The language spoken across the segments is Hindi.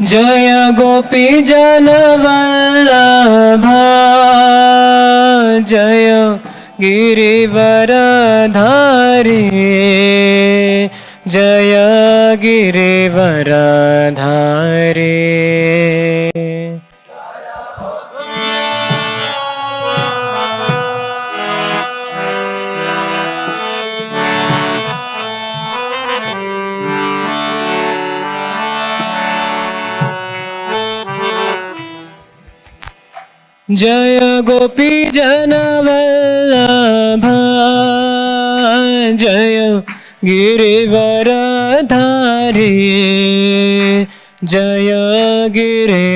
जय गोपी जनवल्लभा जय गिरिवरधारी जय गिरिवरधारी। जय गोपी जनवल्लभा जय गिरिवरधारी जय गिरिवरधारी।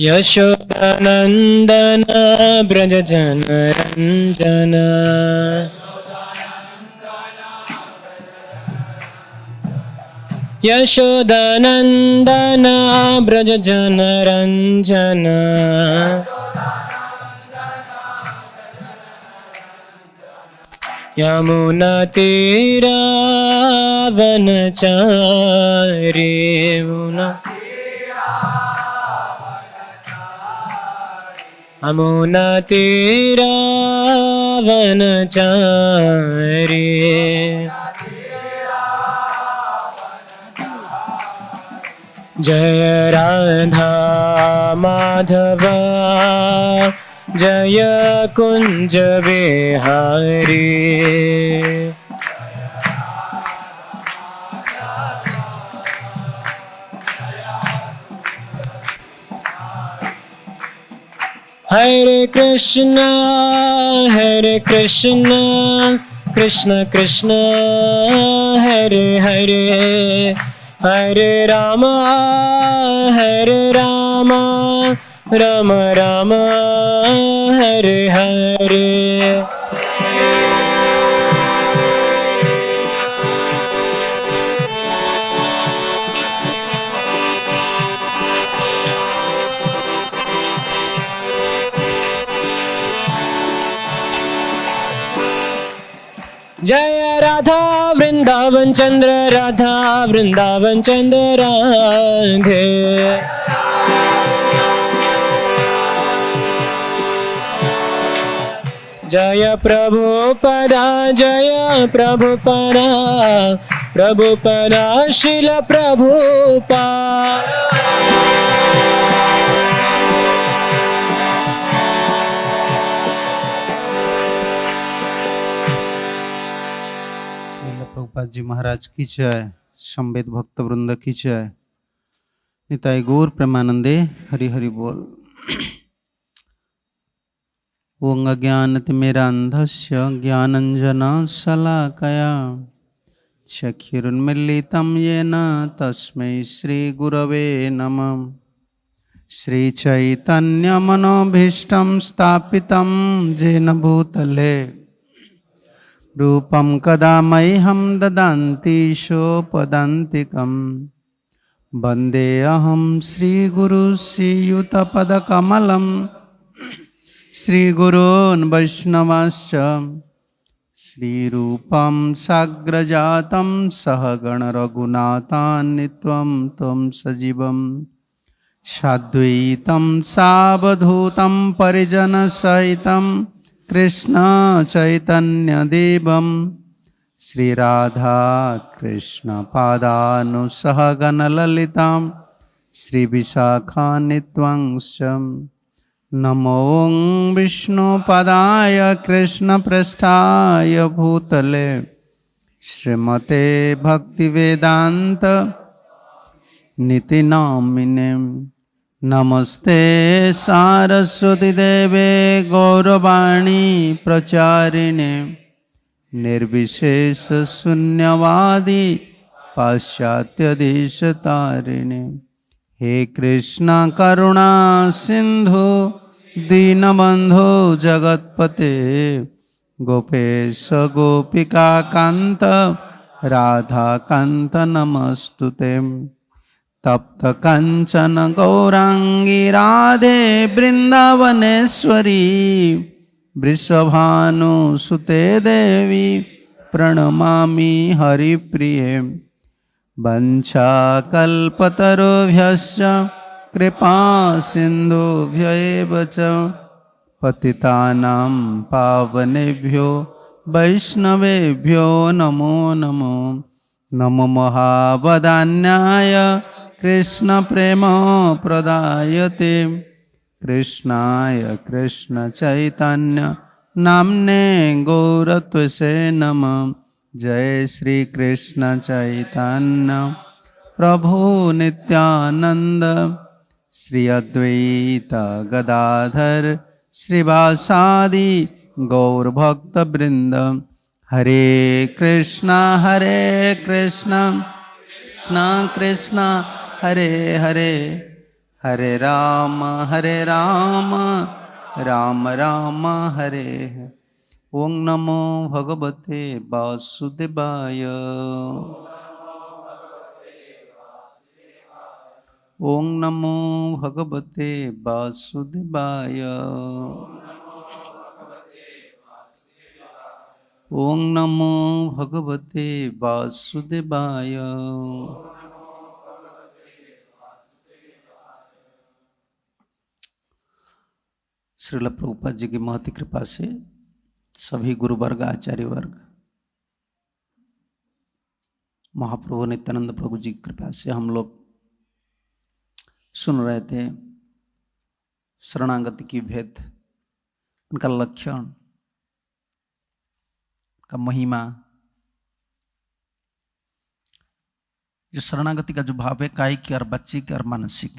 यशोदानंदन ब्रज जन रंजन यशोदानंदन ब्रज जन रंजन यमुना तीरा वनचारी यमुना तीरा वनचारी। जय राधा माधव जय कुंज विहारी हरे कृष्णा कृष्ण कृष्ण हरे हरे हरे राम राम राम हरे हरे। जय राधा वृंदावन चंद्र राधा वृंदावन चंद्र राधे। जय प्रभुपदा प्रभुपदा शिल प्रभुपा। प्रभुपाद जी महाराज की जय। संवेद भक्त वृंद की जय। निताय गौर प्रेमानंदे हरि हरि बोल। ओं अज्ञानतिमिरान्धस्य ज्ञानञ्जना शलाकया चक्षुरुन्मीलितं येन तस्मै श्रीगुरवे नमः। श्रीचैतन्यमनोभीष्टं स्थापितं येन भूतले रूपं कदा मह्यं ददान्ति सोपदान्तिकं। वन्देऽहं श्रीगुरु श्रीयुतपदकमलं श्रीगुरून् वैष्णवांश्च श्रीरूपं साग्रजातं सहगण रघुनाथान्वितं त्वं सजीवं साद्वैतं सावधूतं परिजनसहितं कृष्ण चैतन्य देवं श्रीराधा कृष्ण पादानुसहगण ललितां श्रीविशाखान्वितांश्च। नमो विष्णुपदाय कृष्णपृष्ठाय भूतले श्रीमते भक्तिवेदांत निति नामिने। नमस्ते सारस्वती देवे गौरवाणी प्रचारिणे निर्विशेष शून्यवादी पाश्चात्य देशतारिणे। हे कृष्ण करुणा सिंधु दीनबंधु जगतपते गोपेश गोपिका कांत राधाकान्त नमस्तुते। तप्त कंचन गौरांगी राधे वृंदावनेश्वरी, वृषभानुसुते देवी प्रणमामि हरिप्रिये। वंशाकल्पतरुभ्यश्च कृपा सिन्धुभ्यैव च, पतितानां पावनेभ्यो वैष्णवेभ्यो नमो नमो। नमो महावदान्याय कृष्ण प्रेम प्रदायते, कृष्णाय कृष्ण चैतन्य नाम्ने गौरत्वसे नमः। जय श्री कृष्ण चैतन्य प्रभु नित्यानंद, श्री अद्वैत गदाधर श्रीवासादि गौर भक्त वृंद। हरे कृष्णा कृष्ण कृष्ण हरे हरे, हरे राम राम राम हरे हरे। ओं नमो भगवते वासुदेवाय। ओं नमो भगवते वासुदेवाय। ओं नमो भगवते वासुदेवाय। श्रील प्रभुपाद जी की महती कृपा से सभी गुरु वर्ग, आचार्य वर्ग, महाप्रभु नित्यानंद प्रभु जी की कृपा से हम लोग सुन रहे थे शरणागति की भेद, उनका लक्षण, का महिमा। जो शरणागति का जो भाव है, कायिक और वाचिक और मानसिक,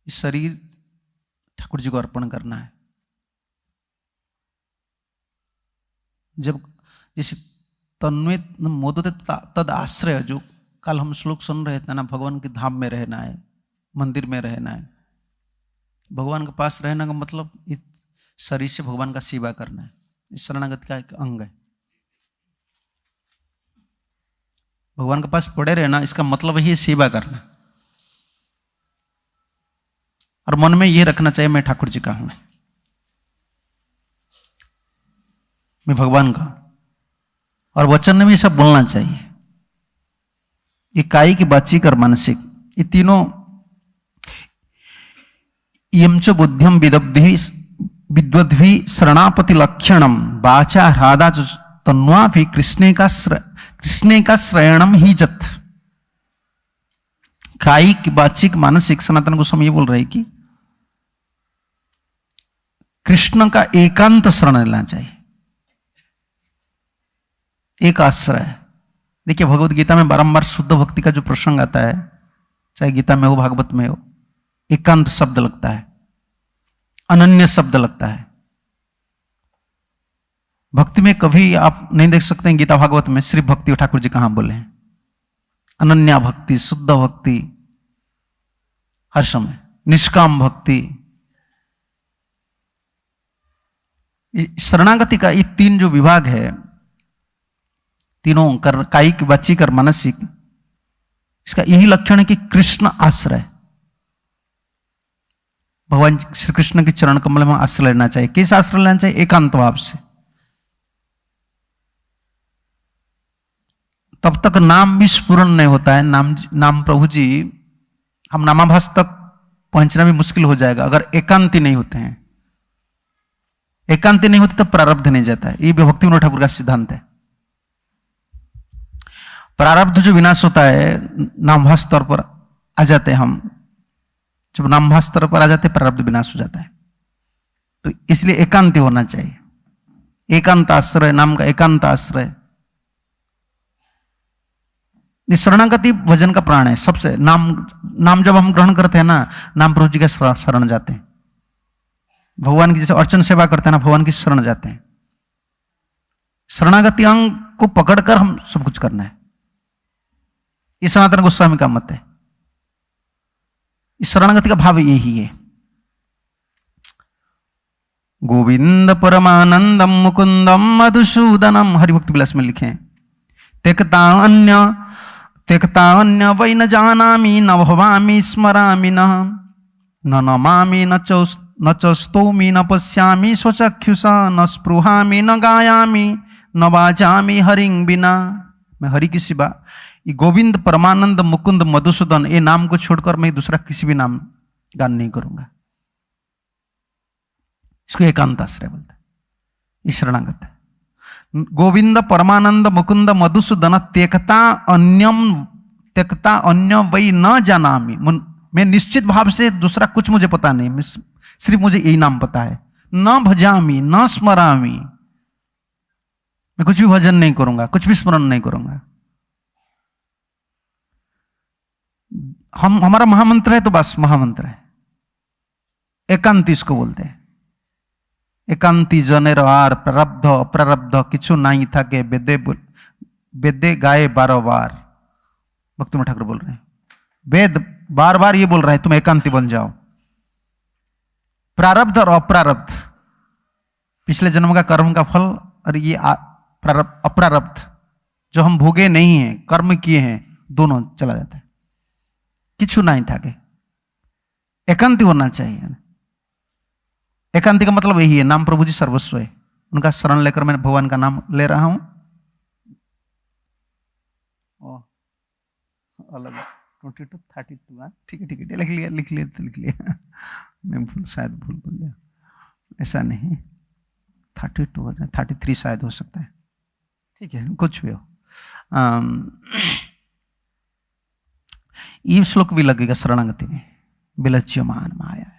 इस शरीर ठाकुर जी को अर्पण करना है। जब जैसे तन्वेत मोदते तद आश्रय, जो कल हम श्लोक सुन रहे थे ना, भगवान के धाम में रहना है, मंदिर में रहना है। भगवान के पास रहने का मतलब इस शरीर से भगवान का सेवा करना है। इस शरणागति का एक अंग है। भगवान के पास पड़े रहना, इसका मतलब ही सेवा करना। और मन में ये रखना चाहिए, मैं ठाकुर जी का हूं, मैं भगवान का। और वचन में भी सब बोलना चाहिए। ये कायिक, वाचिक और मानसिक, ये तीनों यम च बुद्धिम विदब्धि विद्वद्भि शरणापति लक्षणम वाचा ह्रादा तन्वा भी कृष्णे का श्रयणम ही जत। कायिक, वाचिक, मानसिक, सनातन गोस्वामी ये बोल रहे कि कृष्ण का एकांत शरण लेना चाहिए, एक आश्रय। देखिए भगवत गीता में बारंबार शुद्ध भक्ति का जो प्रसंग आता है, चाहे गीता में हो, भागवत में हो, एकांत शब्द लगता है, अनन्य शब्द लगता है। भक्ति में कभी आप नहीं देख सकते हैं गीता भागवत में सिर्फ भक्ति ठाकुर जी कहां बोले हैं। अनन्या भक्ति, शुद्ध भक्ति, हर समय निष्काम भक्ति। शरणागति का ये तीन जो विभाग है, तीनों कायिक, वाचिक और मानसिक, इसका यही लक्षण है कि कृष्ण आश्रय, भगवान श्री कृष्ण के चरण कमल में आश्रय लेना चाहिए। किस आश्रय लेना चाहिए? एकांत भाव से। तब तक नाम भी स्फुरन नहीं होता है। नाम प्रभु जी, हम नामाभास तक पहुंचना भी मुश्किल हो जाएगा अगर एकांति नहीं होते हैं। एकांति नहीं होती तब प्रारब्ध नहीं जाता है। ये भक्ति विनोद ठाकुर का सिद्धांत है। प्रारब्ध जो विनाश होता है, नामभास स्तर पर आ जाते हैं हम, जब नामभास स्तर पर आ जाते हैं प्रारब्ध विनाश हो जाता है। तो इसलिए एकांति होना चाहिए। एकांत आश्रय, नाम का एकांत आश्रय। शरणागति भजन का प्राण है सबसे। नाम जब हम ग्रहण करते हैं ना, नाम प्रभु जी का शरण जाते हैं। भगवान की जैसे अर्चन सेवा करते हैं ना, भगवान की शरण जाते हैं। शरणागति अंग को पकड़कर हम सब कुछ करना है। इस सनातन गोस्वामी का मत है। इस शरणागति का भाव यही है। गोविंद परमानंदम मुकुंदम मधुसूदनम, हरिभक्त विलास में लिखे। त्यक्ता अन्य वै न जानामि, न भवामि स्मरामि न नमामि न स्तौमि न पश्यामि स्वचक्षुषा, न स्पृहामि न गायामि न वाजामि हरिं बिना। मैं हरि की सिवा ये गोविंद परमानंद मुकुंद मधुसूदन ये नाम को छोड़कर मैं दूसरा किसी भी नाम गान नहीं करूंगा। इसको एकांत आश्रय बोलते हैं, ये शरणागत है। गोविंद परमानंद मुकुंद मधुसूदन त्यक्ता अन्य वै न जानामि, मैं निश्चित भाव से दूसरा कुछ मुझे पता नहीं, सिर्फ मुझे यही नाम पता है। न भजामि न स्मरामि, मैं कुछ भी भजन नहीं करूंगा, कुछ भी स्मरण नहीं करूंगा। हमारा महामंत्र है तो बस महामंत्र है। एकांती इसको बोलते हैं। एकांती जनेर आर प्रारब्ध अप्रारब्ध किछु नहीं था के वेदे गाए बार बार। भक्ति में ठाकुर बोल रहे हैं, वेद बार बार ये बोल रहा है तुम एकांती बन जाओ। प्रारब्ध और अप्रारब्ध, पिछले जन्म का कर्म का फल और ये अप्रारब्ध जो हम भोगे नहीं हैं, कर्म किए हैं, दोनों चला जाता है। किछु नहीं था के एकांती होना चाहिए। एकांती का मतलब यही है, नाम प्रभु जी सर्वस्व है, उनका शरण लेकर मैं भगवान का नाम ले रहा हूं। अलग 22 32, ठीक है लिख लिया मैं शायद भूल गया, ऐसा नहीं 32 हो जाए, 33 शायद हो सकता है, ठीक है कुछ भी हो। ये श्लोक भी लगेगा शरणागति में, विलज्यमान माया,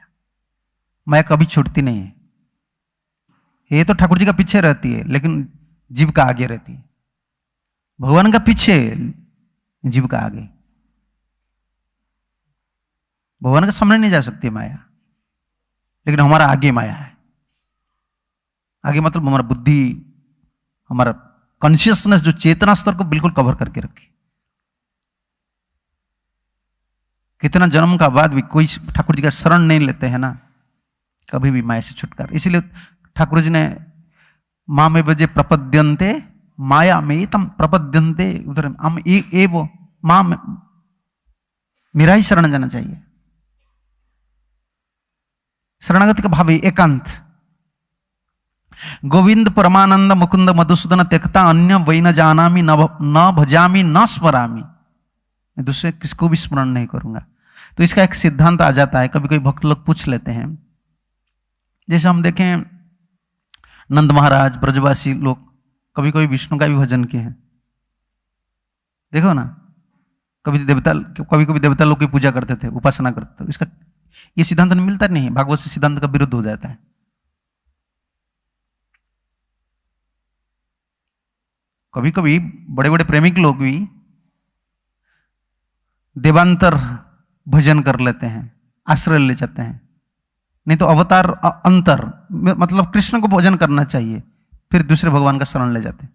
माया कभी छूटती नहीं है। ये तो ठाकुर जी का पीछे रहती है लेकिन जीव का आगे रहती है, भगवान का पीछे जीव का आगे। भगवान के सामने नहीं जा सकती माया, लेकिन हमारा आगे माया है। आगे मतलब हमारा बुद्धि, हमारा कॉन्शियसनेस जो चेतना स्तर को बिल्कुल कवर करके रखी। कितना जन्म का बाद भी कोई ठाकुर जी का शरण नहीं लेते हैं ना, कभी भी माया से छुटकारा। इसीलिए ठाकुर जी ने माँ में बजे प्रपद्यंते माया में तम प्रपद्यंते, उधर हम वो माँ में मेरा ही शरण जाना चाहिए। शरणागति का भाव एकांत। गोविंद परमानंद मुकुंद मधुसूदन त्यक्ता अन्य वै न जानामि न भजामि न स्मरामि, मैं दूसरे किसको भी स्मरण नहीं करूंगा। तो इसका एक सिद्धांत आ जाता है। कभी कोई भक्त लोग पूछ लेते हैं, जैसे हम देखें नंद महाराज ब्रजवासी लोग कभी कभी विष्णु का भी भजन किए हैं, देखो ना। कभी कभी देवता लोग की पूजा करते थे, उपासना करते थे। इसका ये सिद्धांत नहीं मिलता, नहीं भागवत से सिद्धांत का विरुद्ध हो जाता है। कभी कभी बड़े बड़े प्रेमिक लोग भी देवांतर भजन कर लेते हैं, आश्रय ले जाते हैं। नहीं तो अवतार अंतर, मतलब कृष्ण को भजन करना चाहिए, फिर दूसरे भगवान का शरण ले जाते।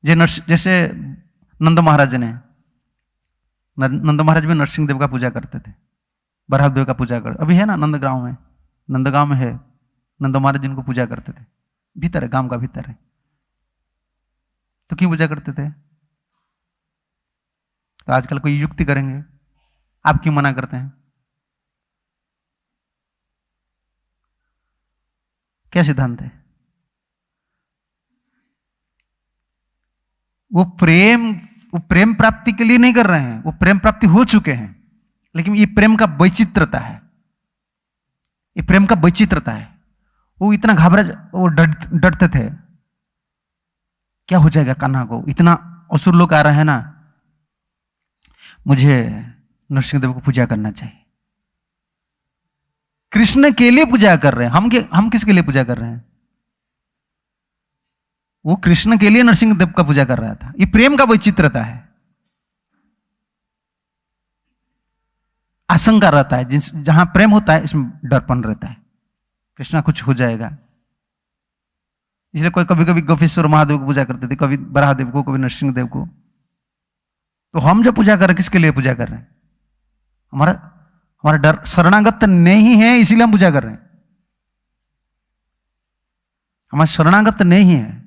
जैसे नंद महाराज भी नरसिंह देव का पूजा करते थे, बराह देव का पूजा करते। अभी है ना नंदगांव में है, नंद महाराज जिनको पूजा करते थे, भीतर है, गांव का भीतर है। तो क्यों पूजा करते थे? तो आजकल कोई युक्ति करेंगे, आप क्यों मना करते हैं? क्या सिद्धांत है? वो प्रेम प्राप्ति के लिए नहीं कर रहे हैं, वो प्रेम प्राप्ति हो चुके हैं। लेकिन ये प्रेम का वैचित्रता है, ये प्रेम का वैचित्रता है। वो इतना वो डरते थे, क्या हो जाएगा कान्हा को, इतना असुर लोग आ रहे हैं ना, मुझे नरसिंह देव को पूजा करना चाहिए। कृष्ण के लिए पूजा कर रहे हैं, हम किसके लिए पूजा कर रहे हैं? वो कृष्ण के लिए नरसिंह देव का पूजा कर रहा था। ये प्रेम का वैचित्रता है। आशंका रहता है, जहां प्रेम होता है इसमें डरपन रहता है, कृष्णा कुछ हो जाएगा। इसलिए कोई कभी कभी गोपेश्वर महादेव को पूजा करते थे, कभी बराहदेव को, कभी नरसिंह देव को। तो हम जो पूजा कर रहे हैं, किसके लिए पूजा कर रहे हैं? हमारा डर शरणागत नहीं है, इसीलिए हम पूजा कर रहे हैं। हमारा शरणागत नहीं है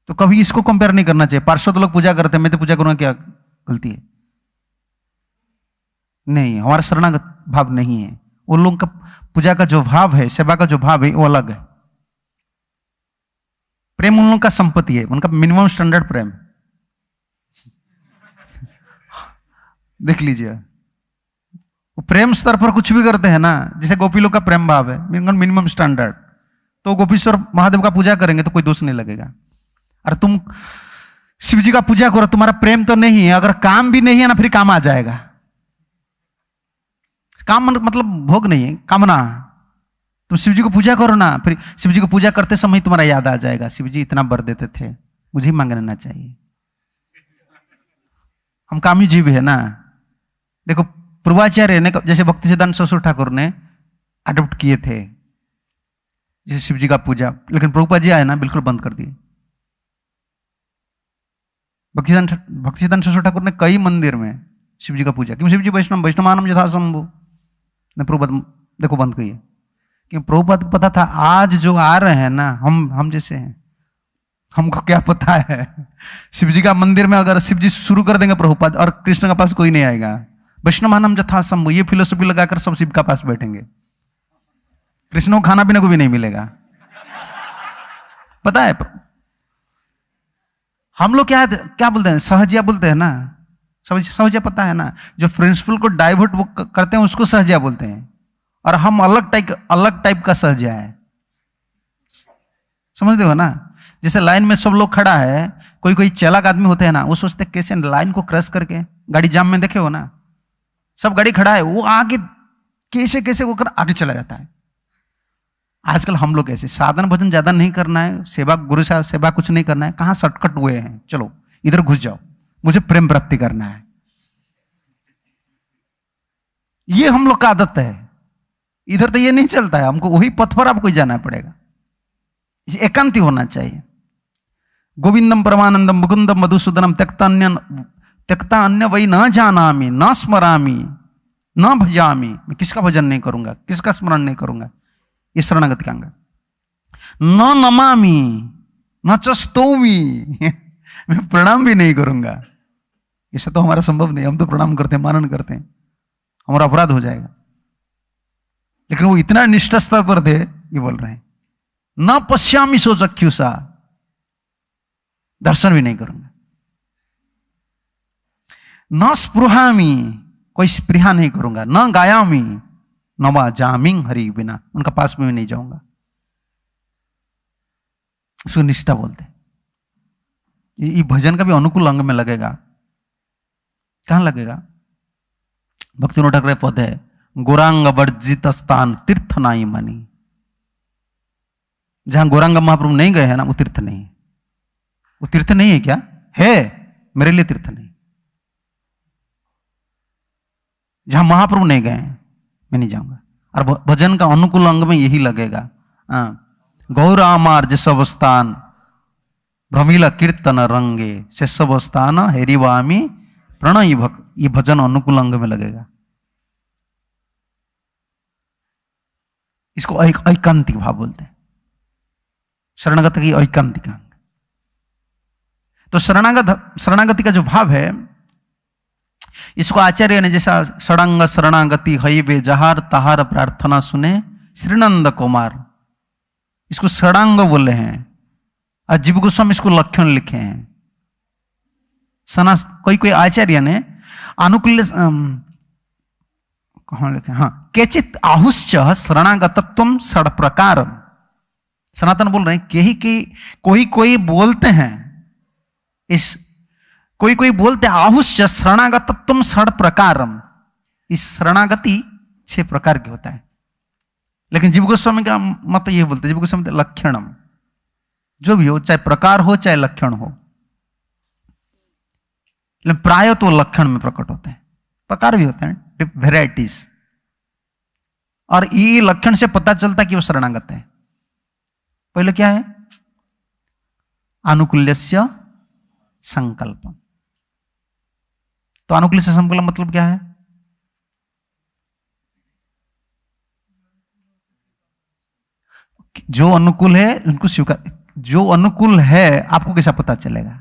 तो कभी इसको कंपेयर नहीं करना चाहिए। पार्षद लोग पूजा करते हैं, मैं तो पूजा करूंगा, क्या गलती है? नहीं, हमारा शरणागत भाव नहीं है। उन लोगों का पूजा का जो भाव है, सेवा का जो भाव है, वो अलग है। प्रेम उन लोगों का संपत्ति है, उनका मिनिमम स्टैंडर्ड प्रेम। देख लीजिए, वो प्रेम स्तर पर कुछ भी करते हैं ना, जैसे गोपी लोग का प्रेम भाव है मिनिमम स्टैंडर्ड, तो गोपीश्वर महादेव का पूजा करेंगे तो कोई दोष नहीं लगेगा। अरे तुम शिव जी का पूजा करो, तुम्हारा प्रेम तो नहीं है, अगर काम भी नहीं है ना, फिर काम आ जाएगा। काम मतलब भोग नहीं है, कामना। तुम शिव जी को पूजा करो ना, फिर शिव जी को पूजा करते समय तुम्हारा याद आ जाएगा, शिव जी इतना वर देते थे, मुझे ही मांगना चाहिए। हम कामी जीव है ना। देखो पूर्वाचार्य ने, जैसे भक्ति सिद्धांत ससुर ठाकुर ने अडॉप्ट किए थे जैसे शिव जी का पूजा, लेकिन प्रभुपाद जी आए ना, बिल्कुल बंद कर दिए। भक्ति सिद्धांत ससुर ठाकुर ने कई मंदिर में शिव जी का पूजा, क्यों? शिव जी वैष्णवानम यथा शंभु ने प्रभुपाद देखो बंद किए। क्यों? प्रभुपाद को पता था आज जो आ रहे हैं ना, हम जैसे हैं, हमको क्या पता है। शिव जी का मंदिर में अगर शिव जी शुरू कर देंगे प्रभुपाद, और कृष्ण के पास कोई नहीं आएगा। वैष्णवानम यथा शंभु, ये फिलोसफी लगाकर सब शिव का पास बैठेंगे, कृष्ण को खाना पीने को भी नहीं मिलेगा। पता है हम लोग क्या बोलते हैं? सहजिया बोलते हैं ना। सहजिया पता है ना, जो प्रिंसिपल को डाइवर्ट करते हैं उसको सहजिया बोलते हैं, और हम अलग टाइप का सहजिया है। समझते हो ना? जैसे लाइन में सब लोग खड़ा है, कोई चालाक आदमी होते हैं ना, वो सोचते कैसे लाइन को क्रॉस करके, गाड़ी जाम में देखे हो ना, सब गाड़ी खड़ा है, वो आगे कैसे वो कर आगे चला जाता है। आजकल हम लोग ऐसे साधन भजन ज्यादा नहीं करना है, सेवा गुरु साहब सेवा कुछ नहीं करना है, कहां शॉर्टकट हुए हैं, चलो इधर घुस जाओ, मुझे प्रेम प्राप्ति करना है। ये हम लोग का आदत है। इधर तो ये नहीं चलता है, हमको वही पथ पर आपको जाना पड़ेगा। एकांती होना चाहिए। गोविंदम परमानंदम मुकुंदम मधुसूदनम त्यक्ता अन्य वही न जानामी न स्मरामी न भजामी। मैं किसका भजन नहीं करूंगा, किसका स्मरण नहीं करूंगा, ये शरणागति का अंग। न नमामी न चस्तौमी, मैं प्रणाम भी नहीं करूंगा। ऐसा तो हमारा संभव नहीं, हम तो प्रणाम करते हैं, मानन करते हैं, हमारा अपराध हो जाएगा। लेकिन वो इतना निष्ठ स्तर पर थे, ये बोल रहे हैं न पश्यामी सो चक्षुषा, दर्शन भी नहीं करूंगा। न स्पृहामी, कोई स्पृहा नहीं करूंगा। न गायामी न वा जामिंग हरि बिना, उनका पास में भी नहीं जाऊंगा। इसको निष्ठा बोलते हैं। ये भजन का भी अनुकूल अंग में लगेगा। कहां लगेगा? भक्ति ठाकुर पद है, गौरांग वर्जित स्थान तीर्थ नाई मानी। जहां गौरांग महाप्रभु नहीं गए हैं ना, वो तीर्थ नहीं है। वो तीर्थ नहीं है क्या? है, मेरे लिए तीर्थ नहीं। जहां महाप्रभु नहीं गए मैं नहीं जाऊंगा। और भजन का अनुकूल अंग में यही लगेगा। गौरामार्ज सब स्थान भ्रमिला कीर्तन रंगे से सब स्थान हेरिवामी प्रणय भक, ये भजन अनुकूल अंग में लगेगा। इसको ऐकांतिक भाव बोलते हैं, शरणागति की ऐकांतिक अंग। तो शरणागति का जो भाव है, इसको आचार्य ने जैसा षडांग शरणागति हईबे जहार तहार प्रार्थना सुने श्रीनंद कुमार, इसको षडांग बोले हैं। और जीव गोस्वामी इसको लक्षण लिखे हैं। कोई आचार्य ने अनुकूल कहां लिखे, हाँ, केचित आहुश्च शरणागतत्वम षड प्रकार। सनातन बोल रहे हैं कि कोई बोलते हैं, इस कोई बोलते हैं आहुश्च शरणागतत्वम षड प्रकारम। इस शरणागति 6 प्रकार की होता है। लेकिन जीव गोस्वामी का मत ये बोलते हैं, जीव गोस्वामी लक्षणम, जो भी हो, चाहे प्रकार हो चाहे लक्षण हो, लेकिन प्राय तो लक्षण में प्रकट होते हैं। प्रकार भी होते हैं, वेराइटीज। और ये लक्षण से पता चलता है कि वो शरणागत है। पहले क्या है? अनुकूल्यस्य संकल्पम। तो अनुकूल्य से संकल्प मतलब क्या है? जो अनुकूल है उनको स्वीकार, जो अनुकूल है आपको कैसा पता चलेगा?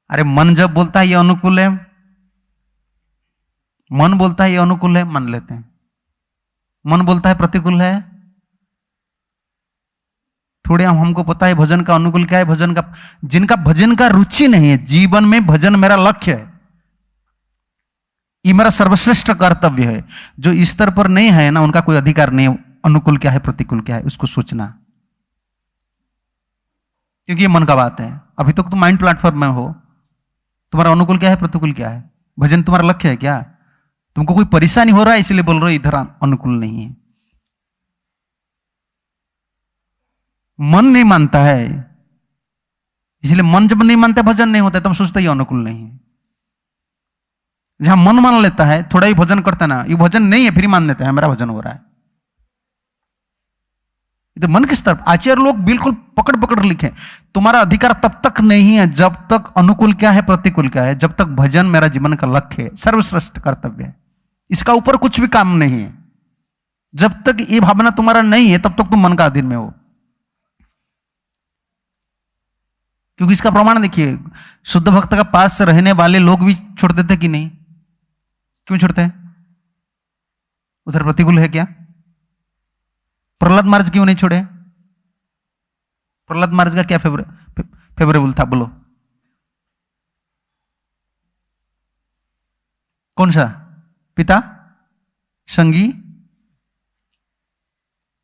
अरे मन जब बोलता है ये अनुकूल है, मन बोलता है ये अनुकूल है, मान लेते हैं। मन बोलता है प्रतिकूल है, थोड़े हमको पता है भजन का अनुकूल क्या है, भजन का, जिनका भजन का रुचि नहीं है, जीवन में भजन मेरा लक्ष्य है, ये मेरा सर्वश्रेष्ठ कर्तव्य है, जो इस स्तर पर नहीं है ना, उनका कोई अधिकार नहीं है अनुकूल क्या है प्रतिकूल क्या है उसको सोचना, क्योंकि ये मन का बात है। अभी तक तुम माइंड प्लेटफॉर्म में हो, तुम्हारा अनुकूल क्या है प्रतिकूल क्या है, भजन तुम्हारा लक्ष्य है क्या? तुमको कोई परेशानी हो रहा है इसलिए बोल रहे हो इधर अनुकूल नहीं है। मन नहीं मानता है, इसलिए मन जब नहीं मानता भजन नहीं होता है, तो हम सोचते ये अनुकूल नहीं है। जहां मन मान लेता है, थोड़ा ही भजन करता ना, ये भजन नहीं है, फिर मान लेता है मेरा भजन हो रहा है। तो मन किस तरफ, आचार्य लोग बिल्कुल पकड़ पकड़ लिखे, तुम्हारा अधिकार तब तक नहीं है जब तक अनुकूल क्या है प्रतिकूल क्या है, जब तक भजन मेरा जीवन का लक्ष्य है, सर्वश्रेष्ठ कर्तव्य है, इसका ऊपर कुछ भी काम नहीं है। जब तक ये भावना तुम्हारा नहीं है तब तक तुम मन का अधीन में हो। क्योंकि इसका प्रमाण देखिए, शुद्ध भक्त का पास से रहने वाले लोग भी छोड़ देते कि नहीं? क्यों छोड़ते हैं? उधर प्रतिकूल है क्या? प्रहलाद महाराज क्यों नहीं छोड़े? प्रहलाद महाराज का क्या फेवरेबल था बोलो? कौन सा? पिता, संगी,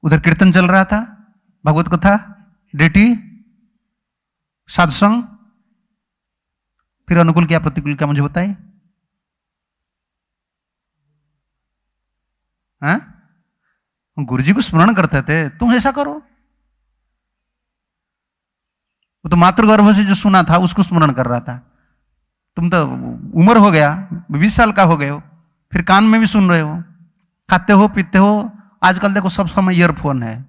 उधर कीर्तन चल रहा था, भगवत कथा, डेटी, साधुसंग, फिर अनुकूल क्या प्रतिकूल क्या मुझे बताइए। हाँ, गुरुजी को स्मरण करते थे, तुम ऐसा करो। वो तो मातृगर्भ से जो सुना था उसको स्मरण कर रहा था। तुम तो उम्र हो गया, 20 साल का हो गए हो, फिर कान में भी सुन रहे हो, खाते हो पीते हो, आजकल देखो सब समय ईयरफोन है,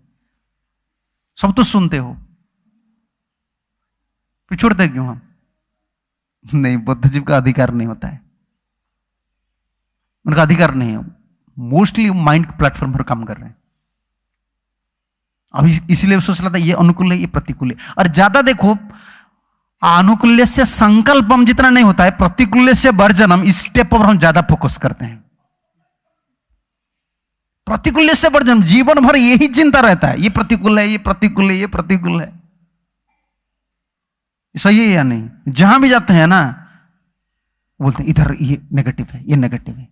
सब तो सुनते हो, फिर छोड़ते क्यों हम? नहीं, बुद्धजीव का अधिकार नहीं होता है, उनका अधिकार नहीं है। मोस्टली माइंड प्लेटफॉर्म पर काम कर रहे हैं। अभी इसीलिए सोच रहा था ये अनुकूल है ये प्रतिकूल है। और ज्यादा देखो, अनुकूल्य से संकल्पम जितना नहीं होता है, प्रतिकूल्य से वर्जनम, इस स्टेप पर हम ज्यादा फोकस करते हैं। प्रतिकूल्य से वर्जन, जीवन भर यही चिंता रहता है, ये प्रतिकूल है, ये प्रतिकूल है, ये प्रतिकूल है। सही है या नहीं? जहां भी जाते हैं ना, बोलते हैं इधर ये नेगेटिव है, ये नेगेटिव है।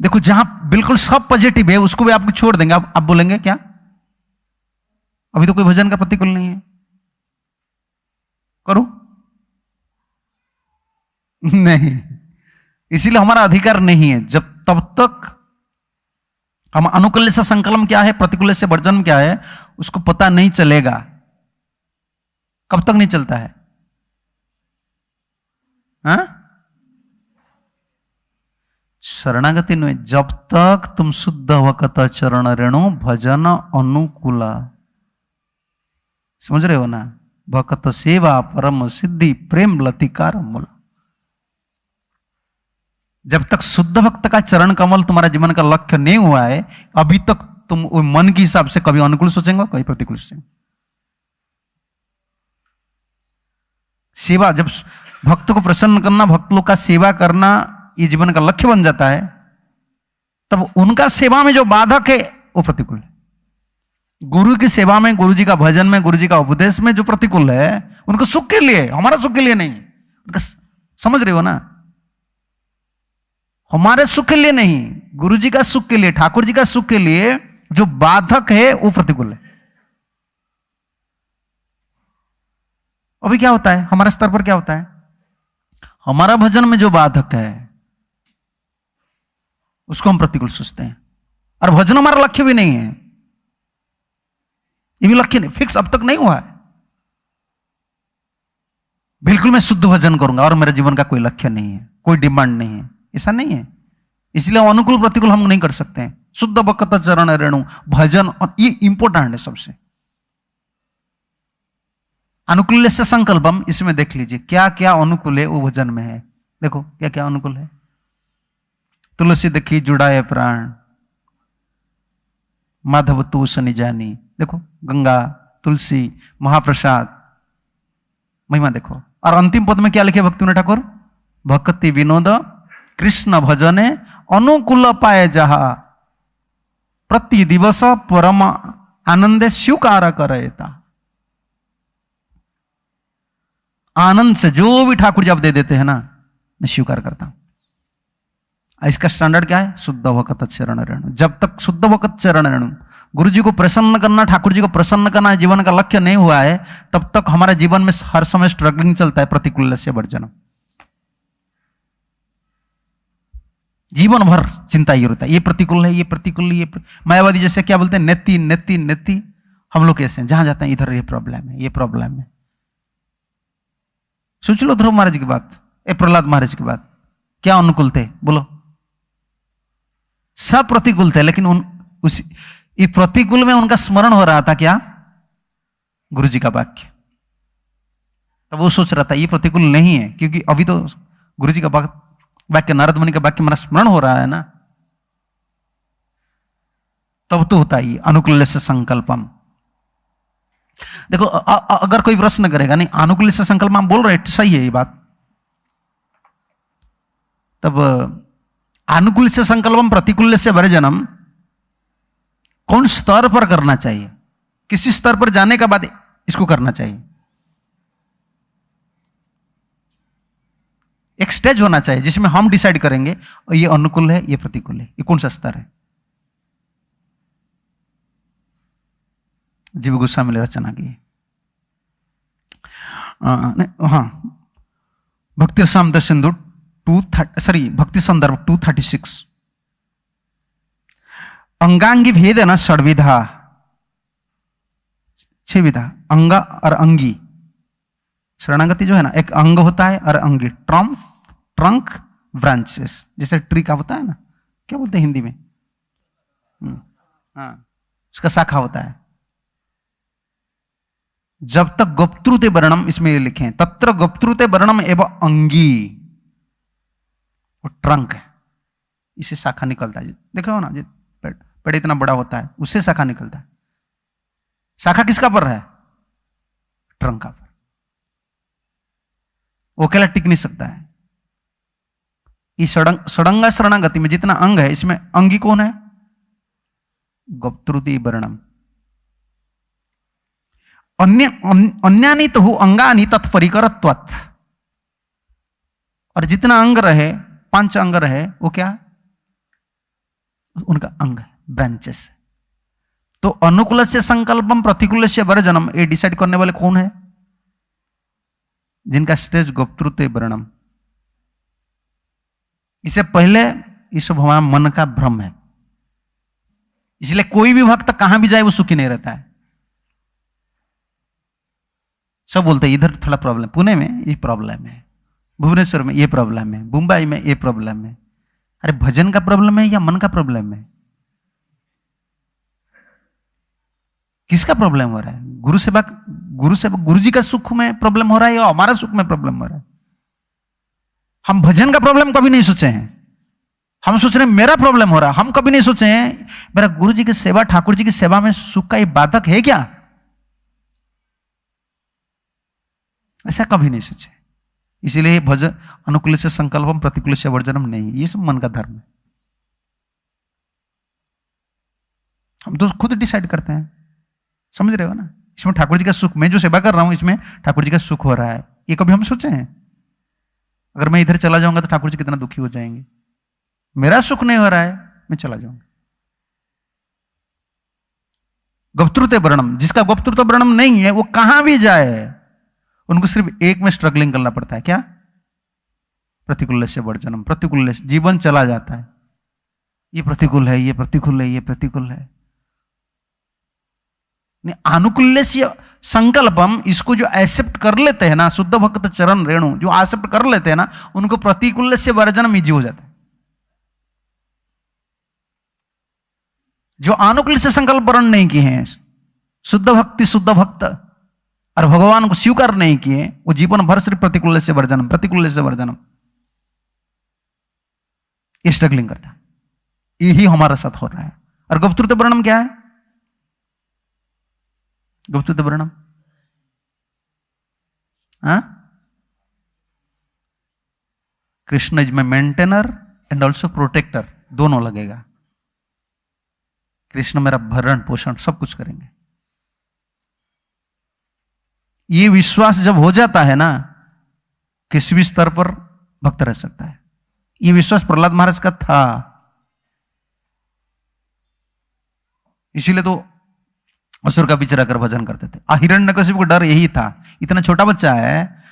देखो, जहां बिल्कुल सब पॉजिटिव है उसको भी आपको छोड़ देंगे, आप बोलेंगे क्या अभी तो कोई भजन का प्रतिकूल नहीं है, करो नहीं। इसीलिए हमारा अधिकार नहीं है। जब तब तक हम अनुकूल से संकल्प क्या है, प्रतिकूल से वर्जन क्या है, उसको पता नहीं चलेगा। कब तक नहीं चलता है? हाँ? शरणागति में जब तक तुम शुद्ध वकत चरण रेणु भजन अनुकूला, समझ रहे हो ना? भक्त सेवा परम सिद्धि प्रेम लतिकार मूल। जब तक शुद्ध भक्त का चरण कमल तुम्हारा जीवन का लक्ष्य नहीं हुआ है, अभी तक तुम मन के हिसाब से कभी अनुकूल सोचेंगे, कभी प्रतिकूल सोचेंगे। सेवा, जब भक्त को प्रसन्न करना, भक्त लोग का सेवा करना ये जीवन का लक्ष्य बन जाता है, तब उनका सेवा में जो बाधक है वो प्रतिकूल है। गुरु की सेवा में, गुरु जी का भजन में, गुरु जी का उपदेश में जो प्रतिकूल है, उनको सुख के लिए, हमारा सुख के लिए नहीं। उनका, समझ रहे हो ना? हमारे सुख के लिए नहीं, गुरु जी का सुख के लिए, ठाकुर जी का सुख के लिए जो बाधक है वो प्रतिकूल है। अभी क्या होता है हमारे स्तर पर, क्या होता है? हमारा भजन में जो बाधक है उसको हम प्रतिकूल सोचते हैं, और भजन हमारा लक्ष्य भी नहीं है, ये भी लक्ष्य नहीं, फिक्स अब तक नहीं हुआ है। बिल्कुल मैं शुद्ध भजन करूंगा और मेरे जीवन का कोई लक्ष्य नहीं है, कोई डिमांड नहीं है, ऐसा नहीं है। इसलिए अनुकूल प्रतिकूल हम नहीं कर सकते हैं। शुद्ध भक्त चरण रेणु भजन, ये इंपॉर्टेंट है सबसे। अनुकूल से संकल्पम, इसमें देख लीजिए क्या क्या अनुकूल है वो भजन में है। देखो क्या क्या अनुकूल है। तुलसी देखी जुड़ाए प्राण, माधव तू सनि जानी। देखो गंगा, तुलसी, महाप्रसाद, महिमा देखो। और अंतिम पद में क्या लिखे भक्तिविनोद ठाकुर? भक्ति विनोद कृष्ण भजने अनुकूल पाए जहा, प्रति दिवस परम आनंदे स्वीकार करेता। आनंद से जो भी ठाकुर जी आप दे देते हैं ना, मैं स्वीकार करता हूं। इसका स्टैंडर्ड क्या है? शुद्ध भक्त चरण रेणु। जब तक शुद्ध भक्त चरण रेणु, गुरु जी को प्रसन्न करना, ठाकुर जी को प्रसन्न करना जीवन का लक्ष्य नहीं हुआ है, तब तक हमारे जीवन में हर समय स्ट्रगलिंग चलता है, प्रतिकूल से वर्जन। जीवन भर चिंता ये रहता है, ये प्रतिकूल है, ये प्रतिकूल, ये मायावादी जैसे क्या बोलते हैं, नेति नेति नेति। हम लोग कैसे हैं, जहां जाते हैं इधर ये प्रॉब्लम है, ये प्रॉब्लम है। सोच लो ध्रुव महाराज की बात, प्रहलाद महाराज की बात, क्या अनुकूल थे बोलो? सब प्रतिकूल थे, लेकिन उस प्रतिकूल में उनका स्मरण हो रहा था क्या? गुरु जी का वाक्य। तब वो सोच रहा था ये प्रतिकूल नहीं है, क्योंकि अभी तो गुरु जी का वाक्य, नारद मुनि का वाक्य मेरा स्मरण हो रहा है ना। तब तो होता ही अनुकूल से संकल्पम। देखो अगर कोई प्रश्न करेगा, नहीं अनुकूल से संकल्प हम बोल रहे सही है ये बात, तब अनुकूल से संकल्पम प्रतिकूल से वर्जनम कौन स्तर पर करना चाहिए? किसी स्तर पर जाने के बाद इसको करना चाहिए। एक स्टेज होना चाहिए जिसमें हम डिसाइड करेंगे ये अनुकूल है, ये प्रतिकूल है, ये कौन सा स्तर है। जीव गोस्वामी ने रचना की। हाँ, भक्ति रसामृत सिंधु भक्ति संदर्भ 236। अंगांगी भेद है ना षड्विधा, 6 विधा, अंगा और अंगी। शरणागति जो है ना, एक अंग होता है और अंगी, ट्रंक ब्रांचेस, जैसे ट्री का होता है ना, क्या बोलते हैं हिंदी में? हाँ, उसका शाखा होता है। जब तक गोप्त्रुते वर्णम, इसमें लिखे हैं तत्र गोप्त्रुते वर्णम एवं अंगी, वो ट्रंक है, इसे शाखा निकलता है। देखो ना, पेड़ इतना बड़ा होता है, उससे शाखा निकलता है। शाखा किसका पर है? ट्रंक का पर। वो अकेला टिक नहीं सकता है। इस षडंगा शरणागति में जितना अंग है, इसमें अंगी कौन है? गोप्त्रुति वर्णम। अन्यानि तो अंगानि तत्परिकरत्वात्। और जितना अंग रहे, 5 अंग रहे, वो क्या? उनका अंग है, ब्रांचेस। तो अनुकूल से संकल्पम प्रतिकूल से वर्जनम, ये डिसाइड करने वाले कौन है? जिनका स्टेज गोप्त्रुते वर्णम। इससे पहले ये सब हमारा मन का भ्रम है। इसलिए कोई भी भक्त कहां भी जाए वो सुखी नहीं रहता है। सब बोलते हैं इधर थोड़ा प्रॉब्लम, पुणे में ये प्रॉब्लम है, भुवनेश्वर में ये प्रॉब्लम है, मुंबई में ये प्रॉब्लम है। अरे भजन का प्रॉब्लम है या मन का प्रॉब्लम है? किसका प्रॉब्लम हो रहा है? गुरु गुरु जी का सुख में प्रॉब्लम हो रहा है या हमारा सुख में प्रॉब्लम हो रहा है? हम भजन का प्रॉब्लम कभी नहीं सोचे हैं। हम सोच रहे हैं मेरा प्रॉब्लम हो रहा है। हम कभी नहीं सोचे हैं मेरा गुरु जी की सेवा, ठाकुर जी की सेवा में सुख का ये बाधक है क्या? ऐसा कभी नहीं सोचे। इसीलिए भजन अनुकूल से संकल्पम प्रतिकूल से वर्जनम नहीं, ये सब मन का धर्म है। हम तो खुद डिसाइड करते हैं, समझ रहे हो ना? इसमें ठाकुर जी का सुख, मैं जो सेवा कर रहा हूं इसमें ठाकुर जी का सुख हो रहा है, ये कभी हम सोचे हैं? अगर मैं इधर चला जाऊंगा तो ठाकुर जी कितना दुखी हो जाएंगे। मेरा सुख नहीं हो रहा है, मैं चला जाऊंगा। गोप्त्रुते वर्णम, जिसका गोप्त्रुते वर्णम नहीं है वो कहां भी जाए, उनको सिर्फ एक में स्ट्रगलिंग करना पड़ता है। क्या? प्रतिकूल से वर्जनम। प्रतिकूल से जीवन चला जाता है। ये प्रतिकूल है, ये प्रतिकूल है, ये प्रतिकूल है। अनुकूल से संकल्पम, इसको जो एक्सेप्ट कर लेते हैं ना, शुद्ध भक्त चरण रेणु जो एक्सेप्ट कर लेते हैं ना, उनको प्रतिकूल से वर्जनम इजी हो जाता है। जो अनुकूल से संकल्प वर्ण नहीं किए हैं, शुद्ध भक्ति शुद्ध भक्त और भगवान को स्वीकार नहीं किए, वो जीवन भर सिर्फ प्रतिकूल से वर्जनम, प्रतिकूल से वर्जनम। ये स्ट्रगलिंग करता है, यही हमारा साथ हो रहा है। और गुप्तरूत वर्णम क्या है? गुप्तरूत वर्णम Krishna is my maintainer and also protector, दोनों लगेगा। कृष्ण मेरा भरण पोषण सब कुछ करेंगे। ये विश्वास जब हो जाता है ना, किसी भी स्तर पर भक्त रह सकता है। ये विश्वास प्रहलाद महाराज का था, इसीलिए तो असुर का बीच रहकर भजन करते थे। हिरण्यकशिपु को डर यही था, इतना छोटा बच्चा है,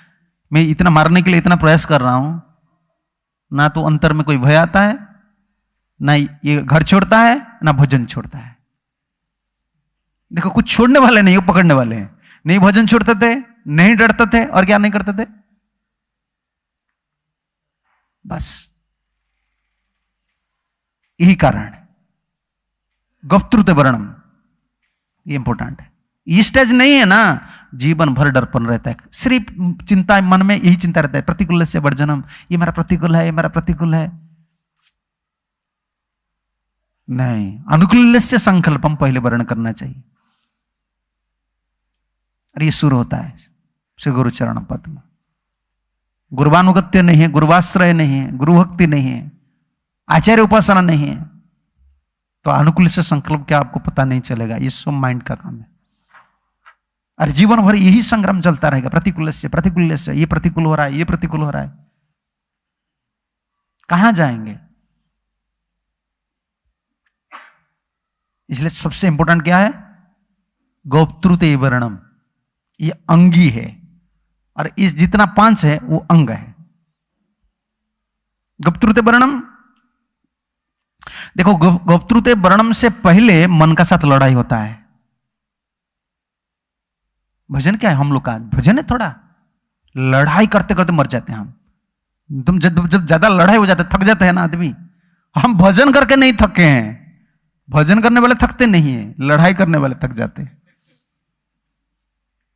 मैं इतना मारने के लिए इतना प्रयास कर रहा हूं, ना तो अंतर में कोई भय आता है, ना ये घर छोड़ता है, ना भजन छोड़ता है। देखो कुछ छोड़ने वाले नहीं, वो पकड़ने वाले हैं। नहीं भजन छोड़ते थे, नहीं डरते थे, और क्या नहीं करते थे, बस यही कारण है। गुप्तरूत वर्णम ये इंपॉर्टेंट है। ये स्टेज नहीं है ना, जीवन भर डरपन रहता है, सिर्फ चिंता मन में यही चिंता रहता है, प्रतिकूल से वर्जनम, ये मेरा प्रतिकूल है, ये मेरा प्रतिकूल है। नहीं, अनुकूल से संकल्पम पहले वर्ण करना चाहिए। और ये शुरू होता है श्री गुरु चरण पद में। गुरुवानुगत्य नहीं है, गुरुवाश्रय नहीं है, गुरुभक्ति नहीं है, आचार्य उपासना नहीं है, तो अनुकूल से संकल्प क्या आपको पता नहीं चलेगा। ये सब माइंड का काम है। और जीवन भर यही संग्राम चलता रहेगा, प्रतिकूल से, ये प्रतिकूल हो रहा है, ये प्रतिकूल हो रहा है, कहां जाएंगे। इसलिए सबसे इंपॉर्टेंट क्या है, गुप्तरूत वर्णम, ये अंगी है, और इस जितना 5 है वो अंग है। गुप्तरूत वर्णम, देखो गुप्तरूत वर्णम से पहले मन का साथ लड़ाई होता है। भजन क्या है हम लोग का, भजन है थोड़ा लड़ाई करते करते मर जाते हैं हम। तुम जब ज्यादा लड़ाई हो जाते थक जाते हैं ना आदमी, हम भजन करके नहीं थके हैं। भजन करने वाले थकते नहीं है, लड़ाई करने वाले थक जाते हैं।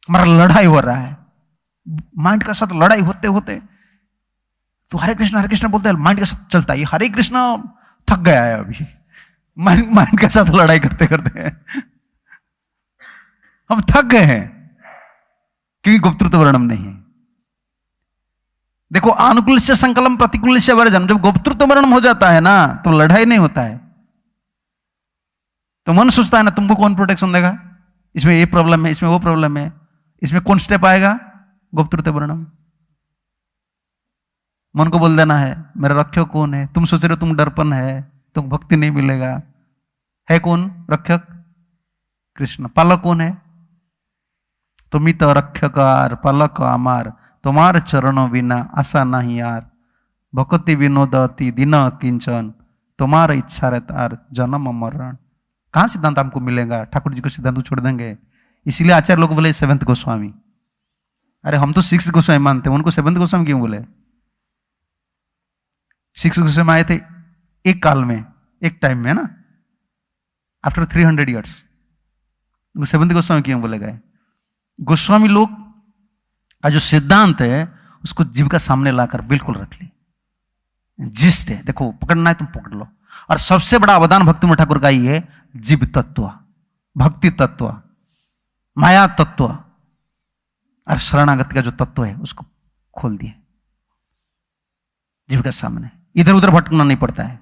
हमारा लड़ाई हो रहा है, माइंड का साथ लड़ाई होते होते तो हरे कृष्ण बोलते हैं, माइंड के साथ चलता है। ये हरे कृष्ण थक गया है अभी, माइंड के साथ लड़ाई करते करते हम थक गए हैं, क्योंकि गुप्तरूत वर्णम नहीं है। देखो अनुकूल से संकल्प, प्रतिकूल से वर्जन, जब गुप्तरूत वर्णम हो जाता है ना, तो लड़ाई नहीं होता है। तो मन सोचता है ना, तुमको कौन प्रोटेक्शन देगा, इसमें ये प्रॉब्लम है, इसमें वो प्रॉब्लम है, इसमें कौन स्टेप आएगा, गुप्तरूत वर्णम। मन को बोल देना है मेरा रक्षक कौन है। तुम सोच रहे हो तुम डरपन है, तुम भक्ति नहीं मिलेगा, है कौन रक्षक, कृष्ण। पालक कौन है, तुमित रक्षकार पालक अमार, तुम्हार चरणों बिना आशा नहीं यार, भक्ति विनोद अति दिन किंचन, तुम्हारा इच्छा रहता जन्म मरण। कहां सिद्धांत हमको मिलेगा, ठाकुर जी को सिद्धांत छोड़ देंगे। इसीलिए आचार्य लोग बोले 7th गोस्वामी। अरे हम तो 6th गोस्वामी मानते हैं, उनको 7th गोस्वामी क्यों बोले। 6th गोस्वामी आए थे एक काल में, एक टाइम में, है ना, आफ्टर 300 years। 7th गोस्वामी क्यों बोले गए। गोस्वामी लोग का जो सिद्धांत है उसको जीव का सामने लाकर बिल्कुल रख ली। जिस्ट है, देखो पकड़ना है तुम पकड़ लो। और सबसे बड़ा अवदान भक्ति में ठाकुर का ही है, जीव तत्व, भक्ति तत्व, माया तत्व और शरणागति का जो तत्व है उसको खोल दिए जीव के सामने। इधर उधर भटकना नहीं पड़ता है।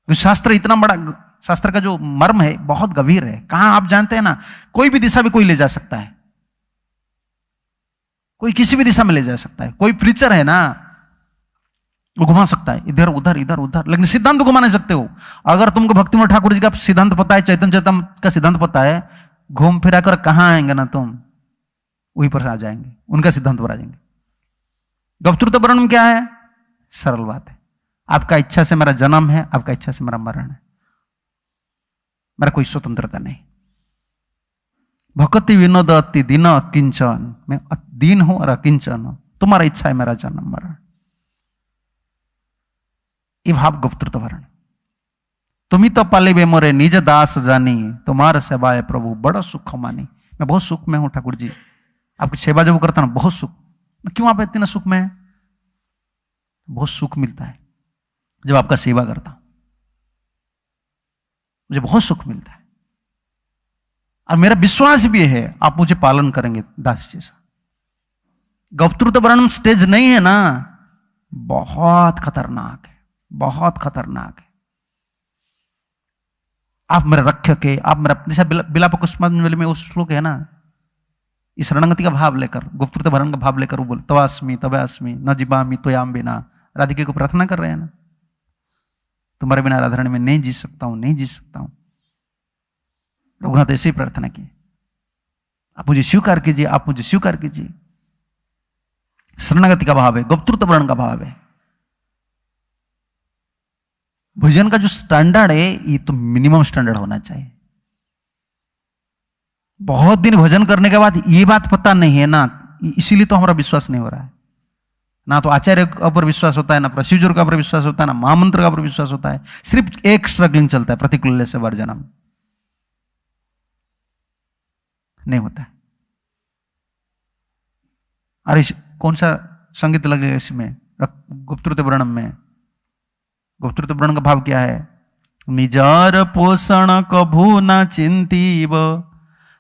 शास्त्र इतना बड़ा, शास्त्र का जो मर्म है बहुत गंभीर है। कहां आप जानते हैं ना, कोई भी दिशा में कोई ले जा सकता है, कोई किसी भी दिशा में ले जा सकता है। कोई प्रीचर है ना, वो घुमा सकता है इधर उधर इधर उधर, लेकिन सिद्धांत घुमा नहीं सकते हो। अगर तुमको भक्ति में ठाकुर जी का सिद्धांत पता है, चैतन्य चैतन्य का सिद्धांत पता है, घूम फिरा कर कहां आएंगे ना तुम, वहीं पर आ जाएंगे, उनका सिद्धांत पर आ जाएंगे। गुप्तरूत वर्णम क्या है, सरल बात है। आपका इच्छा से मेरा जन्म है, आपका इच्छा से मेरा मरण है, मेरा कोई स्वतंत्रता नहीं। भक्ति विनोद अति दिन अकिंचन, मैं दीन हूं और अकिंचन हूं, तुम्हारा इच्छा है मेरा जन्म मरण। ये भाव गुप्तरूत वर्ण। तुम्ही तो पालिबे मोरे निज दास जानी, तुम्हारा सेवा है प्रभु बड़ा सुख मानी। मैं बहुत सुख में हूं ठाकुर जी, आपकी सेवा जब करता हूं बहुत सुख। क्यों आप इतने सुख में हैं, बहुत सुख मिलता है। जब आपका सेवा करता हूं, मुझे बहुत सुख मिलता है। और मेरा विश्वास भी है आप मुझे पालन करेंगे दास जैसा। गवतृत वर्णम स्टेज नहीं है ना, बहुत खतरनाक है, बहुत खतरनाक है। आप मेरा रक्षक है, आप मेरा, जैसा बिलाप कुसुमांजलि में उस श्लोक है ना, इस रणगति का भाव लेकर, गुप्तृत वर्ण का भाव लेकर वो बोल तवास्मी तवास्मी न जीवामी त्वयाम बिना, राधिका को प्रार्थना कर रहे हैं ना, तुम्हारे बिना राधारणी में नहीं जी सकता हूं, नहीं जी सकता हूं। रघुनाथ ऐसे ही प्रार्थना की, आप मुझे स्वीकार कीजिए, आप मुझे स्वीकार कीजिए। शरणागति का भाव है, गुप्तृत वर्ण का भाव है। भजन का जो स्टैंडर्ड है ये तो मिनिमम स्टैंडर्ड होना चाहिए। बहुत दिन भजन करने के बाद ये बात पता नहीं है ना, इसीलिए तो हमारा विश्वास नहीं हो रहा है। ना तो आचार्य के ऊपर विश्वास होता है, ना प्रोसीजर के ऊपर विश्वास होता है, ना महामंत्र का ऊपर विश्वास होता है। सिर्फ एक स्ट्रगलिंग चलता है, प्रतिकूल से वर्जनम नहीं होता है। अरे कौन सा संगीत लगेगा इसमें, गुप्तृत वर्णम में? गुप्तृत वर्ण का भाव क्या है? निजार पोषण कभू न चिंतीब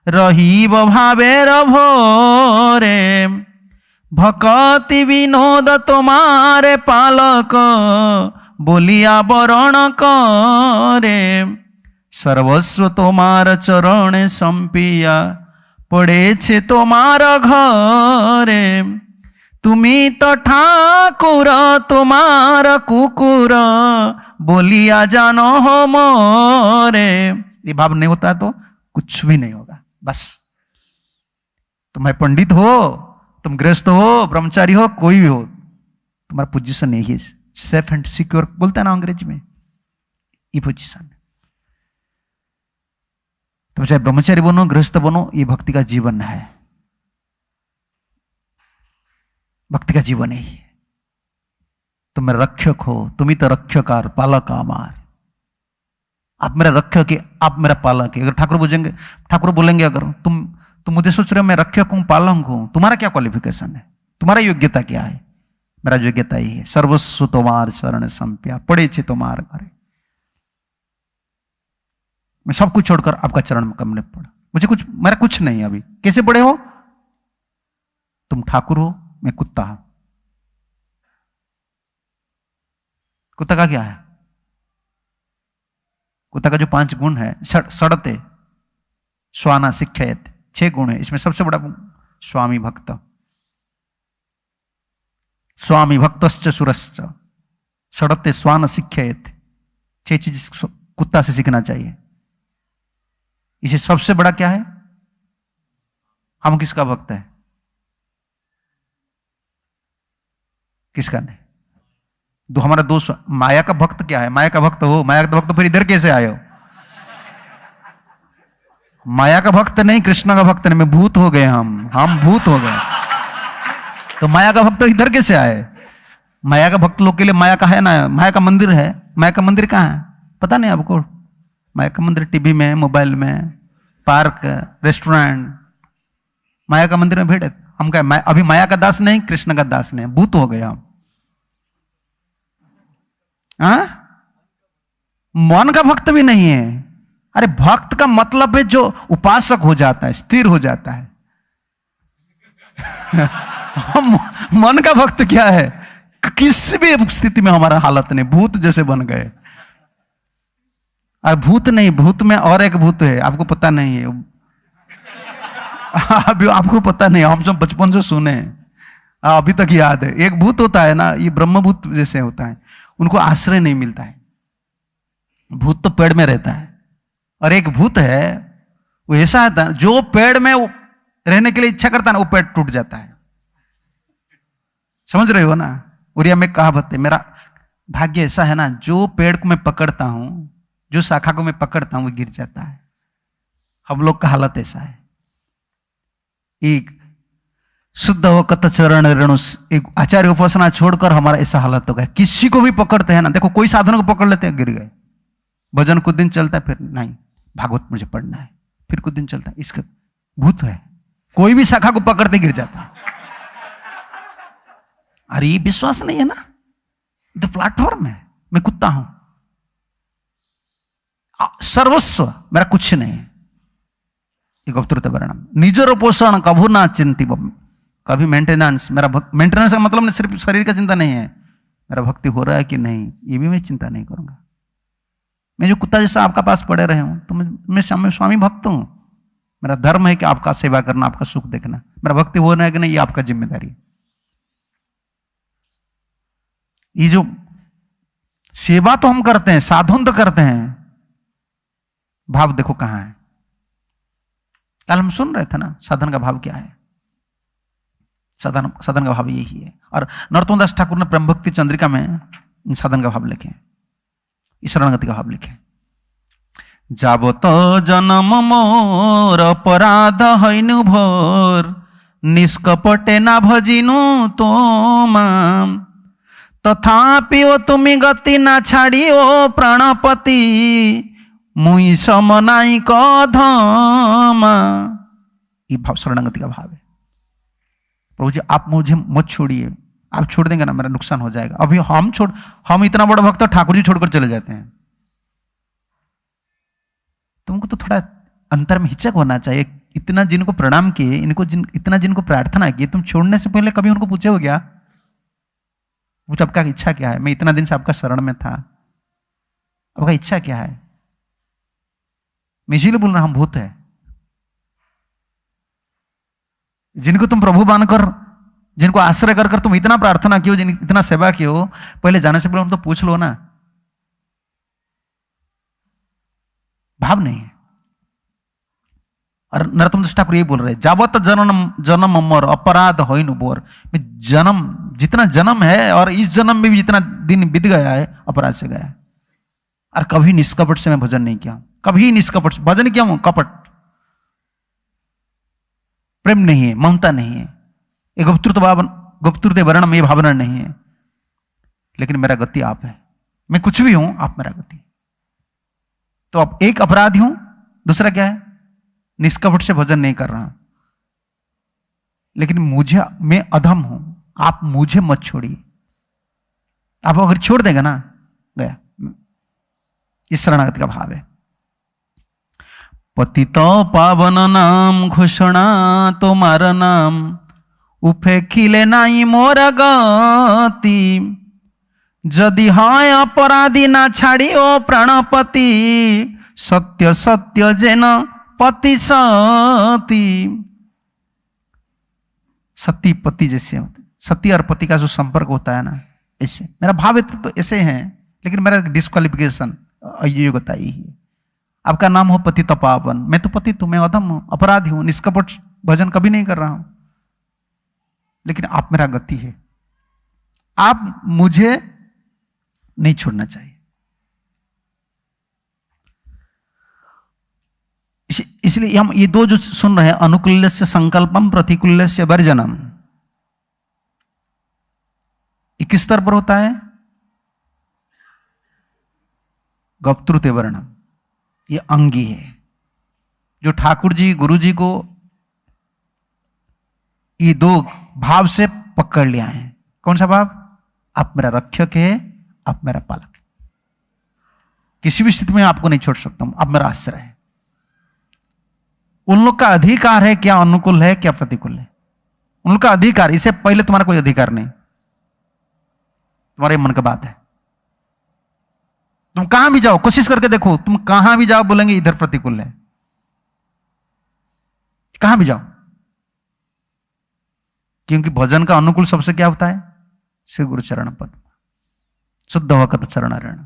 रहीब भावेर भोरे, भक्ति विनोद तुम्हारे पालक बोलिया बरण करे, सर्वस्व तुम्हार चरण संपिया पड़े छे तुम्हार घरे, तुम्ही तो ठाकुर तुम्हार कुकुर बोलिया जानो हो मोरे। ये भाव नहीं होता है तो कुछ भी नहीं होगा। बस तुम पंडित हो, तुम गृहस्थ हो, ब्रह्मचारी हो, कोई भी हो, तुम्हारा पोजीशन यही है, सेफ एंड सिक्योर बोलते हैं ना अंग्रेजी में, ये पोजीशन। तुम चाहे ब्रह्मचारी बनो, गृहस्थ बनो, ये भक्ति का जीवन है, भक्ति का जीवन यही है। तुम मेरा रक्षक हो, तुम ही तो रक्षकार पालक आमार। आप मेरा रक्षक है, आप मेरा पालक है। अगर ठाकुर बोलेंगे अगर तुम मुझे सोच रहे हो मैं रक्षक हूं, पालक हूं, तुम्हारा क्या क्वालिफिकेशन है, तुम्हारा योग्यता क्या है? मेरा योग्यता ही है, सर्वस्व तुम्हार शरण संप्या पड़े छे तुम्हार घरे। मैं सब कुछ छोड़कर आपका चरण में कमले पड़ा, मुझे कुछ, मेरा कुछ नहीं है अभी। कैसे बड़े हो तुम? ठाकुर हो, मैं कुत्ता हूं। कुत्ता का क्या है? कुत्ता का जो 5 गुण है, सड़ते स्वाना शिक्षयत, 6 गुण है। इसमें सबसे बड़ा गुण स्वामी भक्त, स्वामी भक्तश्च सुरश्च सड़ते स्वान शिक्षयत। 6 चीज कुत्ता से सीखना चाहिए। इसे सबसे बड़ा क्या है? हम किसका भक्त है? किसका नहीं? हमारा दोस्त माया का भक्त क्या है? माया का भक्त हो, माया का भक्त फिर इधर कैसे आए हो? माया का भक्त नहीं, कृष्ण का भक्त नहीं, मैं भूत हो गए, हम भूत हो गए। तो माया का भक्त इधर कैसे आए? माया का भक्त लोग के लिए माया का है ना, माया का मंदिर है। माया का मंदिर कहाँ है पता नहीं आपको? माया का मंदिर टीवी में, मोबाइल में, पार्क, रेस्टोरेंट, माया का मंदिर में भेड़े। हम क्या अभी माया का दास नहीं, कृष्ण का दास नहीं, भूत हो गए हम। मन का भक्त भी नहीं है। अरे भक्त का मतलब है जो उपासक हो जाता है, स्थिर हो जाता है। मन का भक्त क्या है? किसी भी स्थिति में हमारा हालत नहीं, भूत जैसे बन गए। और भूत नहीं, भूत में और एक भूत है, आपको पता नहीं है। अभी आपको पता नहीं, हम सब बचपन से सुने, अभी तक याद है। एक भूत होता है ना, ये ब्रह्मभूत जैसे होता है, उनको आश्रय नहीं मिलता है। भूत तो पेड़ में रहता है, और एक भूत है वो ऐसा है जो पेड़ में रहने के लिए इच्छा करता है ना, वो पेड़ टूट जाता है। समझ रहे हो ना? उड़िया में कहावत है, मेरा भाग्य ऐसा है ना, जो पेड़ को मैं पकड़ता हूं, जो शाखा को मैं पकड़ता हूं, वो गिर जाता है। हम लोग का हालत ऐसा है। एक शुद्ध हो कत चरण रेणु, एक आचार्य उपासना छोड़कर हमारा ऐसा हालत हो गया। किसी को भी पकड़ते हैं ना, देखो कोई साधन को पकड़ लेते हैं, गिर गए। भजन कुछ दिन चलता है, फिर नहीं भागवत मुझे पढ़ना है, फिर कुछ दिन चलता है, इसका भूत है। कोई भी शाखा को पकड़ते गिर जाता है। अरे ये विश्वास नहीं है ना, ये तो प्लेटफॉर्म है। मैं कुत्ता हूं, सर्वस्व मेरा कुछ नहीं। ये गुप्तृत वर्णम। निजर पोषण कभू ना चिंती, कभी मेंटेनेंस, मेरा मेंटेनेंस का मतलब सिर्फ शरीर का चिंता नहीं है, मेरा भक्ति हो रहा है कि नहीं, ये भी मैं चिंता नहीं करूंगा। मैं जो कुत्ता जैसा आपका पास पड़े रहे हूं, तो मैं स्वामी भक्त हूं। मेरा धर्म है कि आपका सेवा करना, आपका सुख देखना। मेरा भक्ति हो रहा है कि नहीं, ये आपका जिम्मेदारी है। ये जो सेवा तो हम करते हैं, साधन तो करते हैं, भाव देखो कहां है। कल हम सुन रहे थे ना, साधन का भाव क्या है। साधन का भाव यही है। और नरोत्तम दास ठाकुर ने प्रेम भक्ति चंद्रिका में साधन का भाव लिखे, शरणगति का भाव लिखे। जाबत जन्म मोर अपराध हईनु भोर, निष्कपटे ना भजिनु तोमा, तथापि ओ तुमी गति ना छाड़ी ओ प्राणपति, मुई समनाई कधमा। ये भाव शरणगति का भाव है। प्रभु जी आप मुझे मत छोड़िए, आप छोड़ देंगे ना मेरा नुकसान हो जाएगा। अभी हम इतना बड़ा भक्त ठाकुर जी छोड़कर चले जाते हैं। तुमको तो थोड़ा अंतर में हिचक होना चाहिए। इतना जिनको प्रणाम किए, इतना जिनको प्रार्थना की, तुम छोड़ने से पहले कभी उनको पूछे हो क्या, मुझे आपका इच्छा क्या है? मैं इतना दिन से आपका शरण में था, आपका इच्छा क्या है? मैं इसीलिए बोल रहा हूं, हम भूत है। जिनको तुम प्रभु मानकर, जिनको आश्रय कर तुम इतना प्रार्थना कियो, इतना सेवा कियो, पहले जाने से पहले हम तो पूछ लो ना। भाव नहीं है। और नरोत्तम दास ठाकुर ये बोल रहे, जावत जन्म मोर अपराध होइनु बोर। जन्म, जितना जन्म है और इस जन्म में भी जितना दिन बीत गया है, अपराध से गया है। और कभी निष्कपट से मैं भजन नहीं किया, कभी निष्कपट से भजन किया हूं। कपट, प्रेम नहीं है, ममता नहीं है, एक गुप्तृत वर्णम ये भावना नहीं है। लेकिन मेरा गति आप है, मैं कुछ भी हूं, आप मेरा गति। तो अब एक अपराधी हूं, दूसरा क्या है, निष्कपट से भजन नहीं कर रहा। लेकिन मैं अधम हूं, आप मुझे मत छोड़िए। आप अगर छोड़ देगा ना, गया। इस शरणागति का भाव है। पतित पावन नाम घोषणा तुम्हार नाम, उफेखिले नाई मोर गति, जदि हाय अपराधी ना छाड़ी ओ प्राणपति, सत्य सत्य जेन पति सती। सती पति जैसे होते, सती और पति का जो संपर्क होता है ना, ऐसे मेरा भाव तो ऐसे है। लेकिन मेरा डिस्क्वालिफिकेशन अयोग्यता ही है। आपका नाम हो पति तपावन, मैं तो पति हूं, मैं अधम हूं, अपराधी हूं, निष्कपट भजन कभी नहीं कर रहा हूं। लेकिन आप मेरा गति है, आप मुझे नहीं छोड़ना चाहिए। इसलिए हम ये दो जो सुन रहे हैं, अनुकूल्य से संकल्पम, प्रतिकूल्य से वर्जनम, ये किस स्तर पर होता है? गुप्तृत वर्णम, ये अंगी है जो ठाकुर जी गुरु जी को ये दो भाव से पकड़ लिया है। कौन सा भाव? आप मेरा रक्षक है, आप मेरा पालक है, किसी भी स्थिति में आपको नहीं छोड़ सकता हूं, आप मेरा आश्रय है। उन लोग का अधिकार है क्या अनुकूल है क्या प्रतिकूल है, उन लोग का अधिकार। इससे पहले तुम्हारा कोई अधिकार नहीं, तुम्हारे मन की बात है। तुम कहां भी जाओ, कोशिश करके देखो, तुम कहां भी जाओ बोलेंगे इधर प्रतिकूल है, कहां भी जाओ। क्योंकि भजन का अनुकूल सबसे क्या होता है? श्री गुरु चरण पद, शुद्ध वकत चरणारण।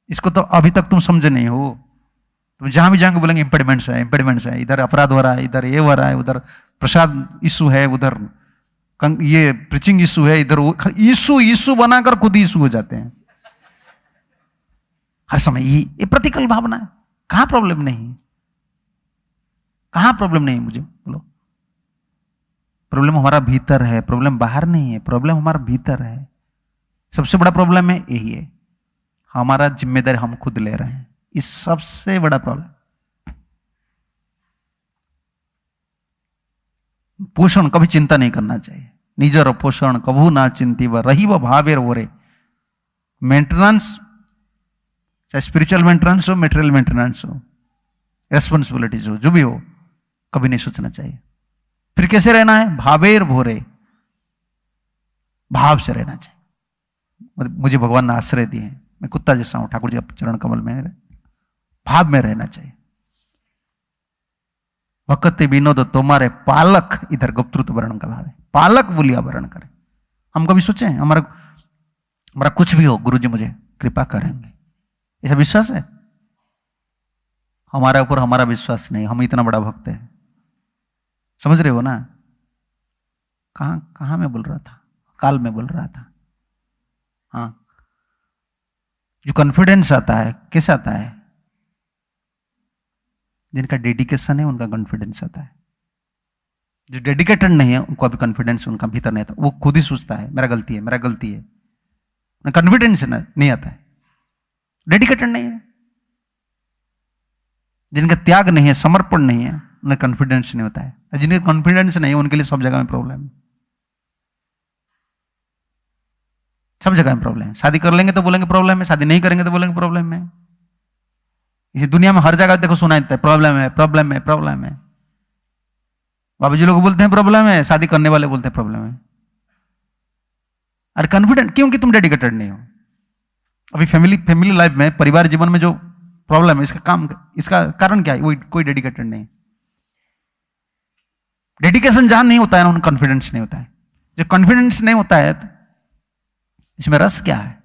इसको तो अभी तक तुम समझे नहीं हो। तुम जहां भी जाएंगे बोलेंगे इंपेडिमेंट्स है, इंपेडिमेंट्स है, इधर अपराध हो रहा है, इधर ये हो रहा है, उधर प्रसाद इशू है, उधर ये प्रीचिंग इशू है, इधर इशू बनाकर खुद ही इशू हो जाते हैं हर समय। ये प्रतिकूल भावना है। कहां प्रॉब्लम नहीं, कहां प्रॉब्लम नहीं, मुझे बोलो। प्रॉब्लम हमारा भीतर है, प्रॉब्लम बाहर नहीं है, प्रॉब्लम हमारा भीतर है। सबसे बड़ा प्रॉब्लम है यही है, हमारा जिम्मेदारी हम खुद ले रहे हैं। इस सबसे बड़ा प्रॉब्लम। पोषण कभी चिंता नहीं करना चाहिए। निजर पोषण कभू ना चिंती व रही व भावेर ओरे। मेंटेनेंस, चाहे स्पिरिचुअल मेंटेनेंस हो, मटेरियल मेंटेनेंस हो, रेस्पॉन्सिबिलिटीज हो, जो भी हो, कभी नहीं सोचना चाहिए। फिर कैसे रहना है? भावेर भोरे, भाव से रहना चाहिए। मुझे भगवान ने आश्रय दिए हैं, मैं कुत्ता जैसा हूं, ठाकुर जी के चरण कमल में भाव में रहना चाहिए। वक्त विनोद तुम्हारे पालक, इधर गुप्तृत वर्ण का भाव है, पालक बोलिया वर्ण करे। हम कभी सोचे हैं हमारा कुछ भी हो गुरु जी मुझे कृपा करेंगे, ऐसा विश्वास है? हमारे ऊपर हमारा विश्वास नहीं, हम इतना बड़ा भक्त है, समझ रहे हो ना? कहां मैं बोल रहा था? काल में बोल रहा था। हाँ, जो कॉन्फिडेंस आता है कैसे आता है? जिनका डेडिकेशन है उनका कॉन्फिडेंस आता है। जो डेडिकेटेड नहीं है उनको अभी कॉन्फिडेंस उनका भीतर नहीं आता, वो खुद ही सोचता है मेरा गलती है, मेरा गलती है, कॉन्फिडेंस नहीं आता है, डेडिकेटेड नहीं है। जिनका त्याग नहीं है, समर्पण नहीं है, उन्हें कॉन्फिडेंस नहीं होता है। जिनके कॉन्फिडेंस नहीं है उनके लिए सब जगह में प्रॉब्लम है, सब जगह में प्रॉब्लम है। शादी कर लेंगे तो बोलेंगे प्रॉब्लम है, शादी नहीं करेंगे तो बोलेंगे प्रॉब्लम है। इसी दुनिया में हर जगह देखो सुनाई देता है प्रॉब्लम है, प्रॉब्लम है, प्रॉब्लम है। बाबू जी लोग बोलते हैं प्रॉब्लम है, शादी करने वाले बोलते हैं प्रॉब्लम है। अरे कॉन्फिडेंट क्योंकि तुम डेडिकेटेड नहीं हो। अभी फैमिली लाइफ में, परिवार जीवन में जो प्रॉब्लम है, इसका कारण क्या है? वो कोई डेडिकेटेड नहीं। डेडिकेशन जहां नहीं होता है ना, उन्हें कॉन्फिडेंस नहीं होता है। जो कॉन्फिडेंस नहीं होता है तो इसमें रस क्या है?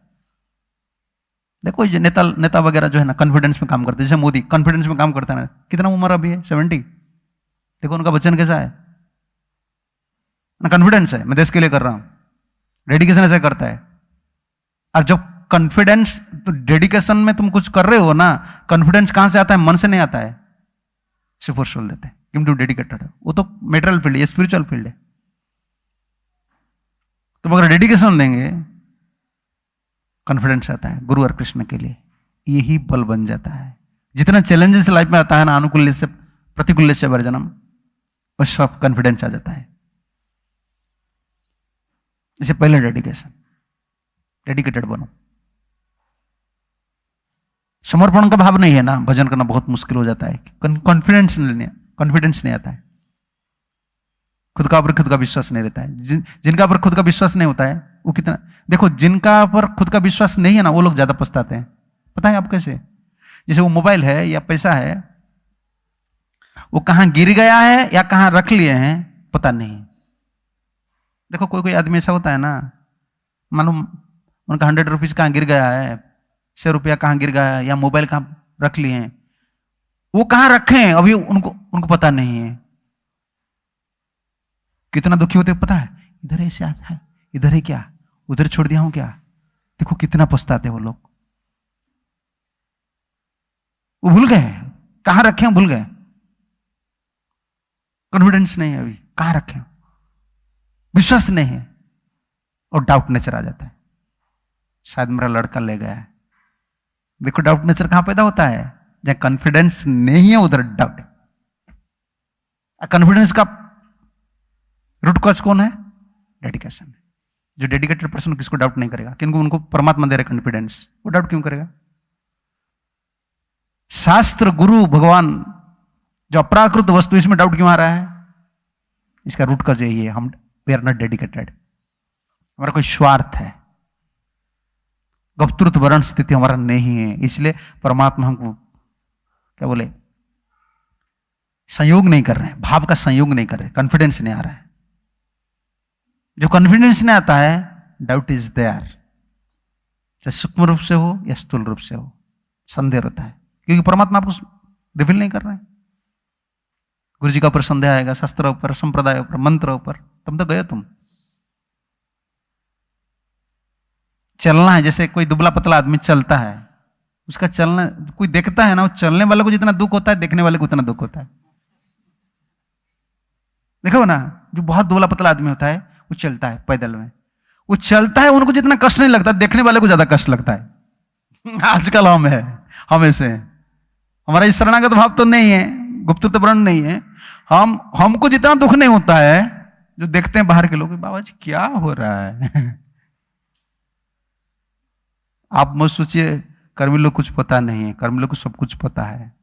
देखो ये नेता वगैरह जो है ना, कॉन्फिडेंस में काम करते हैं। जैसे मोदी कॉन्फिडेंस में काम करता है ना, कितना उम्र अभी है? 70। देखो उनका वचन कैसा है ना, कॉन्फिडेंस है, मैं देश के लिए कर रहा हूं, डेडिकेशन ऐसे करता है। और जब कॉन्फिडेंस, तो डेडिकेशन में तुम कुछ कर रहे हो ना, कॉन्फिडेंस कहां से आता है? मन से नहीं आता है, सिर्फ बोल देते हैं कि तुम डेडिकेटेड है। वो तो मेटेरियल फील्ड है, स्पिरिचुअल फील्ड है। तुम अगर डेडिकेशन देंगे, कॉन्फिडेंस आता है गुरु और कृष्ण के लिए, यही बल बन जाता है। जितना चैलेंजेस लाइफ में आता है ना, अनुकूल से प्रतिकूल से वर्जनम, उस सब कॉन्फिडेंस आ जाता है। इससे पहले डेडिकेटेड बनो। समर्पण का भाव नहीं है ना, भजन करना बहुत मुश्किल हो जाता है। कॉन्फिडेंस नहीं आता है, खुद का ऊपर खुद का विश्वास नहीं रहता है। जिनका ऊपर खुद का विश्वास नहीं होता है वो कितना, देखो जिनका पर खुद का विश्वास नहीं है ना, वो लोग ज्यादा पछताते हैं। पता है आप कैसे? जैसे वो मोबाइल है या पैसा है, वो कहां गिर गया है या कहां रख लिए हैं पता नहीं। देखो कोई आदमी ऐसा होता है ना, मालूम उनका 100 रुपीज कहां गिर गया है, 100 रुपया कहां गिर गया है, या मोबाइल कहां रख लिए हैं, वो कहां रखे हैं अभी उनको पता नहीं है। कितना दुखी होते पता है? इधर ऐसे आता है, इधर है क्या, उधर छोड़ दिया हूं क्या। देखो कितना पछताते वो लोग, वो भूल गए कहां रखे हैं, भूल गए। कॉन्फिडेंस नहीं है, अभी कहां रखे, विश्वास नहीं है, और डाउट नेचर आ जाता है, शायद मेरा लड़का ले गया है। देखो डाउट नेचर कहां पैदा होता है? जहां कॉन्फिडेंस नहीं है उधर डाउट। कॉन्फिडेंस का रूट कॉज कौन है? डेडिकेशन। जो डेडिकेटेड पर्सन किसको डाउट नहीं करेगा, क्योंकि उनको परमात्मा दे रहे कॉन्फिडेंस, वो डाउट क्यों करेगा? शास्त्र, गुरु, भगवान, जो अप्राकृत वस्तु, इसमें डाउट क्यों आ रहा है? इसका रूट कॉज यही है, हम वी आर नॉट डेडिकेटेड, हमारा कोई स्वार्थ है, गुप्तृत वर्ण स्थिति हमारा नहीं है। इसलिए परमात्मा हमको क्या बोले, संयोग नहीं कर रहे हैं, भाव का संयोग नहीं कर रहे, कॉन्फिडेंस नहीं आ रहा है। जो कॉन्फिडेंस नहीं आता है, डाउट इज देयर, चाहे सूक्ष्म रूप से हो या स्थूल रूप से हो, संदेह होता है, क्योंकि परमात्मा आपको रिवील नहीं कर रहे हैं। गुरु जी का ऊपर संदेह आएगा, शास्त्र ऊपर, संप्रदाय ऊपर, मंत्र ऊपर, तुम तो गए। तुम चलना है, जैसे कोई दुबला पतला आदमी चलता है, उसका चलना कोई देखता है ना, वो चलने वाले को जितना दुख होता है, देखने वाले को उतना दुख होता है। देखो ना, जो बहुत दुबला पतला आदमी होता है, वो चलता है पैदल में, वो चलता है, उनको जितना कष्ट नहीं लगता, देखने वाले को ज्यादा कष्ट लगता है। आजकल हम है, हम ऐसे हैं, हमारा इस शरणागत भाव तो नहीं है, गुप्तृत वर्ण नहीं है, हमको जितना दुख नहीं होता है, जो देखते हैं बाहर के लोग, बाबा जी क्या हो रहा है। आप मत सोचिए कर्मी लोग कुछ पता नहीं है, कर्मी लोग को सब कुछ पता है।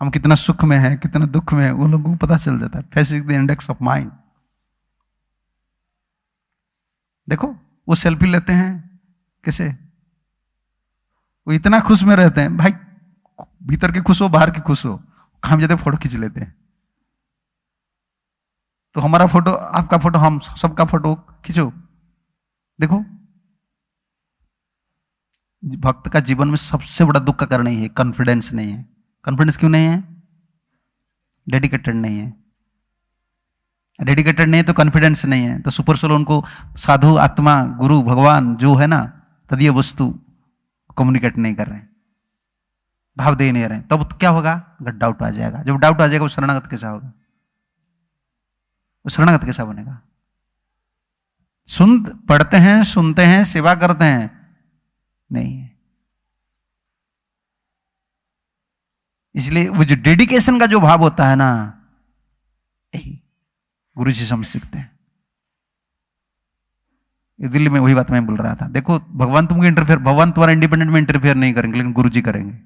हम कितना सुख में है, कितना दुख में है, वो लोगों को पता चल जाता है। Facing the index of mind. देखो वो सेल्फी लेते हैं कैसे, वो इतना खुश में रहते हैं, भाई भीतर के खुश हो बाहर के खुश हो, हम जाते फोटो खींच लेते हैं। तो हमारा फोटो, आपका फोटो, हम सबका फोटो खींचो। देखो भक्त का जीवन में सबसे बड़ा दुख का कारण ही है कॉन्फिडेंस नहीं है। कॉन्फिडेंस क्यों नहीं है? डेडिकेटेड नहीं है। डेडिकेटेड नहीं है तो कॉन्फिडेंस नहीं है, तो सुपर सोल उनको साधु, आत्मा, गुरु, भगवान जो है ना, तदीय वस्तु कम्युनिकेट नहीं कर रहे हैं, भाव दे नहीं रहे हैं। तब तो क्या होगा? डाउट आ जाएगा। जब डाउट आ जाएगा वो शरणागत कैसा होगा? वो शरणागत कैसा बनेगा? पढ़ते हैं, सुनते हैं, सेवा करते हैं, नहीं है। इसलिए वो जो डेडिकेशन का जो भाव होता है ना, यही गुरु जी से हम सीखते हैं। दिल्ली में वही बात मैं बोल रहा था। देखो भगवान तुमको इंटरफेयर, भगवान तुम्हारा इंडिपेंडेंट में इंटरफेयर नहीं करेंगे, लेकिन गुरु जी करेंगे।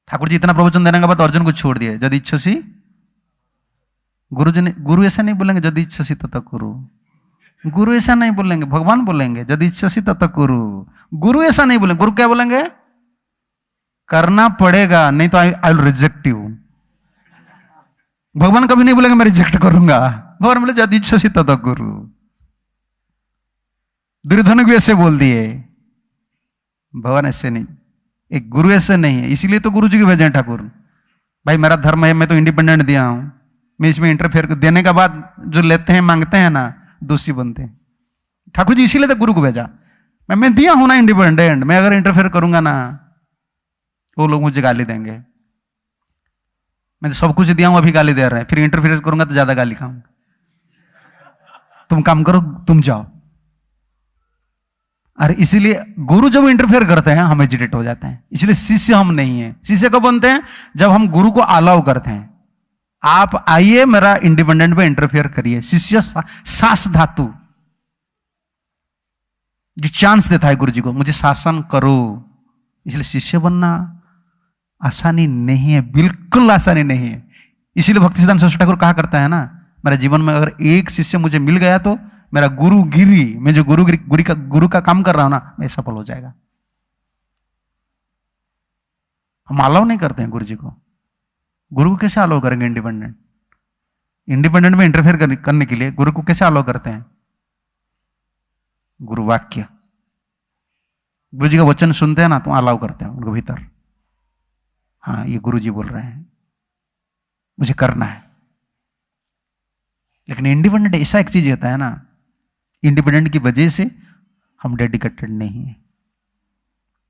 ठाकुर जी इतना प्रवचन देने के बाद अर्जुन को छोड़ दिए, यदि इच्छसी, गुरु जी ने, गुरु ऐसा नहीं बोलेंगे यदि इच्छसी तत कुरु। गुरु ऐसा नहीं बोलेंगे, भगवान बोलेंगे यदि इच्छसी तत कुरु। गुरु ऐसा नहीं बोलेंगे। गुरु क्या बोलेंगे? करना पड़ेगा, नहीं तो आई विल रिजेक्ट यू। भगवान कभी नहीं बोलेंगे मैं रिजेक्ट करूंगा। भगवान बोले यदि इच्छसी तत कुरु। दुर्योधन भी ऐसे बोल दिए, भगवान ऐसे नहीं, एक गुरु ऐसे नहीं है। इसीलिए तो गुरु जी को भेजे ठाकुर। भाई मेरा धर्म है, मैं तो इंडिपेंडेंट दिया हूं, मैं इसमें इंटरफेयर देने के बाद जो लेते हैं, मांगते हैं ना, दोषी बनते हैं। ठाकुर जी इसीलिए तो गुरु को भेजा। मैं दिया हूं ना इंडिपेंडेंट, मैं अगर इंटरफेयर करूंगा ना, वो लोग मुझे गाली देंगे। मैं तो सब कुछ दिया हूं, अभी गाली दे रहे हैं, फिर इंटरफेयर करूंगा तो ज्यादा गाली खाऊंगा। तुम काम करो, तुम जाओ। अरे इसीलिए गुरु जब इंटरफेयर करते हैं हम एजिटेट हो जाते हैं। इसलिए शिष्य हम नहीं है। शिष्य कब बनते हैं? जब हम गुरु को अलाउ करते हैं, आप आइए मेरा इंडिपेंडेंट में इंटरफेयर करिए। शिष्य सास धातु जो चांस देता है गुरु जी को, मुझे शासन करो। इसलिए शिष्य बनना आसानी नहीं है, बिल्कुल आसानी नहीं है। इसीलिए भक्ति सिद्धांत सरस्वती ठाकुर कहा करता है ना, मेरे जीवन में अगर एक शिष्य मुझे मिल गया तो मेरा गुरुगिरी, मैं जो गुरु का काम कर रहा हूं ना, मैं सफल हो जाएगा। हम अलाउ नहीं करते हैं गुरु जी को। गुरु को कैसे अलाउ करेंगे इंडिपेंडेंट में इंटरफेयर करने के लिए? गुरु को कैसे अलाउ करते हैं? गुरु वाक्य, गुरु जी का वचन सुनते हैं ना, तो अलाउ करते हैं उनको भीतर। हाँ ये गुरु जी बोल रहे हैं, मुझे करना है। लेकिन इंडिपेंडेंट ऐसा एक चीज होता है ना, इंडिपेंडेंट की वजह से हम डेडिकेटेड नहीं है।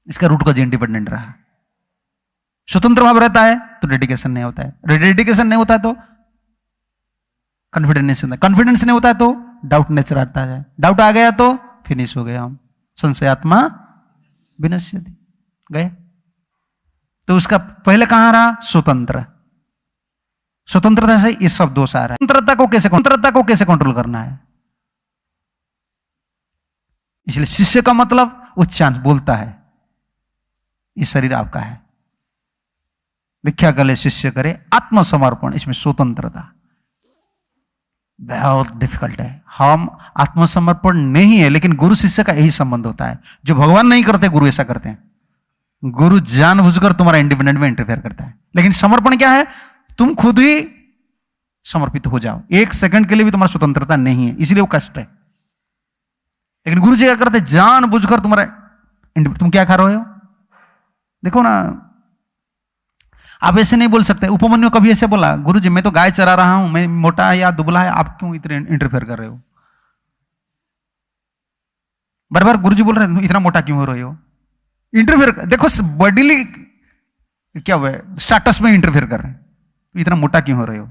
इसका रूट कॉज इंडिपेंडेंट रहा। स्वतंत्र भाव रहता है तो डेडिकेशन नहीं होता है, डेडिकेशन नहीं होता है तो कॉन्फिडेंस नहीं होता, कॉन्फिडेंस नहीं होता है तो डाउट नेचर आता है, डाउट आ गया तो फिनिश हो गया हम। संशयात्मा विनश्यति, गए। तो उसका पहले कहां रहा? स्वतंत्र। स्वतंत्रता से ये सब दोष आ रहा है। स्वतंत्रता को कैसे कंट्रोल करना है? इसलिए शिष्य का मतलब उच्चांश बोलता है, ये शरीर आपका है, दीक्षा गले शिष्य करे आत्मसमर्पण। इसमें स्वतंत्रता बहुत डिफिकल्ट है। हम आत्मसमर्पण नहीं है, लेकिन गुरु शिष्य का यही संबंध होता है। जो भगवान नहीं करते, गुरु ऐसा करते हैं। गुरु जानबूझकर तुम्हारा इंडिपेंडेंट में इंटरफेयर करता है। लेकिन समर्पण क्या है? तुम खुद ही समर्पित हो जाओ। एक सेकंड के लिए भी तुम्हारा स्वतंत्रता नहीं है, इसलिए वो कष्ट है। लेकिन गुरु जी क्या करते? जानबूझकर तुम्हारा, तुम क्या खा रहे हो? देखो ना, आप ऐसे नहीं बोल सकते। उपमन्यु कभी ऐसे बोला, गुरु जी मैं तो गाय चरा रहा हूं, मैं मोटा या दुबला है, आप क्यों इतने इंटरफेयर कर रहे हो? बार बार गुरु जी बोल रहे हैं इतना मोटा क्यों हो रहे हो? इंटरफेयर देखो, बॉडीली क्या हुआ है, स्टेटस में इंटरफेयर कर रहे हैं। इतना मोटा क्यों हो रहे हो?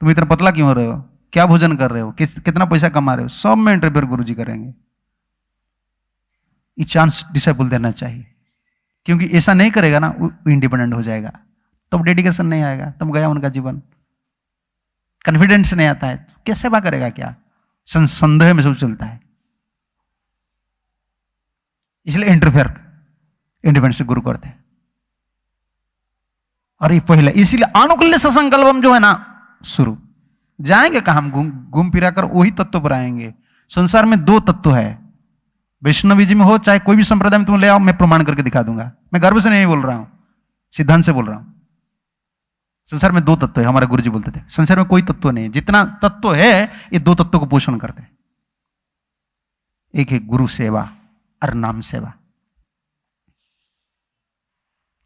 तुम इतना पतला क्यों हो रहे हो? क्या भोजन कर रहे हो? कितना पैसा कमा रहे हो? सब में इंटरफेयर गुरु जी करेंगे। ये चांस डिसाइपल देना चाहिए, क्योंकि ऐसा नहीं करेगा ना, वो इंडिपेंडेंट हो जाएगा, तब डेडिकेशन नहीं आएगा, तब गया उनका जीवन। कॉन्फिडेंस नहीं आता है, कैसे सेवा करेगा? क्या संदेह में सब चलता है। इसलिए इंटरफेरेंस गुरु करते हैं। और ये पहले इसीलिए अनुकूल्य संकल्पम जो है ना शुरू, जाएंगे कहा हम घूम फिरा कर वही तत्व पर आएंगे। संसार में दो तत्व है, वैष्णविज्म में हो चाहे कोई भी संप्रदाय में तुम ले आओ, मैं प्रमाण करके दिखा दूंगा। मैं गर्व से नहीं बोल रहा हूं, सिद्धांत से बोल रहा हूं। संसार में दो तत्व है, हमारे गुरुजी बोलते थे संसार में कोई तत्व नहीं है, जितना तत्व है ये दो तत्वों को पोषण करते हैं। एक है गुरु सेवा और नाम सेवा।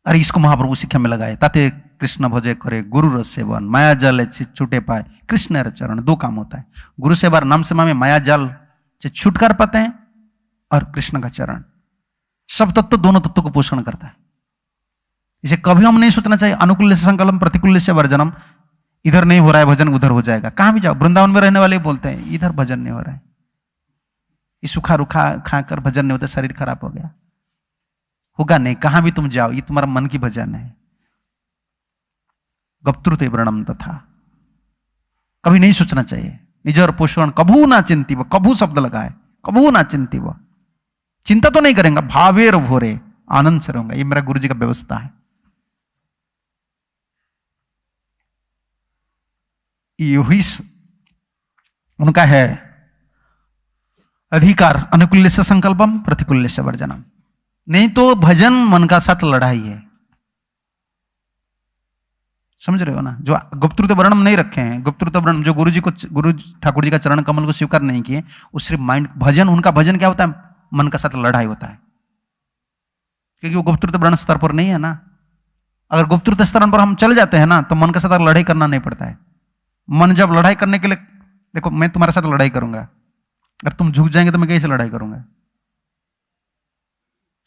अरे इसको महाप्रभु शिक्षा में लगाए, ताते कृष्ण भजे करे गुरु रस सेवन माया जाल छूटे पाए कृष्ण चरण। दो काम होता है, गुरु सेवा और नाम सेवा में माया जाल से छुटकार पाते हैं और कृष्ण का चरण। सब तत्व दोनों तत्वों को पोषण करता है। इसे कभी हम नहीं सोचना चाहिए अनुकूल से संकल्प प्रतिकूल से वर्जनम, इधर नहीं हो रहा है भजन उधर हो जाएगा। कहां भी जाओ, वृंदावन में रहने वाले बोलते हैं इधर भजन नहीं हो रहा है, ये सूखा रूखा खाकर भजन नहीं होता, शरीर खराब हो गया। होगा नहीं, कहां भी तुम जाओ, ये तुम्हारा मन की भजन है। गप्तुते व्रणम तथा, कभी नहीं सोचना चाहिए निजर पोषण कभू ना चिंती वो, कभू शब्द लगाए, कभू ना चिंती वो, चिंता तो नहीं करेंगे, भावेर भोरे आनंद से रहूंगा। ये मेरा गुरु जी का व्यवस्था है। यही उनका है अधिकार, अनुकूल्य से संकल्पम प्रतिकूल्य से वर्जनम। नहीं तो भजन मन का साथ लड़ाई है, समझ रहे हो ना। जो गुप्तरूत वर्णम नहीं रखे हैं, गुप्तरूत वर्णम जो गुरु ठाकुर जी का चरण कमल को स्वीकार नहीं किए, उस सिर्फ माइंड भजन, उनका भजन क्या होता है, मन का साथ लड़ाई होता है, क्योंकि वो गुप्तरूत वर्ण स्तर पर नहीं है ना। अगर गुप्तरूत स्तर पर हम चले जाते हैं ना तो मन के साथ लड़ाई करना नहीं पड़ता है। मन जब लड़ाई करने के लिए, देखो मैं तुम्हारे साथ लड़ाई करूंगा, अगर तुम झुक जाएंगे तो मैं कैसे लड़ाई करूंगा,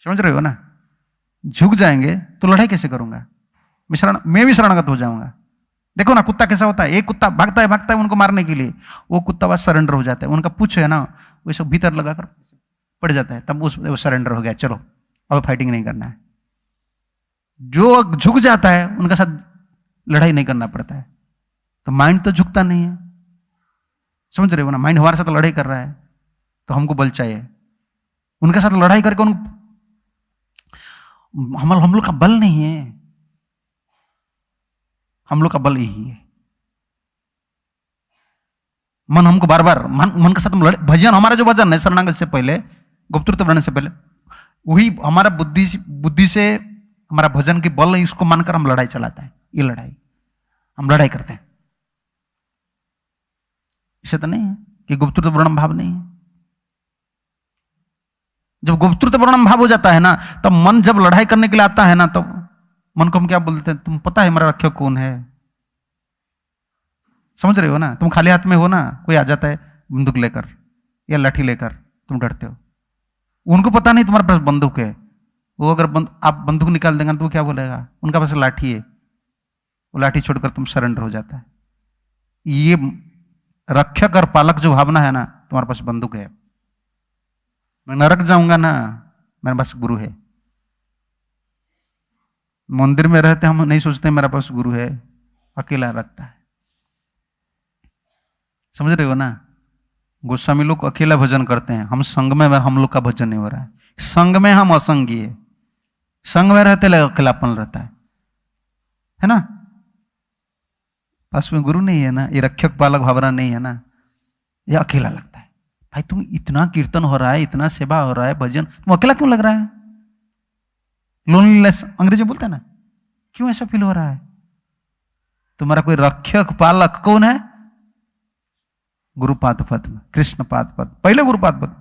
समझ रहे हो ना। झुक जाएंगे तो लड़ाई कैसे करूंगा, मैं भी शरणागत हो जाऊंगा। देखो ना कुत्ता कैसा होता है, एक कुत्ता भागता है उनको मारने के लिए, वो कुत्ता बस सरेंडर हो जाता है। उनका पूछ है ना वो सब भीतर लगाकर पड़ जाता है, तब वो सरेंडर हो गया, चलो अब फाइटिंग नहीं करना है। जो झुक जाता है उनका साथ लड़ाई नहीं करना पड़ता है। तो माइंड तो झुकता नहीं है, समझ रहे हो ना। माइंड हमारे साथ लड़ाई कर रहा है तो हमको बल चाहिए। उनके साथ लड़ाई करके हम लोग का बल नहीं है, हम लोग का बल यही है। मन हमको बार बार मन के साथ भजन, हमारा जो भजन है शरणागत से पहले, गुप्तरूत वर्ण से पहले, वही हमारा बुद्धि से हमारा भजन की बल, इसको मानकर हम लड़ाई चलाते हैं। ये लड़ाई हम लड़ाई करते हैं, इसे तो नहीं है कि गुप्तरूत वर्णम भाव नहीं है। जब गुप्तरूत वर्णम भाव हो जाता है ना, तब मन जब लड़ाई करने के लिए आता है ना, तब मन को हम क्या बोलते हैं, तुम पता है हमारा रक्षक कौन है, समझ रहे हो ना। तुम खाली हाथ में हो ना, कोई आ जाता है बंदूक लेकर या लाठी लेकर, तुम डरते हो। उनको पता नहीं तुम्हारे पास बंदूक है। वो अगर आप बंदूक निकाल देंगे तो वो क्या बोलेगा, उनका पास लाठी है, वो लाठी छोड़कर तुम सरेंडर हो जाता है। ये रक्षक और पालक जो भावना है ना, तुम्हारे पास बंदूक है, मैं नरक जाऊंगा ना, मेरे पास गुरु है। मंदिर में रहते हम नहीं सोचते मेरे पास गुरु है, अकेला रखता है, समझ रहे हो ना। गोस्वामी लोग अकेला भजन करते हैं, हम संग में हम लोग का भजन नहीं हो रहा है। संग में हम असंगी है, संग में रहते अकेलापन रहता है ना। पास में गुरु नहीं है ना, ये रक्षक पालक भावना नहीं है ना, ये अकेला लगता है। भाई तुम इतना कीर्तन हो रहा है, इतना सेवा हो रहा है, भजन, तुम अकेला क्यों लग रहा है। लोनलीनेस अंग्रेजी बोलते हैं ना, क्यों ऐसा फील हो रहा है। तुम्हारा कोई रक्षक पालक कौन है, गुरुपाद पद्म, कृष्ण पाद पद्म, पहले गुरुपाद पद्म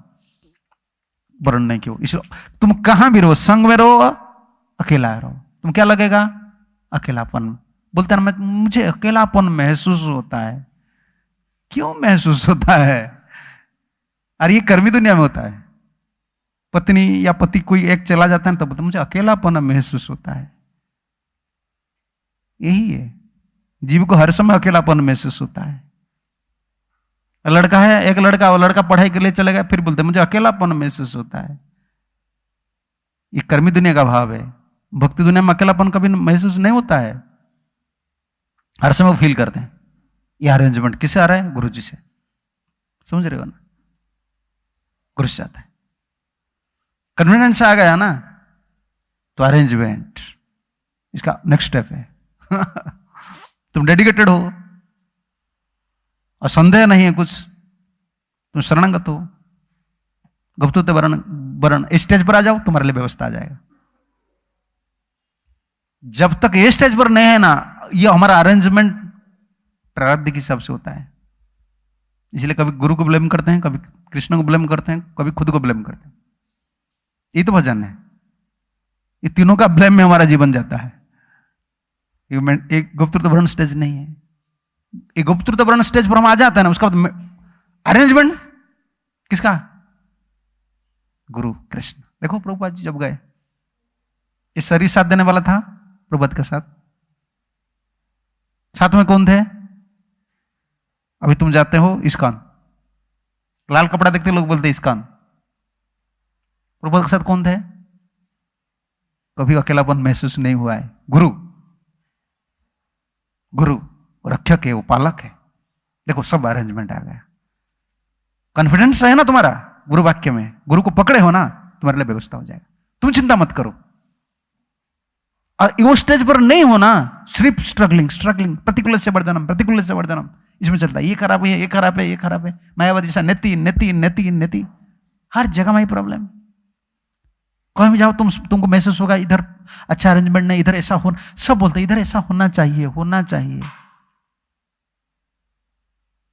वर्ण नहीं क्यों। इसलिए तुम कहां भी रहो, संग में रहो, अकेला रहो, तुम क्या लगेगा, अकेलापन। बोलते ना मुझे अकेलापन महसूस होता है। क्यों महसूस होता है, अरे ये कर्मी दुनिया में होता है। पत्नी या पति कोई एक चला जाता है तब तो मुझे अकेलापन महसूस होता है। यही है, जीव को हर समय अकेलापन महसूस होता है। लड़का है, एक लड़का, वो लड़का पढ़ाई के लिए चले गया, फिर बोलते मुझे अकेलापन महसूस होता है। ये कर्मी दुनिया का भाव है। भक्ति दुनिया में अकेलापन कभी महसूस नहीं होता है, हर समय वो फील करते हैं। ये अरेंजमेंट किससे आ रहा है, गुरु जी से, समझ रहे हो ना, गुरु से आता है। कन्फिडेंस आ गया ना, तो अरेंजमेंट इसका नेक्स्ट स्टेप है। तुम डेडिकेटेड हो और संदेह नहीं है कुछ, तुम शरणागत हो, गुप्तुत वर्ण स्टेज पर आ जाओ, तुम्हारे लिए व्यवस्था आ जाएगा। जब तक ये स्टेज पर नहीं है ना, ये हमारा अरेंजमेंट प्रारब्ध के हिसाब से होता है। इसलिए कभी गुरु को ब्लेम करते हैं, कभी कृष्ण को ब्लेम करते हैं, कभी खुद को ब्लेम करते हैं। ये तो भजन है, ये तीनों का ब्लेम में हमारा जीवन जाता है। एक गुप्तुत वर्ण स्टेज नहीं है। एक गुप्तुत वर्ण स्टेज पर हम आ जाते हैं ना, उसका अरेंजमेंट किसका? गुरु कृष्ण। देखो प्रभुपाद जी जब गए, ये शरीर साथ देने वाला था प्रभुपाद के साथ, साथ में कौन थे? अभी तुम जाते हो इस्कॉन, लाल कपड़ा देखते लोग बोलते इस्कॉन, प्रभुपाद के साथ कौन थे? कभी अकेलापन महसूस नहीं हुआ है। गुरु, गुरु रक्षक है, वो पालक है। देखो सब अरेंजमेंट आ गया। कॉन्फिडेंस है ना तुम्हारा गुरु वाक्य में, गुरु को पकड़े हो ना, तुम्हारे लिए व्यवस्था हो जाएगा। तुम चिंता मत करो। और वो स्टेज पर नहीं होना, सिर्फ स्ट्रगलिंग स्ट्रगलिंग, प्रतिकूल से बढ़ जन्म, प्रतिकूल से बढ़ जन्म, इसमें चलता है। ये खराब है, ये खराब है, ये खराब है, मायावादी सा नेति नेति नेति नेति, हर जगह में ही प्रॉब्लम। कहीं भी जाओ तुमको महसूस होगा इधर अच्छा अरेंजमेंट नहीं, इधर ऐसा हो, सब बोलते इधर ऐसा होना चाहिए, होना चाहिए।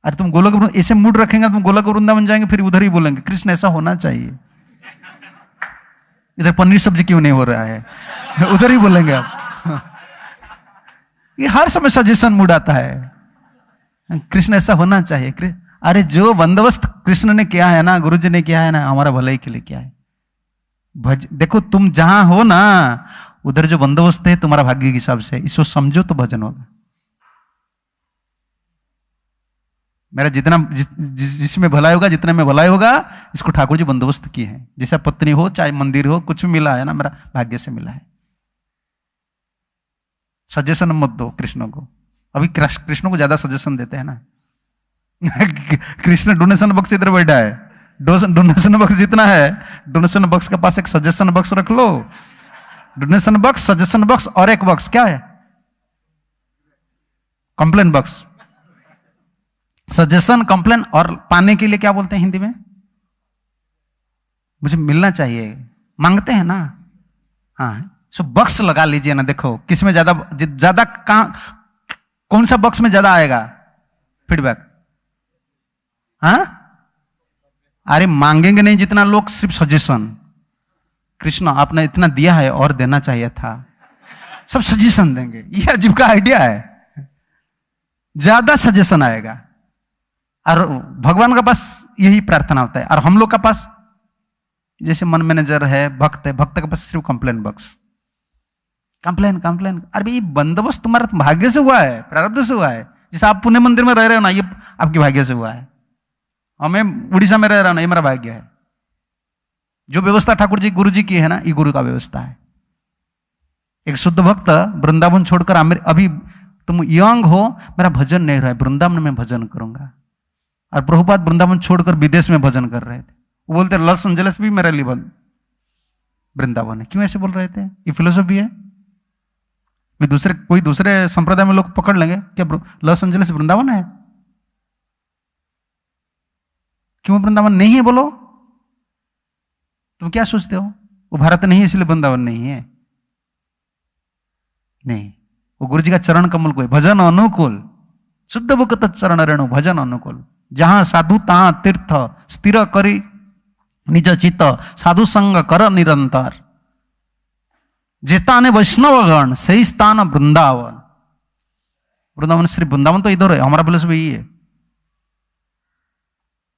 अरे तुम गोलक ऐसे मूड रखेंगे, तुम गोलक वृंदावन जाएंगे, फिर उधर ही बोलेंगे कृष्ण ऐसा होना चाहिए। इधर पनीर सब्जी क्यों नहीं हो रहा है, उधर ही बोलेंगे आप। ये हर समय सजेशन मूड आता है, कृष्ण ऐसा होना चाहिए। अरे जो बंदोबस्त कृष्ण ने किया है ना, गुरु जी ने किया है ना, हमारा भलाई के लिए किया है। देखो तुम जहां हो ना, उधर जो बंदोबस्त है तुम्हारा भाग्य के हिसाब से, इसको समझो तो भजन होगा। मेरा जितना जिसमें भलाई होगा, जितने में भलाई होगा, इसको ठाकुर जी बंदोबस्त किए हैं। जैसा पत्नी हो, चाहे मंदिर हो, कुछ भी मिला है ना, मेरा भाग्य से मिला है। सजेशन मत दो कृष्ण को। अभी कृष्ण को ज्यादा सजेशन देते हैं ना। कृष्ण डोनेशन बॉक्स इधर बैठा है, डोनेशन बॉक्स जितना है, डोनेशन बॉक्स के पास एक सजेशन बॉक्स रख लो। डोनेशन बॉक्स, सजेशन बॉक्स और एक बॉक्स क्या है? Complain box. सजेशन, कंप्लेन और पाने के लिए क्या बोलते हैं हिंदी में? मुझे मिलना चाहिए, मांगते हैं ना। हाँ, सो बॉक्स लगा लीजिए ना। देखो किसमें ज्यादा कौन सा बॉक्स में ज्यादा आएगा फीडबैक? हाँ, अरे मांगेंगे नहीं जितना लोग, सिर्फ सजेशन। कृष्ण आपने इतना दिया है और देना चाहिए था, सब सजेशन देंगे। ये अजीब का आइडिया है, ज्यादा सजेशन आएगा। और भगवान के पास यही प्रार्थना होता है। और हम लोग का पास जैसे मन मैनेजर है, भक्त है, भक्त के पास सिर्फ कंप्लेन बॉक्स, कंप्लेन कंप्लेन। अरे ये बंदोबस्त तुम्हारा भाग्य से हुआ है, प्रारब्ध से हुआ है। जैसे आप पुणे मंदिर में रह रहे हो ना, ये आपके भाग्य से हुआ है। हमें उड़ीसा में रह रहा ना, ये मेरा भाग्य है। जो व्यवस्था ठाकुर जी गुरु जी की है ना, ये गुरु का व्यवस्था है। एक शुद्ध भक्त वृंदावन छोड़कर अभी तुम यंग हो, मेरा भजन नहीं रहा है, वृंदावन में भजन करूंगा। और प्रभुपाद वृंदावन छोड़कर विदेश में भजन कर रहे थे। वो बोलते लॉस एंजलिस भी मेरे लिए वृंदावन है। क्यों ऐसे बोल रहे थे? ये फिलोसफी है। कोई दूसरे संप्रदाय में लोग पकड़ लेंगे क्या लॉस एंजलिस वृंदावन है? क्यों वृंदावन नहीं है? बोलो, तुम क्या सोचते हो? वो भारत नहीं है इसलिए वृंदावन नहीं है? नहीं, वो गुरु जी का चरण कमल को है। भजन अनुकूल, शुद्ध भक्त चरण रेणु, भजन अनुकूल। जहां साधु तहां तीर्थ, स्थिर करी निज चित्त, साधु संग कर निरंतर। जिताने वैष्णवगण सही स्थान वृंदावन। वृंदावन श्री वृंदावन तो इधर है, हमारा फिलोसफी यही है।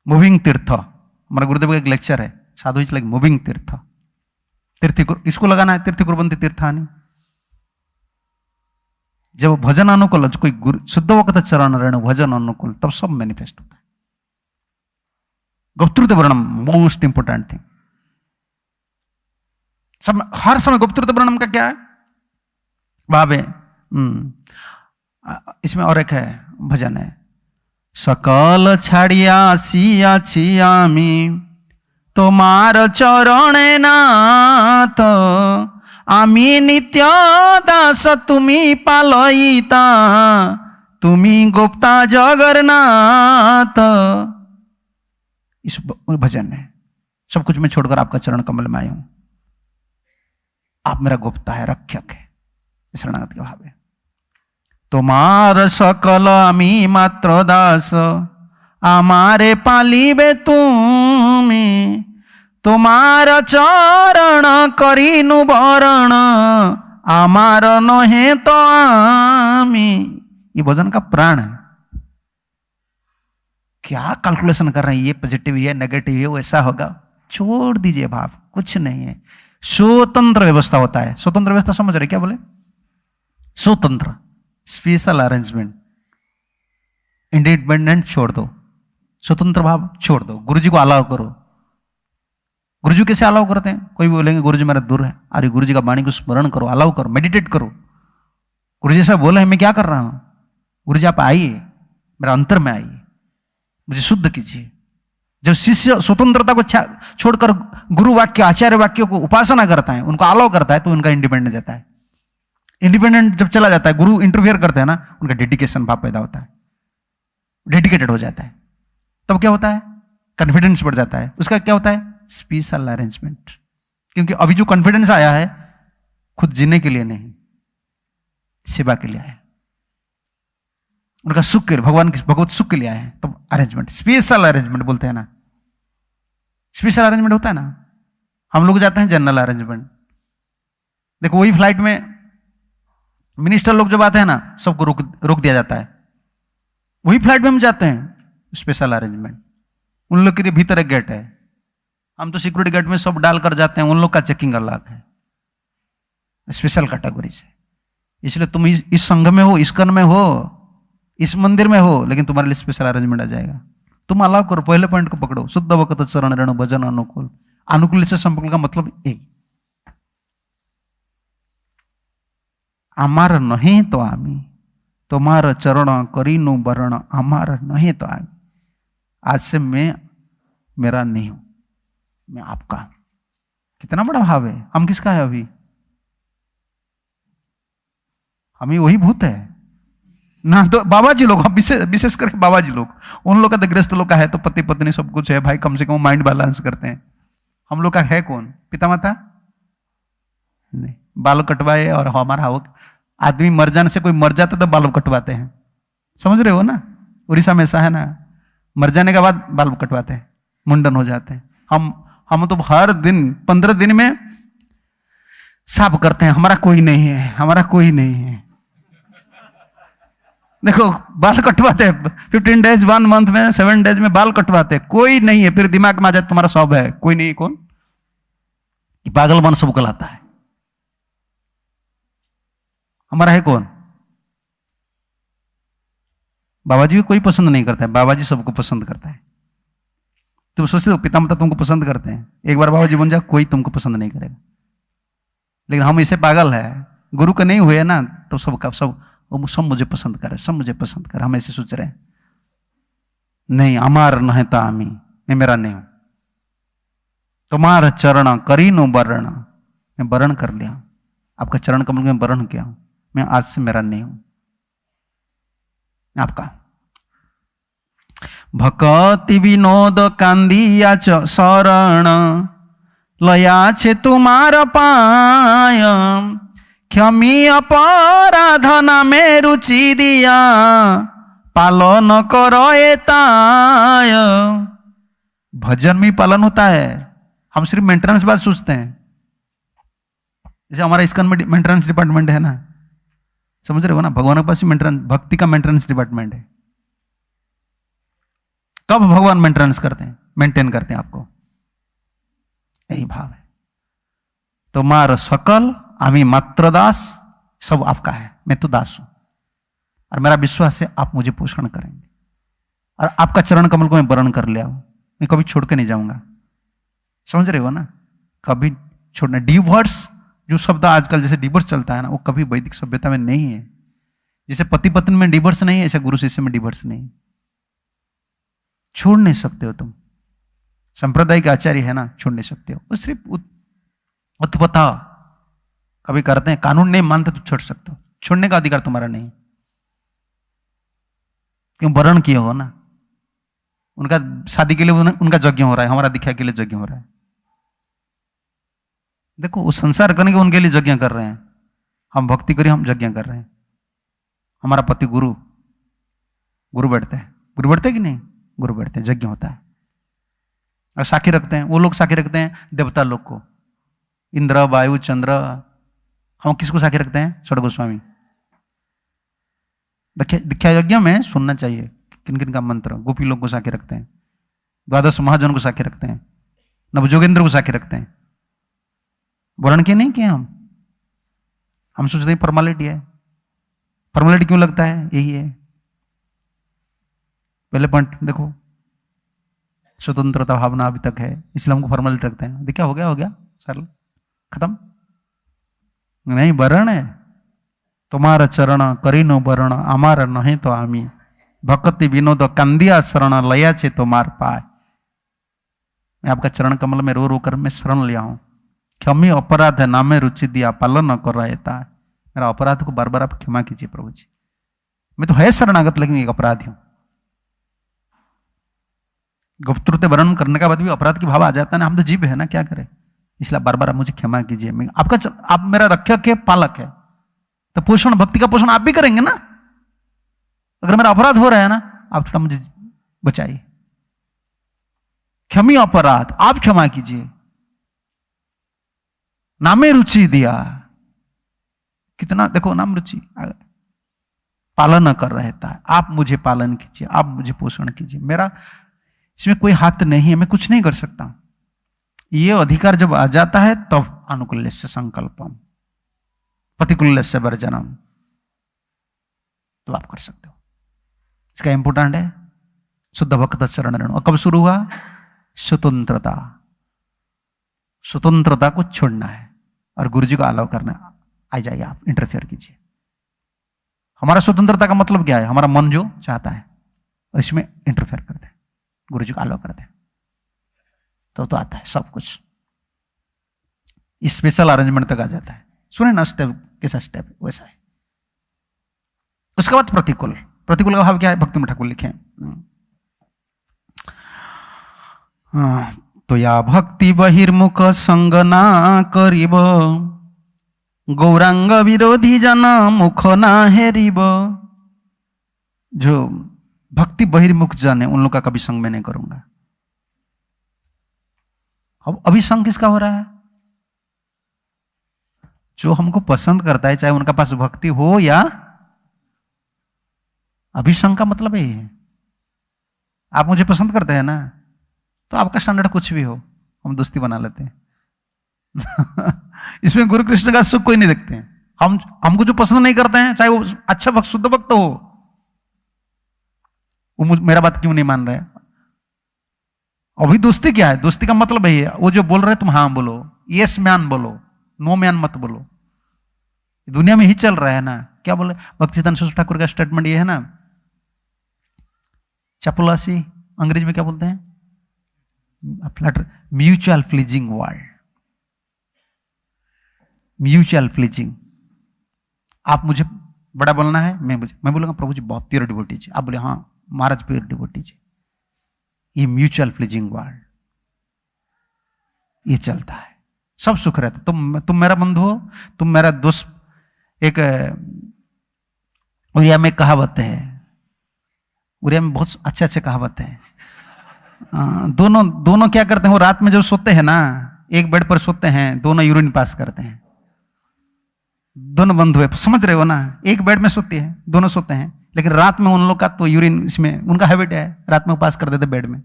मूविंग तीर्थ, हमारा गुरुदेव का एक लेक्चर है, साधु इज लाइक मूविंग तीर्थ। तीर्थ इसको लगाना है, तीर्थ कुर्वन्ति तीर्थानि। जब भजन अनुकूल, कोई गुरु शुद्ध वक्त चरण रेणु भजन अनुकूल, तब सब मैनिफेस्ट होता है। गुप्तुत वर्णम मोस्ट इंपोर्टेंट थिंग। सब हर समय गुप्तुत वर्णम का क्या है? भावे इसमें और एक है भजन है, सकल छाड़िया सिया छियामी তোমার চরণে নাথ আমি নিত্য দাস, তুমি পালয়িতা, তুমি गुप्ता जगन्नाथ। इस भजन है सब कुछ मैं छोड़कर आपका चरण कमल में आया हूं, आप मेरा गुप्ता है, रक्षक है, शरणागत के भाव है। তোমার সকল আমি মাত্র দাস, আমারে পালিবে তুমি, তোমার চরণ করিনু বরণ, আমার নহে তো आमी। ये भजन का प्राण है। क्या कैलकुलेशन कर रहे हैं, ये पॉजिटिव है नेगेटिव है वैसा होगा, छोड़ दीजिए भाव, कुछ नहीं है। स्वतंत्र व्यवस्था होता है। स्वतंत्र व्यवस्था समझ रहे क्या बोले? स्वतंत्र स्पेशल अरेंजमेंट, इंडिपेंडेंट छोड़ दो, स्वतंत्र भाव छोड़ दो, गुरुजी को अलाउ करो। गुरुजी कैसे अलाउ करते हैं? कोई बोलेंगे गुरुजी मेरा दूर है, अरे गुरुजी का वाणी को स्मरण करो, अलाउ करो, मेडिटेट करो। गुरुजी ऐसा बोला है, मैं क्या कर रहा हूं? गुरुजी आप आइए, मेरा अंतर में आइए, मुझे शुद्ध कीजिए। जब शिष्य स्वतंत्रता को छोड़कर गुरु वाक्य आचार्य वाक्यों को उपासना करता है, उनको अलाउ करता है, तो उनका इंडिपेंडेंट जाता है। इंडिपेंडेंट जब चला जाता है, गुरु इंटरफेयर करते हैं ना, उनका डेडिकेशन भाव पैदा होता है, डेडिकेटेड हो जाता है। तब क्या होता है? कॉन्फिडेंस बढ़ जाता है। उसका क्या होता है? Special arrangement. क्योंकि अभी जो कॉन्फिडेंस आया है, खुद जीने के लिए नहीं, सेवा के लिए आया है, उनका सुख के लिए, भगवत सुख के लिए आए हैं। तो अरेंजमेंट, स्पेशल अरेंजमेंट बोलते हैं ना, स्पेशल अरेंजमेंट होता है ना। हम लोग जाते हैं जनरल अरेंजमेंट। देखो वही फ्लाइट में मिनिस्टर लोग जब आते हैं ना, सबको रोक दिया जाता है। वही फ्लाइट में हम जाते हैं, स्पेशल अरेंजमेंट। उन लोग के लिए भीतर एक गेट है, हम तो सिक्योरिटी गेट में सब डालकर जाते हैं, उन लोग का चेकिंग अलग है, स्पेशल कैटेगरी से। इसलिए तुम इस संघ में हो, इस कन में हो, इस मंदिर में हो, लेकिन तुम्हारे लिए स्पेशल अरेंजमेंट आ जाएगा। तुम अलाउ करो, पहले पॉइंट को पकड़ो, शुद्ध वक्त चरण रेणु भजन अनुकूल। अनुकूल से संपर्क का मतलब यही, अमार नहीं तो आमी, तुम्हारा चरण करीनु वरण, अमार नहीं तो आमी। आज से मैं मेरा नहीं हूं, मैं आपका। कितना बड़ा भाव है। हम किसका है? अभी हमें वही भूत है ना। तो बाबा जी लोग, विशेष करके बाबा जी लोग, उन लोग का तो गृहस्थ लोग का है, तो पति पत्नी सब कुछ है भाई, कम से कम माइंड बैलेंस करते हैं। हम लोग का है कौन? पिता माता नहीं। बाल कटवाए और हमारा हो, आदमी मर जाने से, कोई मर जाता तो बाल कटवाते हैं, समझ रहे हो ना? उड़ीसा में ऐसा है ना, मर जाने के बाद बाल कटवाते हैं, मुंडन हो जाते हैं। हम तो हर दिन 15 दिन में साफ करते हैं, हमारा कोई नहीं है, हमारा कोई नहीं है। देखो बाल कटवाते हैं 15 डेज, 1 मंथ में, 7 डेज में बाल कटवाते हैं, कोई नहीं है। फिर दिमाग में आ जाए तुम्हारा सब है, कोई नहीं। कौन? पागलपन सबको लाता है। हमारा है कौन? बाबा जी को कोई पसंद नहीं करता है, बाबा जी सबको पसंद करता है। तुम सोचते हो पिता माता तुमको पसंद करते हैं, एक बार बाबा जी बन जाओ, कोई तुमको पसंद नहीं करेगा। लेकिन हम इसे पागल है, गुरु का नहीं हुए ना, तो सब मुझे पसंद करे, सब मुझे पसंद करे, हम ऐसे सोच रहे हैं। नहीं, अमार नहीं तो आमी, मैं मेरा नहीं हूं। तुम्हारा चरण करीनु वरण, मैं वरण कर लिया, आपका चरण कमल में वरण किया हूं, मैं आज से मेरा नहीं हूं, आपका। भक्ति विनोद कांदिया शरण, लया छे तुम्हार पाय, क्षमी अपराधना में रुचि दिया, पालन करो एताय। भजन में पालन होता है, हम सिर्फ मेंटेनेंस बात सोचते हैं। जैसे हमारा इस्कॉन में मेंटेनेंस डिपार्टमेंट है ना, समझ रहे हो ना? भगवान के पास ही मेंटेनेंस, भक्ति का मेंटेनेंस डिपार्टमेंट है। कब भगवान मेंटेनेंस करते हैं, मेंटेन करते हैं आपको, यही भाव है। तुम्हार सकल आमी मात्र दास, सब आपका है, मैं तो दास हूं, और मेरा विश्वास है आप मुझे पोषण करेंगे, और आपका चरण कमल को मैं वरण कर लिया हूं, मैं कभी छोड़ के नहीं जाऊंगा। समझ रहे हो ना? कभी छोड़ना। डिवोर्स जो शब्द आजकल जैसे डिवोर्स चलता है ना, वो कभी वैदिक सभ्यता में नहीं है। जैसे पति पत्नी में डिवोर्स नहीं है, ऐसे गुरु शिष्य में डिवोर्स नहीं है। छोड़ नहीं सकते हो तुम, सांप्रदायिक आचार्य है ना, छोड़ नहीं सकते हो। वो सिर्फ उत्पता कभी करते हैं, कानून नहीं मानते तो छोड़ सकते हो, छोड़ने का अधिकार तुम्हारा नहीं, क्यों वर्ण किए हो ना। उनका शादी के लिए उनका यज्ञ हो रहा है, हमारा दीक्षा के लिए यज्ञ हो रहा है। देखो वो संसार करने के उनके लिए यज्ञ कर रहे हैं, हम भक्ति करें हम यज्ञ कर रहे हैं। हमारा पति गुरु बैठते हैं, गुरु बैठते कि नहीं, गुरु बैठते हैं, यज्ञ होता है। और साखी रखते हैं, वो लोग साखी रखते हैं देवता लोग को, इंद्र वायु चंद्र। हम किसको साखी रखते हैं, षड गोस्वामी। दीक्षा यज्ञ में सुनना चाहिए किन किन का मंत्र। गोपी लोग को साखी रखते हैं, द्वादश महाजन को साखी रखते हैं, नवजोगेंद्र को साखी रखते हैं। वर्ण के नहीं किए हम सोचते हैं फॉर्मेलिटी है। फॉर्मेलिटी क्यों लगता है, यही है। पहले पॉइंट देखो, स्वतंत्रता भावना अभी तक है, इसलिए हमको फॉर्मेलिटी रखते हैं। देखा हो गया सरल, खत्म नहीं। वर्ण है, तुम्हारा चरण करीनो वर्ण, हमारा नहीं तो आमी, भक्ति विनोद कंदिया शरण लया छे तुम्हार पाए। मैं आपका चरण कमल में रो रो कर मैं शरण लिया हूं। क्षमी अपराध है नामे रुचि दिया पालन न कर रहता है। मेरा अपराध को बार बार आप क्षमा कीजिए प्रभु जी। मैं तो है शरणागत, लेकिन एक अपराधी हूं। गुप्तरूप वर्णन करने के बाद भी अपराध की भाव आ जाता है ना, हम तो जीव है ना, क्या करें। इसलिए बार बार आप मुझे क्षमा कीजिए। मैं आप मेरा रक्षक है, पालक है, तो पोषण, भक्ति का पोषण आप भी करेंगे ना। अगर मेरा अपराध हो रहा है ना, आप थोड़ा मुझे बचाइए। क्षमी अपराध, आप क्षमा कीजिए। नामे रुचि दिया, कितना देखो नाम रुचि, पालन कर रहता है। आप मुझे पालन कीजिए, आप मुझे पोषण कीजिए। मेरा इसमें कोई हाथ नहीं है, मैं कुछ नहीं कर सकता। ये अधिकार जब आ जाता है तब अनुकूल्य से संकल्पम प्रतिकूल्य से वर्जनम, तो आप कर सकते हो। इसका इंपोर्टेंट है शुद्ध भक्त शरण ऋण। और कब शुरू हुआ, स्वतंत्रता, स्वतंत्रता को छोड़ना है और गुरु जी को अलाउ करना। आ जाइए, आप इंटरफेयर कीजिए। हमारा स्वतंत्रता का मतलब क्या है, हमारा मन जो चाहता है इसमें इंटरफेयर करते हैं, गुरु जी को अलाउ करते हैं, तो आता है सब कुछ। स्पेशल अरेंजमेंट तक आ जाता है। सुने ना स्टेप, कैसा स्टेप वैसा है। उसके बाद प्रतिकूल, प्रतिकूल का भाव क्या है, भक्ति में ठाकुर लिखे तो या भक्ति बहिर्मुख संग ना करिब, गौरांग विरोधी जन मुख ना हेरिब। जो भक्ति बहिर्मुख जन है उन लोग का कभी संग मैं नहीं करूंगा। अब अभी संग किसका हो रहा है, जो हमको पसंद करता है, चाहे उनका पास भक्ति हो या अभिसंग का मतलब यही है। आप मुझे पसंद करते हैं ना, तो आपका स्टैंडर्ड कुछ भी हो, हम दोस्ती बना लेते हैं। इसमें गुरु कृष्ण का सुख कोई नहीं देखते हैं। हमको जो पसंद नहीं करते हैं, चाहे वो अच्छा भक्त शुद्ध भक्त हो, वो मेरा बात क्यों नहीं मान रहे। अभी दोस्ती क्या है, दोस्ती का मतलब यही है, वो जो बोल रहे हैं तुम हाँ बोलो, यस मैन बोलो, नो मैन मत बोलो। दुनिया में ही चल रहा है ना। क्या बोले भक्तिसिद्धांत सरस्वती ठाकुर का स्टेटमेंट ये है ना, चपलासी अंग्रेजी में क्या बोलते हैं, mutual pleasing world, mutual pleasing. आप मुझे बड़ा बोलना है, मैं बोलूंगा प्रभु जी बहुत प्योर डिवोटी जी, आप बोले हाँ महाराज प्योर डिवोटी जी। ये म्यूचुअल प्लीजिंग वर्ल्ड, ये चलता है, सब सुख रहता है। तुम मेरा बंधु हो, तुम मेरा दोस्त। एक उड़िया में कहावत है, उड़िया में बहुत अच्छे अच्छे कहावत है। दोनों क्या करते हैं, वो रात में जब सोते हैं ना, एक बेड पर सोते हैं, दोनों यूरिन पास करते हैं। दोनों बंधु है, समझ रहे हो ना, एक बेड में सोते हैं, दोनों सोते हैं, लेकिन रात में उन लोग का तो यूरिन, इसमें उनका हैबिट है, रात में पास कर देते बेड में।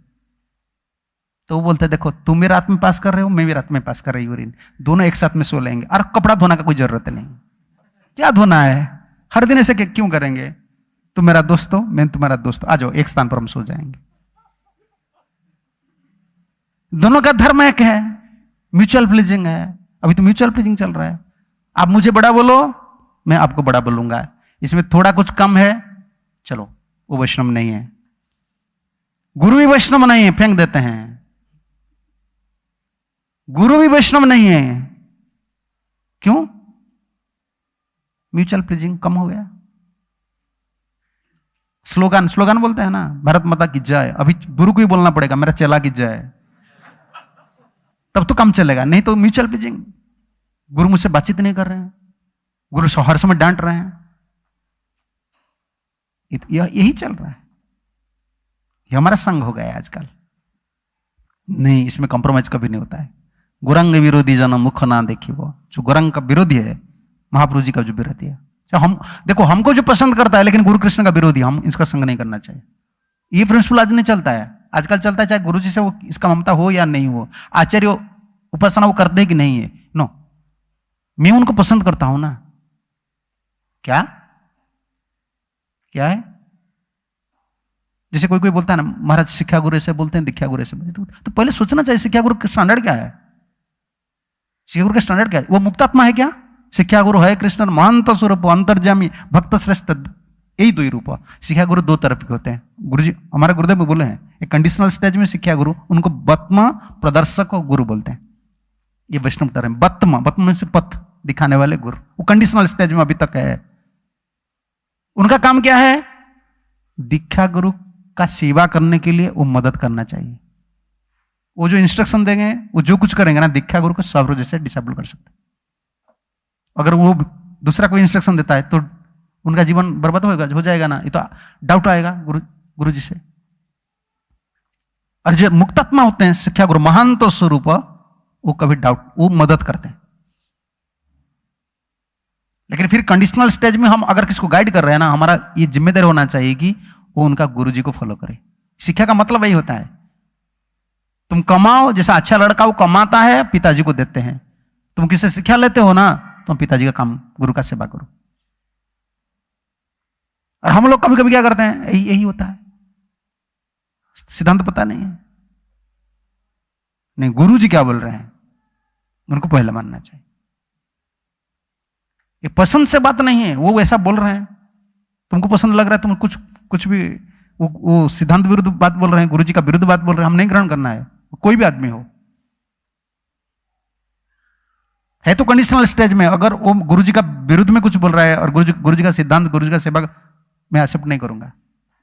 तो वो बोलते देखो तुम भी रात में पास कर रहे हो, मैं भी रात में पास कर रही यूरिन, दोनों एक साथ में सो लेंगे। और कपड़ा धोना का कोई जरूरत नहीं, क्या धोना है, हर दिन ऐसे क्यों करेंगे। तुम मेरा दोस्त हो, मैं तुम्हारा दोस्त, आ जाओ एक स्थान पर हम सो जाएंगे। दोनों का धर्म एक है, म्यूचुअल प्लीजिंग है। अभी तो म्यूचुअल प्लीजिंग चल रहा है। आप मुझे बड़ा बोलो, मैं आपको बड़ा बोलूंगा। इसमें थोड़ा कुछ कम है, चलो वो वैष्णव नहीं है। गुरु भी वैष्णव नहीं है, फेंक देते हैं। गुरु भी वैष्णव नहीं है। क्यों? म्यूचुअल प्लीजिंग कम हो गया। स्लोगन स्लोगन बोलते हैं ना, भारत माता की जय। अभी गुरु को ही बोलना पड़ेगा मेरा चेला की जय, तब तो कम चलेगा, नहीं तो म्यूचुअल प्लीजिंग। गुरु मुझसे बातचीत नहीं कर रहे हैं, गुरु हर समय डांट रहे हैं, यही चल रहा है। ये हमारा संग हो गया है आजकल। नहीं, इसमें कॉम्प्रोमाइज कभी नहीं होता है। गुरंग विरोधी जन मुख ना देखी, वो जो गुरंग का विरोधी है, महाप्रभु जी का जो विरोधी है। हम देखो, हमको जो पसंद करता है लेकिन गुरु कृष्ण का विरोधी, हम इसका संग नहीं करना चाहिए। ये प्रिंसिपल आज नहीं चलता है। आजकल चलता है चाहे गुरु जी से वो इसका ममता हो या नहीं हो, आचार्य उपासना वो करते कि नहीं है, नो, मैं उनको पसंद करता हूं ना। क्या क्या है? जैसे कोई कोई बोलता है ना, महाराज शिक्षा गुरु ऐसे बोलते हैं, दीक्षा गुरु ऐसे बोलते हैं, तो पहले सोचना चाहिए शिक्षा गुरु का स्टैंडर्ड क्या है। शिक्षा गुरु का स्टैंडर्ड क्या है? वो मुक्तात्मा है क्या? शिक्षा गुरु है कृष्ण महंत स्वरूप अंतर्जामी भक्त श्रेष्ठ, यही दो ही रूप। शिक्षा गुरु दो तरफ के होते हैं। गुरु जी हमारे गुरुदेव में बोले हैं, एक कंडीशनल स्टेज में शिक्षा गुरु, उनको बत्म प्रदर्शक गुरु बोलते हैं। ये वैष्णव टर्म है। बत्म, बत्म में से पथ दिखाने वाले गुरु, वो कंडीशनल स्टेज में अभी तक है। उनका काम क्या है? दीक्षा गुरु का सेवा करने के लिए वो मदद करना चाहिए। वो जो इंस्ट्रक्शन देंगे, वो जो कुछ करेंगे ना, दीक्षा गुरु को सब जैसे डिसेबल कर सकते। अगर वो दूसरा कोई इंस्ट्रक्शन देता है तो उनका जीवन बर्बाद हो जाएगा ना, ये तो डाउट आएगा गुरु जी से। और जो मुक्तात्मा होते हैं शिक्षा गुरु महांत स्वरूप, वो कभी डाउट, वो मदद करते हैं। लेकिन फिर कंडीशनल स्टेज में हम अगर किसको गाइड कर रहे हैं ना, हमारा ये जिम्मेदारी होना चाहिए कि वो उनका गुरु जी को फॉलो करे। शिक्षा का मतलब वही होता है, तुम कमाओ, जैसा अच्छा लड़का वो कमाता है पिताजी को देते हैं, तुम किससे शिक्षा लेते हो ना, तुम पिताजी का काम गुरु का सेवा करो। और हम लोग कभी कभी क्या करते हैं, यही होता है, सिद्धांत पता नहीं है। नहीं, गुरु जी क्या बोल रहे हैं उनको पहले मानना चाहिए। ये पसंद से बात नहीं है, वो वैसा बोल रहे हैं, तुमको पसंद लग रहा है, तुम कुछ भी वो सिद्धांत विरुद्ध बात बोल रहे हैं, गुरु जी का विरुद्ध बात बोल रहे हैं, हम नहीं ग्रहण करना है, कोई भी आदमी हो। है तो कंडीशनल स्टेज में, अगर वो गुरु जी का विरुद्ध में कुछ बोल रहा है और गुरु जी का सिद्धांत, गुरु जी का सेवा मैं एक्सेप्ट नहीं करूंगा,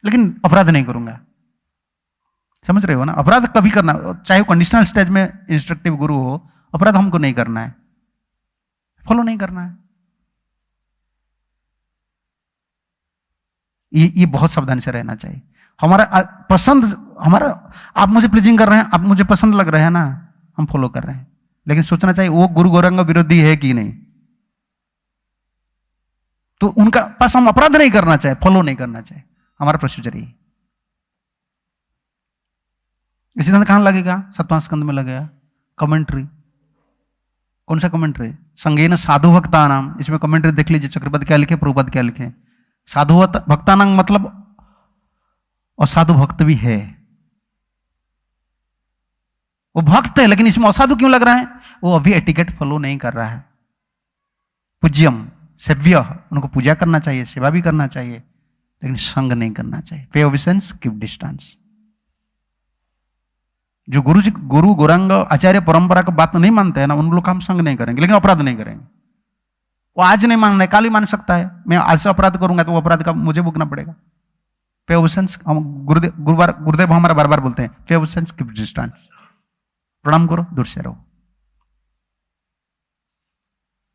लेकिन अपराध नहीं करूंगा। समझ रहे हो ना? अपराध कभी करना, चाहे वो कंडीशनल स्टेज में इंस्ट्रक्टिव गुरु हो, अपराध हमको नहीं करना है, फॉलो नहीं करना है। ये बहुत सावधानी से रहना चाहिए। हमारा पसंद, हमारा आप मुझे प्लीजिंग कर रहे हैं, आप मुझे पसंद लग रहे हैं ना, हम फॉलो कर रहे हैं, लेकिन सोचना चाहिए वो गुरु गौरंग विरोधी है कि नहीं। तो उनका पास हम अपराध नहीं करना चाहिए, फॉलो नहीं करना चाहिए, हमारा प्रोसीजर यही। सिद्धांत कहां लगेगा? 7वां स्कंद में लगेगा। कमेंट्री, कौन सा कमेंट्री? संगेन साधु भक्ता नाम, इसमें कमेंट्री देख लीजिए, चक्रपद क्या लिखे, प्रभुपद क्या लिखे। साधु भक्ता नाम मतलब असाधु भक्त भी है, वो भक्त है लेकिन इसमें असाधु क्यों लग रहा है? वो अभी एटिकेट फॉलो नहीं कर रहा है। पूज्यम सेव्य, उनको पूजा करना चाहिए, सेवा भी करना चाहिए, लेकिन संग नहीं करना चाहिए। पे ओबिसेंस, कीप डिस्टेंस। जो गुरु जी, गुरु गौरांग आचार्य परंपरा का बात नहीं मानते हैं ना, उन लोग का हम संग नहीं करेंगे, लेकिन अपराध नहीं करेंगे। वो आज नहीं मान रहे, कल ही मान सकता है। मैं आज से अपराध करूंगा तो वो अपराध का मुझे भुगतना पड़ेगा। पे ओबिसेंस, हम गुरुदेव हमारा बार बार बोलते हैं, पे ओबिसेंस, कीप डिस्टेंस। प्रणाम करो, दूर से रहो।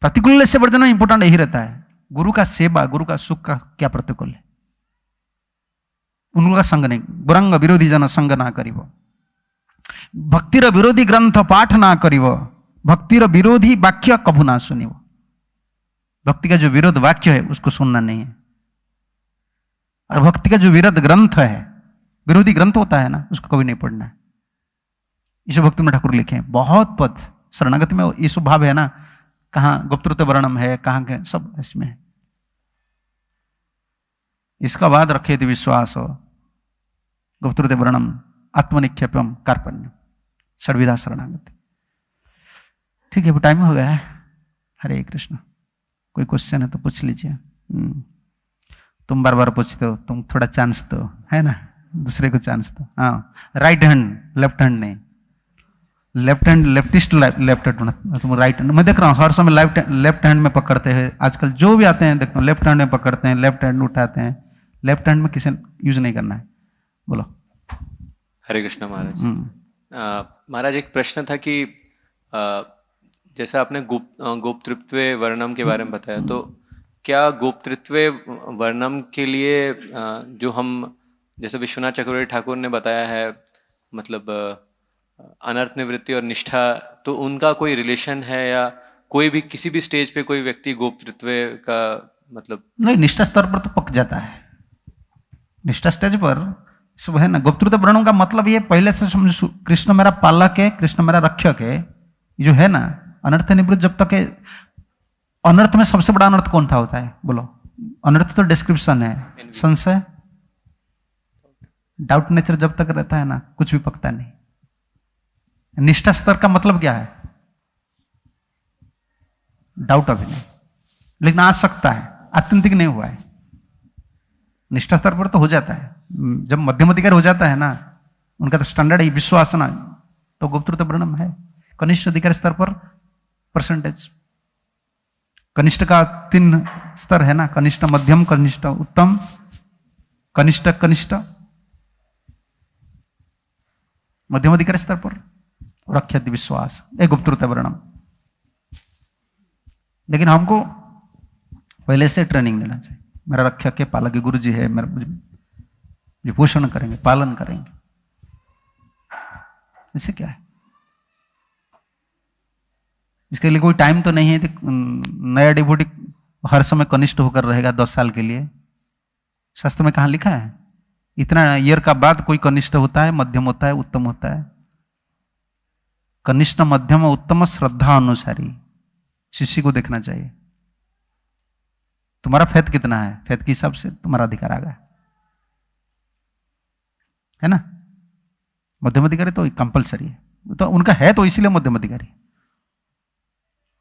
प्रतिकूल से वर्जन इंपोर्टेंट यही रहता है, गुरु का सेवा, गुरु का सुख का क्या प्रतिकूल है, उनका संग नहीं। गुरंग विरोधी जन संग ना करिव, भक्तिर विरोधी ग्रंथ पाठ ना करिव, भक्तिर विरोधी वाक्य कभू ना सुनिव। भक्ति का जो विरोध वाक्य है उसको सुनना नहीं है, और भक्ति का जो विरोध ग्रंथ है, विरोधी ग्रंथ होता है ना, उसको कभी नहीं पढ़ना है। ईश्वर भक्ति में ठाकुर लिखे हैं बहुत पद, शरणागति में ये स्वभाव है ना, कहाँ गुप्तृत वर्णम है, कहाँ के सब इसमें है। इसका बाद रखे थे विश्वास, गुप्तृत वर्णम, आत्मनिक्षेपम, कार्पण्य, सर्वविधा शरणागति। ठीक है, टाइम हो गया है। हरे कृष्ण। कोई क्वेश्चन है तो पूछ लीजिए। तुम बार बार पूछते हो, तुम थोड़ा चांस दो, है ना, दूसरे को चांस दो। हाँ, राइट हैंड, लेफ्ट हैंड नहीं। Left hand leftist left hand, तुम राइट हैंड, मैं देख रहा हूँ हर समय लेफ्ट हैंड में पकड़ते हैं आजकल जो भी आते हैं, देखता हूँ लेफ्ट हैंड में पकड़ते हैं, लेफ्ट हैंड उठाते हैं, लेफ्ट हैंड में किसी यूज नहीं करना है। बोलो। हरे कृष्ण महाराज। महाराज एक प्रश्न था कि जैसे आपने गोप्तृत्व वर्णम के बारे में बताया, तो क्या गोप्तृत्व वर्णम के लिए जो हम जैसे विश्वनाथ चक्रवर्ती ठाकुर ने बताया है, मतलब अनर्थ निवृत्ति और निष्ठा, तो उनका कोई रिलेशन है, या कोई भी किसी भी स्टेज पे कोई व्यक्ति गोप्तृत्व का मतलब? नहीं, निष्ठा स्तर पर तो पक जाता है, निष्ठा स्टेज पर सब है ना। गुप्तृत्व वर्णन का मतलब ये पहले से समझो, कृष्ण मेरा पालक है, कृष्ण मेरा रक्षक है, जो है ना अनर्थ निवृत्त जब तक है। अनर्थ में सबसे बड़ा अनर्थ कौन था होता है, बोलो? अनर्थ तो डिस्क्रिप्शन है, संशय, डाउट नेचर जब तक रहता है ना कुछ भी पकता नहीं। निष्ठा स्तर का मतलब क्या है? डाउट अभी नहीं, लेकिन आ सकता है, आत्यंतिक नहीं हुआ है। निष्ठा स्तर पर तो हो जाता है, जब मध्यम अधिकारी हो जाता है ना, उनका तो स्टैंडर्ड है विश्वास ना, तो गुप्तृत्व वर्णम है। कनिष्ठ अधिकारी स्तर पर परसेंटेज, कनिष्ठ का 3 स्तर है ना, कनिष्ठ, मध्यम, कनिष्ठ, उत्तम, कनिष्ठ कनिष्ठ। मध्यम अधिकारी स्तर पर रक्षित विश्वास एक गुप्तृत्व वर्णम। लेकिन हमको पहले से ट्रेनिंग लेना चाहिए। मेरा रक्षक के पालक गुरु जी है, मेरा जो पोषण करेंगे, पालन करेंगे, इससे क्या है? इसके लिए कोई टाइम तो नहीं है। नया डिवोटी हर समय कनिष्ठ होकर रहेगा 10 साल के लिए, शास्त्र में कहाँ लिखा है? इतना ईयर का बाद कोई कनिष्ठ होता है, मध्यम होता है, उत्तम होता है। कनिष्ठ, मध्यम, उत्तम श्रद्धा अनुसारी शिष्य को देखना चाहिए। तुम्हारा फेथ कितना है, फेथ के हिसाब से तुम्हारा अधिकार आ गया, है ना। मध्यम अधिकारी तो कंपलसरी है, तो उनका है तो इसीलिए मध्यम अधिकारी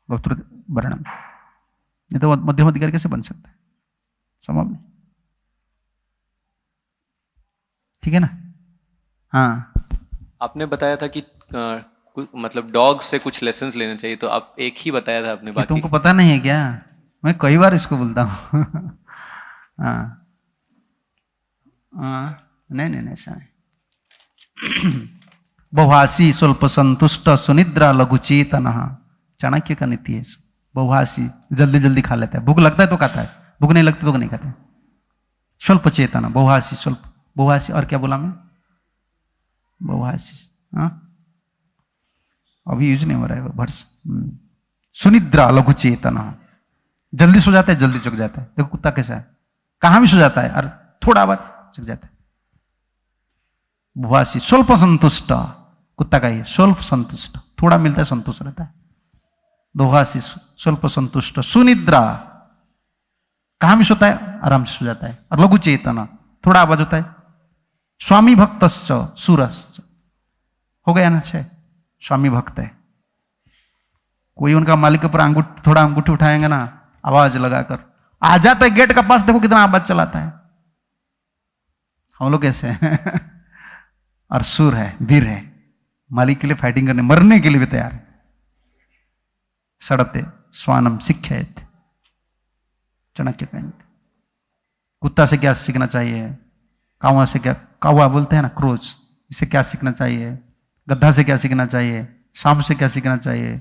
गुप्तृत्व वर्णम। नहीं तो मध्यम अधिकारी कैसे बन सकता है? संभव नहीं। ठीक है ना। हाँ, आपने बताया था कि मतलब डॉग से कुछ लेसन्स लेने चाहिए, तो आप एक ही बताया था आपने, बाकी तुमको पता नहीं है क्या? मैं कई बार इसको बोलता हूँ। हाँ नहीं नहीं नहीं, ऐसा नहीं। बहुभाषी स्वल्प संतुष्ट सुनिद्रा लघु चेतन, चाणक्य का नीति है। बहुभाषी जल्दी जल्दी खा लेता है, भूख लगता है तो खाता है, भूख नहीं लगती तो नहीं खाता है। स्वल्प चेतन, बहुभाषी, स्वल्प, बहुभाषी। और क्या बोला मैं? बहुभाषी, हाँ अभी यूज नहीं हो रहा है वर्ष। सुनिद्रा लघु चेतन, जल्दी सो जाता है, जल्दी जग जाता है। देखो कुत्ता कैसा है, कहां भी सो जाता है और थोड़ा बाद जग जाता है। बहुभाषी, स्वल्प संतुष्ट, कुत्ता का ही स्वल्प संतुष्ट, थोड़ा मिलता है संतुष्ट रहता है। बहुभाषी, स्वल्प संतुष्ट, सुनिद्रा, कहां भी सोता है आराम से सो जाता है। और लघु चेतन, थोड़ा आवाज होता है। स्वामी भक्तश्च सूरश्च, हो गया ना? 6 स्वामी भक्त है। कोई उनका मालिक के ऊपर थोड़ा अंगूठी उठाएंगे ना, आवाज लगाकर आ जाता है गेट का पास, देखो कितना आवाज चलाता है। हम लोग कैसे हैं? और सूर है, वीर है, मालिक के लिए फाइटिंग करने, मरने के लिए भी तैयार है। सड़ते स्वानम शिक्षयत, चाणक्य कहते। कुत्ता से क्या सीखना चाहिए? कावा से क्या, कावा बोलते हैं ना, क्रोच, इससे क्या सीखना चाहिए? गद्दा से क्या सीखना चाहिए? सांप से क्या सीखना चाहिए?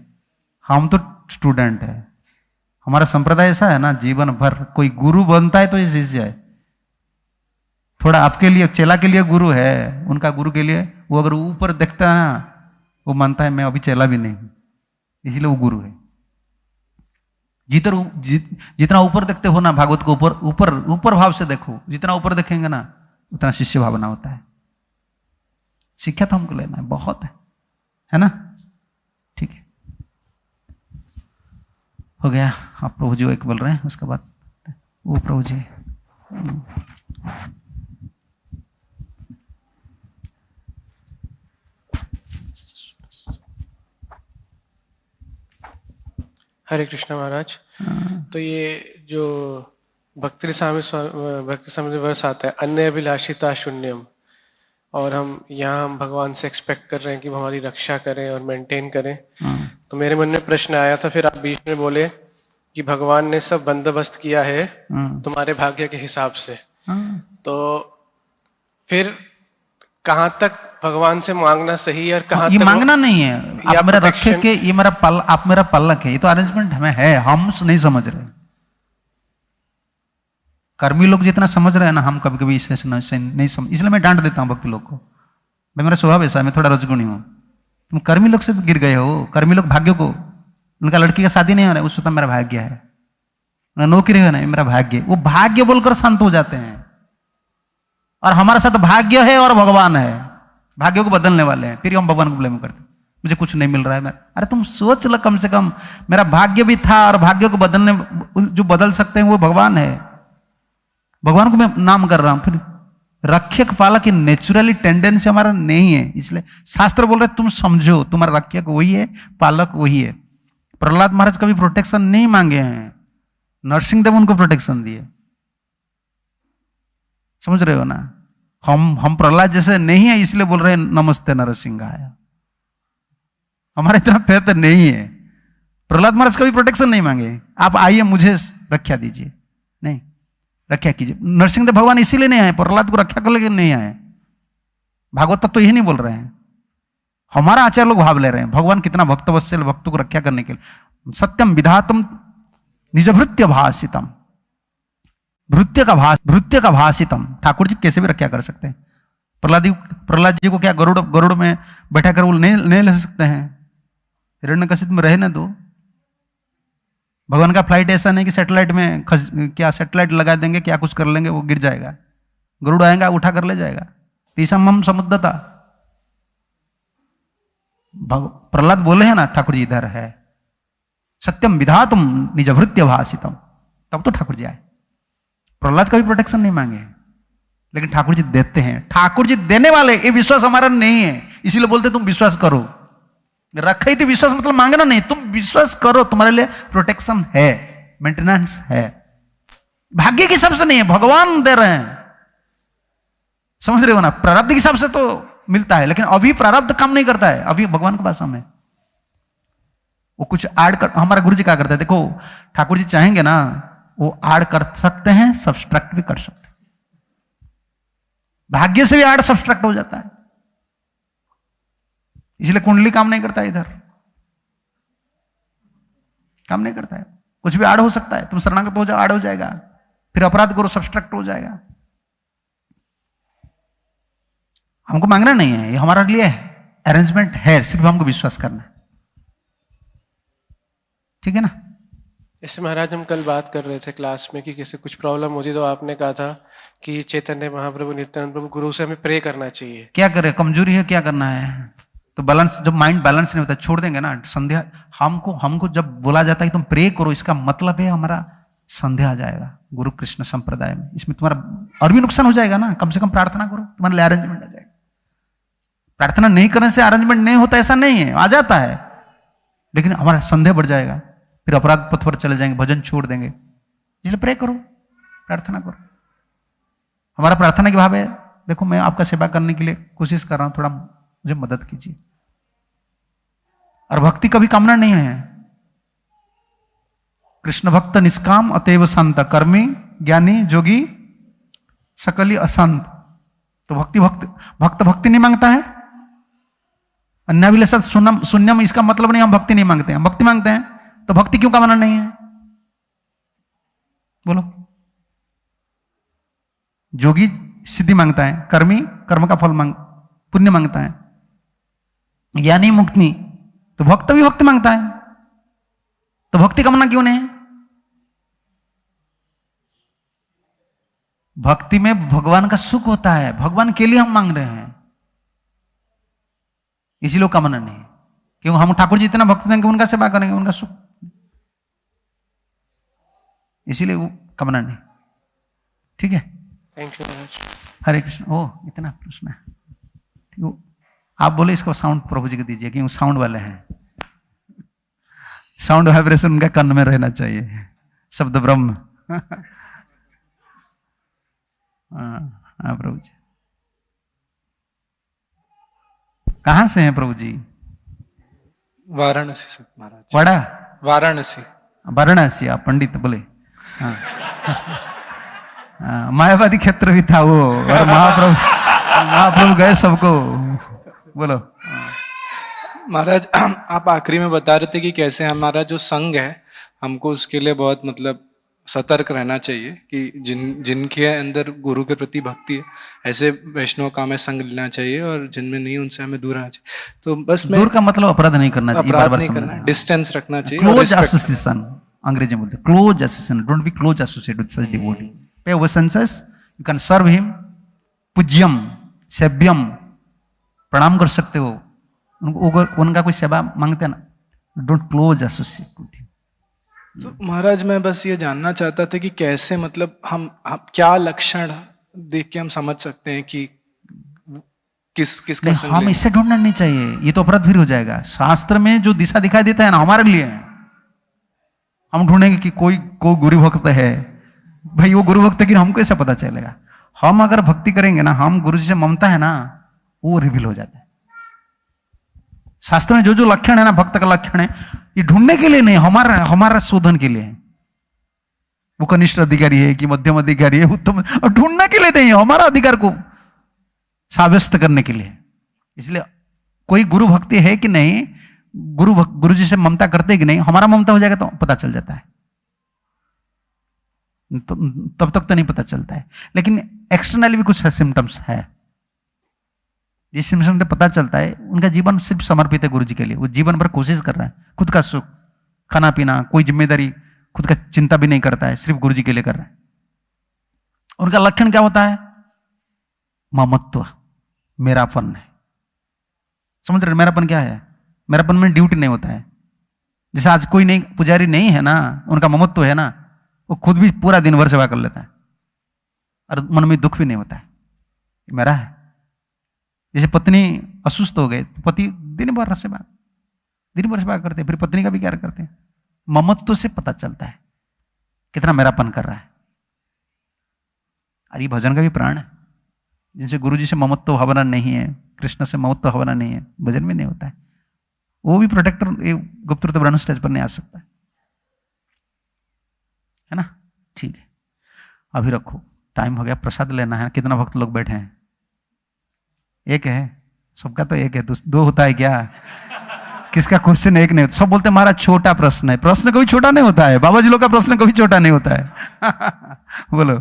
हम तो स्टूडेंट है। हमारा संप्रदाय ऐसा है ना, जीवन भर कोई गुरु बनता है तो ये शिष्य है। थोड़ा आपके लिए, चेला के लिए गुरु है, उनका गुरु के लिए वो अगर ऊपर देखता है ना, वो मानता है मैं अभी चेला भी नहीं हूं, इसलिए वो गुरु है। जितना ऊपर देखते हो ना भागवत को, ऊपर ऊपर ऊपर भाव से देखो, जितना ऊपर देखेंगे ना उतना शिष्य भावना होता है। शिक्षा तो हमको लेना है, बहुत है ना। ठीक है, हो गया। आप प्रभु जी एक बोल रहे हैं, उसके बाद वो प्रभु जी। हरे कृष्ण महाराज। तो ये जो भक्ति स्वामी वर्ष आता है, अन्य अभिलाषिता शून्यम, और हम भगवान से एक्सपेक्ट कर रहे हैं कि वो हमारी रक्षा करें और मेंटेन करें। तो मेरे मन में प्रश्न आया था, फिर आप बीच में बोले कि भगवान ने सब बंदोबस्त किया है तुम्हारे भाग्य के हिसाब से। तो फिर कहाँ तक भगवान से मांगना सही है और कहाँ ये तक मांगना नहीं है, आप मेरा रखे के ये मेरा आप मेरा पल्लक है, ये तो अरेंजमेंट हमें है, हम नहीं समझ रहे। कर्मी लोग जितना समझ रहे हैं ना, हम कभी कभी इसे नहीं समझ, इसलिए मैं डांट देता हूँ भक्ति लोग को। भाई मेरा स्वभाव ऐसा है, मैं थोड़ा रजगुणी हूँ। तुम कर्मी लोग से गिर गए हो। कर्मी लोग भाग्य को, उनका लड़की का शादी नहीं हो रहा है, उससे तो मेरा भाग्य है, नौकरी है ना मेरा भाग्य, वो भाग्य बोलकर शांत हो जाते हैं। और हमारे साथ भाग्य है और भगवान है, भाग्य को बदलने वाले हैं, फिर हम भगवान को ब्लेम करते हैं, मुझे कुछ नहीं मिल रहा है। अरे तुम सोच लो, कम से कम मेरा भाग्य भी था, और भाग्य को बदलने जो बदल सकते हैं वो भगवान है। भगवान को मैं नाम कर रहा हूं, फिर रक्षक पालक की नेचुरली टेंडेंसी हमारा नहीं है। इसलिए शास्त्र बोल रहे तुम समझो, तुम्हारा रक्षक वही है, पालक वही है। प्रहलाद महाराज कभी प्रोटेक्शन नहीं मांगे हैं, नरसिंहदेव उनको प्रोटेक्शन दिए। समझ रहे हो ना? हम प्रहलाद जैसे नहीं है, इसलिए बोल रहे हैं नमस्ते नरसिंहाय। हमारा इतना फेथ नहीं है। प्रहलाद महाराज कभी प्रोटेक्शन नहीं मांगे, आप आइए मुझे रक्षा दीजिए, नहीं, रक्षा कीजिए। नरसिंहदेव भगवान इसीलिए नहीं आए, प्रहलाद को रक्षा कर लेके नहीं आए। भागवत तत्व तो यही नहीं बोल रहे हैं, हमारा आचार्य लोग भाव ले रहे हैं। भगवान कितना भक्तवत्सल, भक्तों को रक्षा करने के लिए। सत्यम विधातम निजभृत्य भाषितम, भृत्य का भाषितम। ठाकुर जी कैसे भी रक्षा कर सकते हैं। प्रहलाद जी को क्या गरुड़ में बैठा कर वो नहीं ले सकते हैं? हिरण्यकशिप में रहने दो। भगवान का फ्लाइट ऐसा नहीं कि सैटेलाइट में क्या सैटेलाइट लगा देंगे, क्या कुछ कर लेंगे, वो गिर जाएगा। गरुड़ आएगा उठा कर ले जाएगा। तीसम समुद्रता। प्रहलाद बोले हैं ना, ठाकुर जी इधर है। सत्यम विधातुम निजभृत्य भाषितम, तब तो ठाकुर जी आए। प्रहलाद का भी प्रोटेक्शन नहीं मांगे, लेकिन ठाकुर जी देते हैं। ठाकुर जी देने वाले, ये विश्वास हमारा नहीं है, इसीलिए बोलते तुम विश्वास करो। रखा ही थी विश्वास, मतलब मांगना नहीं, तुम विश्वास करो, तुम्हारे लिए प्रोटेक्शन है, मेंटेनेंस है। भाग्य के हिसाब से नहीं है, भगवान दे रहे हैं। समझ रहे हो ना? प्रारब्ध के हिसाब से तो मिलता है, लेकिन अभी प्रारब्ध काम नहीं करता है, अभी भगवान के पास हमें वो कुछ ऐड कर। हमारा गुरु जी क्या करते हैं, देखो ठाकुर जी चाहेंगे ना, वो ऐड कर सकते हैं, सब्सट्रैक्ट भी कर सकते हैं। भाग्य से भी ऐड सब्सट्रैक्ट हो जाता है, इसलिए कुंडली काम नहीं करता है, इधर काम नहीं करता है। कुछ भी ऐड हो सकता है, तुम शरणागत हो जाओ, ऐड हो जाएगा, फिर अपराध करो, सब्सट्रैक्ट हो जाएगा। हमको मांगना नहीं है, ये हमारे लिए अरेंजमेंट है, सिर्फ हमको विश्वास करना है। ठीक है ना? जैसे महाराज हम कल बात कर रहे थे क्लास में कि किसी कुछ प्रॉब्लम होती तो आपने कहा था कि चैतन्य महाप्रभु, नित्यानंद प्रभु, गुरु से हमें प्रे करना चाहिए। क्या करें, कमजोरी है, क्या करना है? तो बैलेंस, जब माइंड बैलेंस नहीं होता छोड़ देंगे ना। संध्या हमको जब बोला जाता है कि तुम प्रे करो, इसका मतलब है हमारा संध्या आ जाएगा गुरु कृष्ण संप्रदाय में। इसमें तुम्हारा और भी नुकसान हो जाएगा ना। कम से कम प्रार्थना करो, तुम्हारे लिए अरेंजमेंट आ जाएगा। प्रार्थना नहीं करने से अरेंजमेंट नहीं होता, ऐसा नहीं है, आ जाता है, लेकिन हमारा संदेह बढ़ जाएगा, फिर अपराध पथ पर चले जाएंगे, भजन छोड़ देंगे। इसलिए प्रे करो, प्रार्थना करो। हमारा प्रार्थना के भाव है, देखो मैं आपका सेवा करने के लिए कोशिश कर रहा हूं, थोड़ा मुझे मदद कीजिए। और भक्ति कभी कामना नहीं है। कृष्ण भक्त निष्काम अतएव संत, कर्मी ज्ञानी जोगी सकली असंत। तो भक्त भक्ति नहीं मांगता है। अन्याभिलाषा शून्यम, इसका मतलब नहीं हम भक्ति नहीं मांगते हैं, भक्ति मांगते हैं। तो भक्ति क्यों कामना नहीं है? बोलो। जोगी सिद्धि मांगता है, कर्मी कर्म का फल पुण्य मांगता है, ज्ञानी मुक्ति। तो भक्त भी भक्ति मांगता है, तो भक्ति कामना क्यों नहीं है? भक्ति में भगवान का सुख होता है, भगवान के लिए हम मांग रहे हैं, इसीलिए कामना नहीं है। क्यों? हम ठाकुर जी इतना भक्त देंगे, उनका सेवा करेंगे, उनका सुख, इसीलिए वो कामना नहीं। ठीक है? थैंक यू महाराज। हरे कृष्ण। ओह, इतना प्रश्न है। आप बोले इसको साउंड प्रभु जी को दीजिए, क्योंकि साउंड वाले हैं। साउंड वाइब्रेशन उनका कान में रहना चाहिए। शब्द ब्रह्म। हाँ प्रभु जी। कहाँ से हैं प्रभु जी? वाराणसी से महाराज। वाड़ा? वाराणसी। वाराणसी, आप पंडित बोले। हाँ। मायावादी क्षेत्र भी था वो, और महाप्रभु गए सबको। बोलो महाराज। आप आखिरी में बता रहे थे कि कैसे हमारा जो संघ है हमको उसके लिए बहुत मतलब सतर्क रहना चाहिए कि जिनके अंदर गुरु के प्रति भक्ति है ऐसे वैष्णव का हमें संग लेना चाहिए, और जिनमें नहीं उनसे हमें दूर रहना चाहिए। तो बस दूर का मतलब अपराध नहीं करना चाहिए, अपराध नहीं करना, डिस्टेंस रखना चाहिए। क्लोज एसोसिएशन अंग्रेजी में बोलते हैं, close association. Don't be close associate with such devotee. Pay obeisances, you can serve him, पूज्यम सेव्यम, प्रणाम कर सकते हो उनका कोई सेवा मांगते ना, don't close associate with him. तो महाराज मैं बस ये जानना चाहता था कि कैसे मतलब हम क्या लक्षण देख के हम समझ सकते हैं कि किसका संग हम इससे ढूंढना नहीं चाहिए, ये तो अपराध फिर हो जाएगा। शास्त्र में जो दिशा दिखाई देता है ना हमारे लिए है। हम ढूंढेंगे कि कोई गुरु भक्त है, भाई वो गुरु भक्त है कि हमको कैसे पता चलेगा? हम अगर भक्ति करेंगे ना, हम गुरु जी से ममता है ना, वो रिवील हो जाता है। शास्त्र में जो जो लक्षण है ना भक्त का लक्षण है, ये ढूंढने के लिए नहीं, हमारा शोधन के लिए है। वो कनिष्ठ अधिकारी है कि मध्यम अधिकारी है, उत्तम, और ढूंढने के लिए नहीं, हमारा अधिकार को साब्यस्त करने के लिए। इसलिए कोई गुरु भक्ति है कि नहीं, गुरु जी से ममता करते कि नहीं, हमारा ममता हो जाएगा तो पता चल जाता है। तो तब तक तो नहीं पता चलता है, लेकिन एक्सटर्नली भी कुछ सिम्टम्स है। जिस सिम्टम से पता चलता है उनका जीवन सिर्फ समर्पित है गुरु जी के लिए, वो जीवन भर कोशिश कर रहा है, खुद का सुख, खाना पीना, कोई जिम्मेदारी, खुद का चिंता भी नहीं करता है, सिर्फ गुरु जी के लिए कर रहा है। उनका लक्षण क्या होता है? ममत्व, मेरापन है। समझ रहे? मेरापन क्या है? मेरापन में ड्यूटी नहीं होता है। जैसे आज कोई नहीं पुजारी नहीं है ना, उनका ममत्व है ना, वो खुद भी पूरा दिन भर सेवा कर लेता है और मन में दुख भी नहीं होता है, मेरा है। जैसे पत्नी असुस्थ हो गए तो पति दिन भर सेवा करते हैं, फिर पत्नी का भी क्या करते हैं? ममत्व से पता चलता है कितना मेरापन कर रहा है। और ये भजन का भी प्राण है। जिनसे गुरु जी से ममत्व भावना नहीं है, कृष्ण से ममत्व भावना नहीं है, भजन में नहीं होता है, वो भी प्रोटेक्टर गुप्त रूप ब्रह्म स्टेज पर नहीं आ सकता है ना? ठीक है, अभी रखो, टाइम हो गया, प्रसाद लेना है। कितना भक्त लोग बैठे हैं? एक है सबका, तो एक है, दो होता है क्या? किसका क्वेश्चन एक नहीं होता? सब बोलते हमारा छोटा प्रश्न है। प्रश्न कभी छोटा नहीं होता है, बाबा जी लोग का प्रश्न कभी छोटा नहीं होता है। बोलो।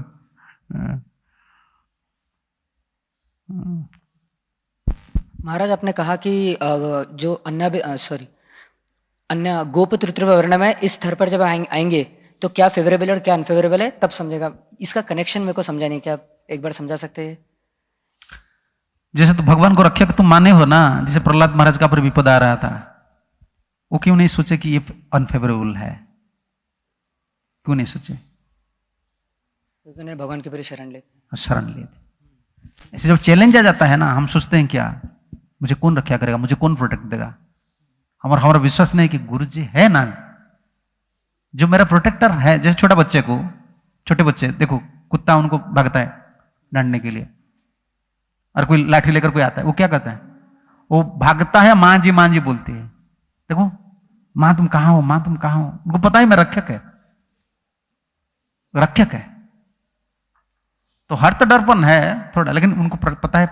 महाराज आपने कहा कि जो अन्य गोप तृतीय वर्ण में इस स्तर पर जब आएंगे तो क्या फेवरेबल और क्या अनफेवरेबल है तब समझेगा। इसका कनेक्शन मेरे को समझा नहीं, क्या आप एक बार समझा सकते हैं? जैसे तो भगवान को रक्षक तुम माने हो ना, जैसे प्रहलाद महाराज का पर विपद आ रहा था, वो क्यों नहीं सोचे कि ये अनफेवरेबल है? क्यों नहीं सोचे? क्योंकि उन्हें भगवान के प्रति शरण लेते। ऐसे जब चैलेंज आ जाता है ना, हम सोचते हैं क्या मुझे कौन रक्षा करेगा, मुझे कौन प्रोटेक्ट देगा। हमारा विश्वास नहीं कि गुरु जी है ना जो मेरा प्रोटेक्टर है। जैसे छोटे बच्चे देखो, कुत्ता उनको भागता है डांटने के लिए, और कोई लाठी लेकर कोई आता है, वो क्या करता है? वो भागता है, मां जी बोलती है। देखो, मां तुम कहां हो, मां तुम कहां हो। उनको पता है मैं रक्षक है। तो हर तो डरपन है थोड़ा, लेकिन उनको पता है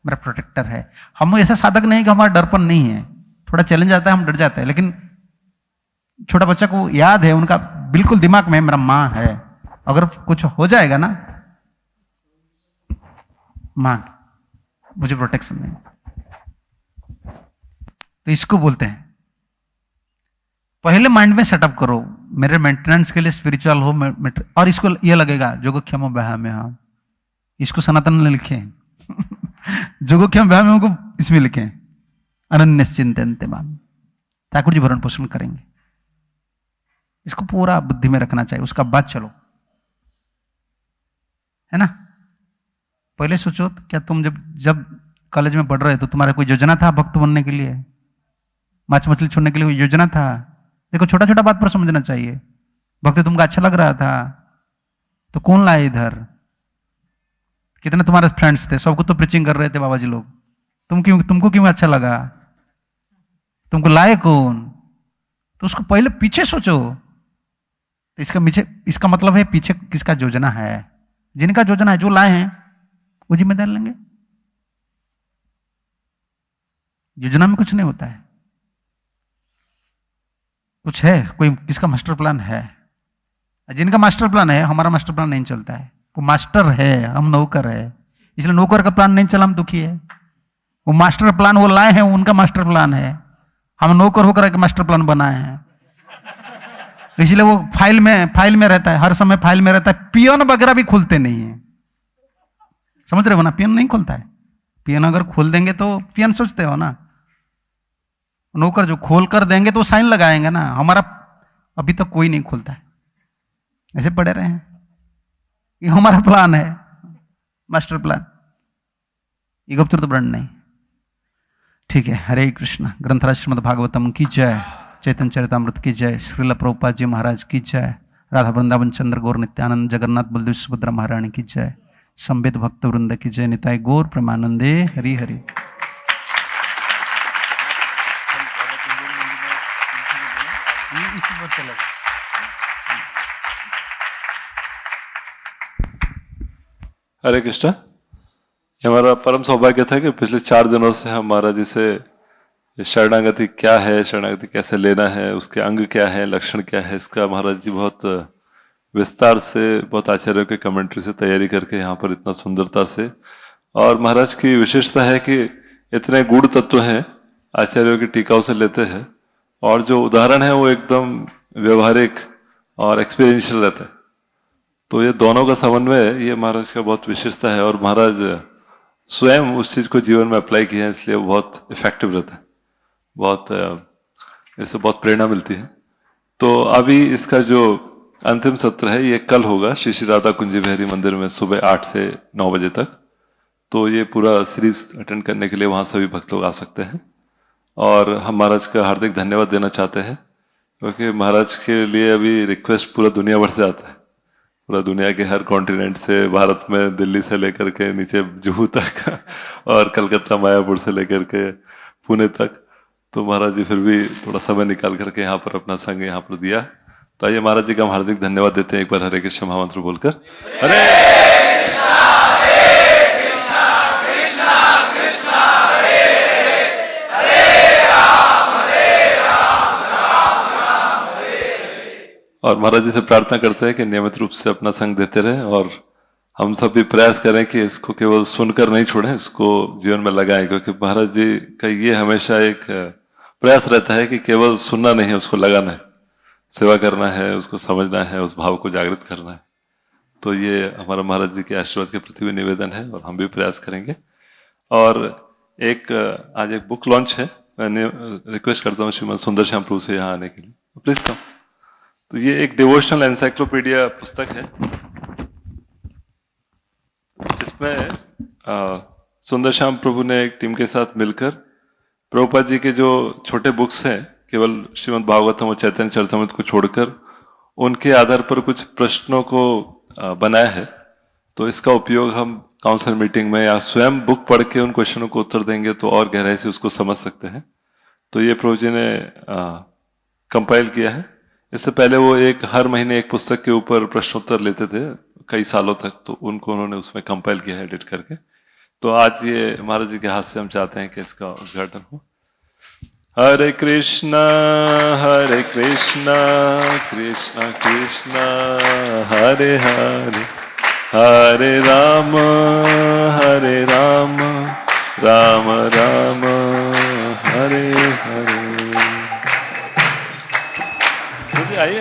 मेरा प्रोटेक्टर है। हम ऐसा साधक नहीं कि हमारा डरपन नहीं है, थोड़ा चैलेंज आता है, हम डर जाते हैं, लेकिन छोटा बच्चा को याद है, उनका बिल्कुल दिमाग में मेरा मां है। अगर कुछ हो जाएगा ना, मां मुझे प्रोटेक्शन नहीं। तो इसको बोलते हैं, पहले माइंड में सेटअप करो मेरे मेंटेनेंस के लिए स्पिरिचुअल हो, और इसको ये लगेगा जोगक्षम ब्याह में। हाँ, इसको सनातन ने लिखे हैं। जोगक्षम ब्याह में को इसमें लिखे हैं, अनन्यश्चिंतन्ते माम। ठाकुर जी भरण पोषण करेंगे। इसको पूरा बुद्धि में रखना चाहिए, उसका बाद चलो, है ना? पहले सोचो क्या तुम जब कॉलेज में पढ़ रहे तो तुम्हारा कोई योजना था भक्त बनने के लिए, माछ मछली छोड़ने के लिए कोई योजना था? देखो, छोटा छोटा बात पर समझना चाहिए। भक्ति तुमको अच्छा लग रहा था तो कौन लाए इधर? कितने तुम्हारे फ्रेंड्स थे, सबको तो प्रीचिंग कर रहे थे बाबा जी लोग, तुमको क्यों अच्छा लगा? तुमको लाए कौन? तो उसको पहले पीछे सोचो। तो इसका मतलब है पीछे किसका योजना है? जिनका योजना है, जो लाए हैं वो जिम्मेदार लेंगे। योजना में कुछ नहीं होता है, कुछ है, कोई किसका मास्टर प्लान है। जिनका मास्टर प्लान है, हमारा मास्टर प्लान नहीं चलता है। वो मास्टर है, हम नौकर है, इसलिए नौकर का प्लान नहीं चला, हम दुखी है। वो मास्टर प्लान वो लाए हैं, उनका मास्टर प्लान है, हम नौकर होकर के मास्टर प्लान बनाए हैं। इसलिए वो फाइल में रहता है, हर समय फाइल में रहता है। पियन वगैरह भी खुलते नहीं है, समझ रहे हो ना? पियन नहीं खुलता है। पियन अगर खोल देंगे तो पियन सोचते हो ना, नौकर जो खोल कर देंगे तो साइन लगाएंगे ना। हमारा अभी तक कोई नहीं खुलता है, ऐसे पड़े रहे हैं। ये हमारा प्लान है, मास्टर प्लान, ये गुप्तृत ब्रह्मांड नहीं। ठीक है, हरे कृष्ण। ग्रंथराज श्रीमद् भागवतम की जय, चैतन्य चरितामृत की जय, श्रील प्रभुपाद जी महाराज की जय, राधा वृंदावन चंद्र गौर नित्यानंद, जगन्नाथ बलदेव सुभद्रा महारानी की जय, संवेद भक्त वृंद की जय, निताय गौर प्रेमानंदे हरि हरि। हरे कृष्ण। ये हमारा परम सौभाग्य था कि पिछले 4 दिनों से हम महाराज जी से शरणागति क्या है, शरणागति कैसे लेना है, उसके अंग क्या है, लक्षण क्या है, इसका महाराज जी बहुत विस्तार से, बहुत आचार्यों के कमेंट्री से तैयारी करके यहाँ पर इतना सुंदरता से। और महाराज की विशेषता है कि इतने गूढ़ तत्व हैं, आचार्यों की टीकाओं से लेते हैं, और जो उदाहरण है वो एकदम व्यवहारिक और एक्सपीरियंशियल रहता है। तो ये दोनों का समन्वय, ये महाराज का बहुत विशेषता है। और महाराज स्वयं उस चीज को जीवन में अप्लाई किया है, इसलिए वो बहुत इफेक्टिव रहता है, बहुत इससे बहुत प्रेरणा मिलती है। तो अभी इसका जो अंतिम सत्र है ये कल होगा श्री श्री राधा कुंज बिहारी मंदिर में सुबह 8 से 9 बजे तक। तो ये पूरा सीरीज अटेंड करने के लिए वहाँ सभी भक्त लोग आ सकते हैं। और हम महाराज का हार्दिक धन्यवाद देना चाहते हैं, क्योंकि महाराज के लिए अभी रिक्वेस्ट पूरा दुनिया भर से आता है, पूरा दुनिया के हर कॉन्टिनेंट से, भारत में दिल्ली से लेकर के नीचे जुहू तक और कलकत्ता मायापुर से लेकर के पुणे तक। तो महाराज जी फिर भी थोड़ा समय निकाल करके यहाँ पर अपना संग यहाँ पर दिया। तो आइए महाराज जी का हम हार्दिक धन्यवाद देते हैं एक बार हरे कृष्ण महामंत्र बोलकर। हरे और महाराज जी से प्रार्थना करते हैं कि नियमित रूप से अपना संग देते रहें, और हम सब भी प्रयास करें कि इसको केवल सुनकर नहीं छोड़ें, इसको जीवन में लगाएं। क्योंकि महाराज जी का ये हमेशा एक प्रयास रहता है कि केवल सुनना नहीं है, उसको लगाना है, सेवा करना है, उसको समझना है, उस भाव को जागृत करना है। तो ये हमारा महाराज जी के आशीर्वाद के प्रति भी निवेदन है, और हम भी प्रयास करेंगे। और आज एक बुक लॉन्च है, मैंने रिक्वेस्ट करता हूँ श्रीमद सुंदर श्याम प्रभु से यहाँ आने के लिए, प्लीज कम। तो ये एक डिवोशनल एनसाइक्लोपीडिया पुस्तक है। इसमें सुंदर श्याम प्रभु ने एक टीम के साथ मिलकर प्रभुपाद जी के जो छोटे बुक्स हैं, केवल श्रीमद् भागवतम और चैतन्य चरितामृत को छोड़कर, उनके आधार पर कुछ प्रश्नों को बनाया है। तो इसका उपयोग हम काउंसिल मीटिंग में या स्वयं बुक पढ़ के उन क्वेश्चनों को उत्तर देंगे तो और गहराई से उसको समझ सकते हैं। तो ये प्रभु जी ने कंपाइल किया है। इससे पहले वो हर महीने एक पुस्तक के ऊपर प्रश्नोत्तर लेते थे कई सालों तक, तो उनको उन्होंने उसमें कंपाइल किया है एडिट करके। तो आज ये महाराज जी के हाथ से हम चाहते हैं कि इसका उद्घाटन हो। हरे कृष्णा कृष्णा कृष्णा हरे हरे, हरे राम राम राम हरे हरे। आइए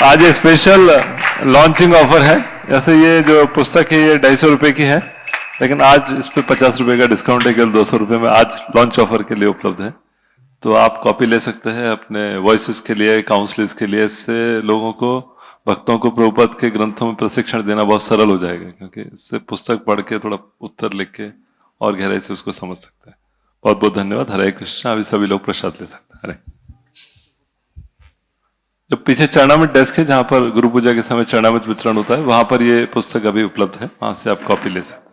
आज स्पेशल लॉन्चिंग ऑफर है। जैसे ये जो पुस्तक है ये 250 रुपए की है, लेकिन आज इस पे 50 रुपए का डिस्काउंट है, केवल 200 रुपए में आज लॉन्च ऑफर के लिए उपलब्ध है। तो आप कॉपी ले सकते हैं अपने वॉइसेस के लिए, काउंसलर्स के लिए। इससे लोगों को भक्तों को प्रभुपाद के ग्रंथों में प्रशिक्षण देना बहुत सरल हो जाएगा, क्योंकि इससे पुस्तक पढ़ के थोड़ा उत्तर लिख के और गहराई से उसको समझ सकते हैं। बहुत बहुत धन्यवाद। हरे कृष्ण। अभी सभी लोग प्रसाद ले सकते हैं। हरे। जो पीछे चरणामृत डेस्क है, जहां पर गुरु पूजा के समय चरणामृत वितरण होता है, वहां पर ये पुस्तक अभी उपलब्ध है, वहां से आप कॉपी ले सकते हैं।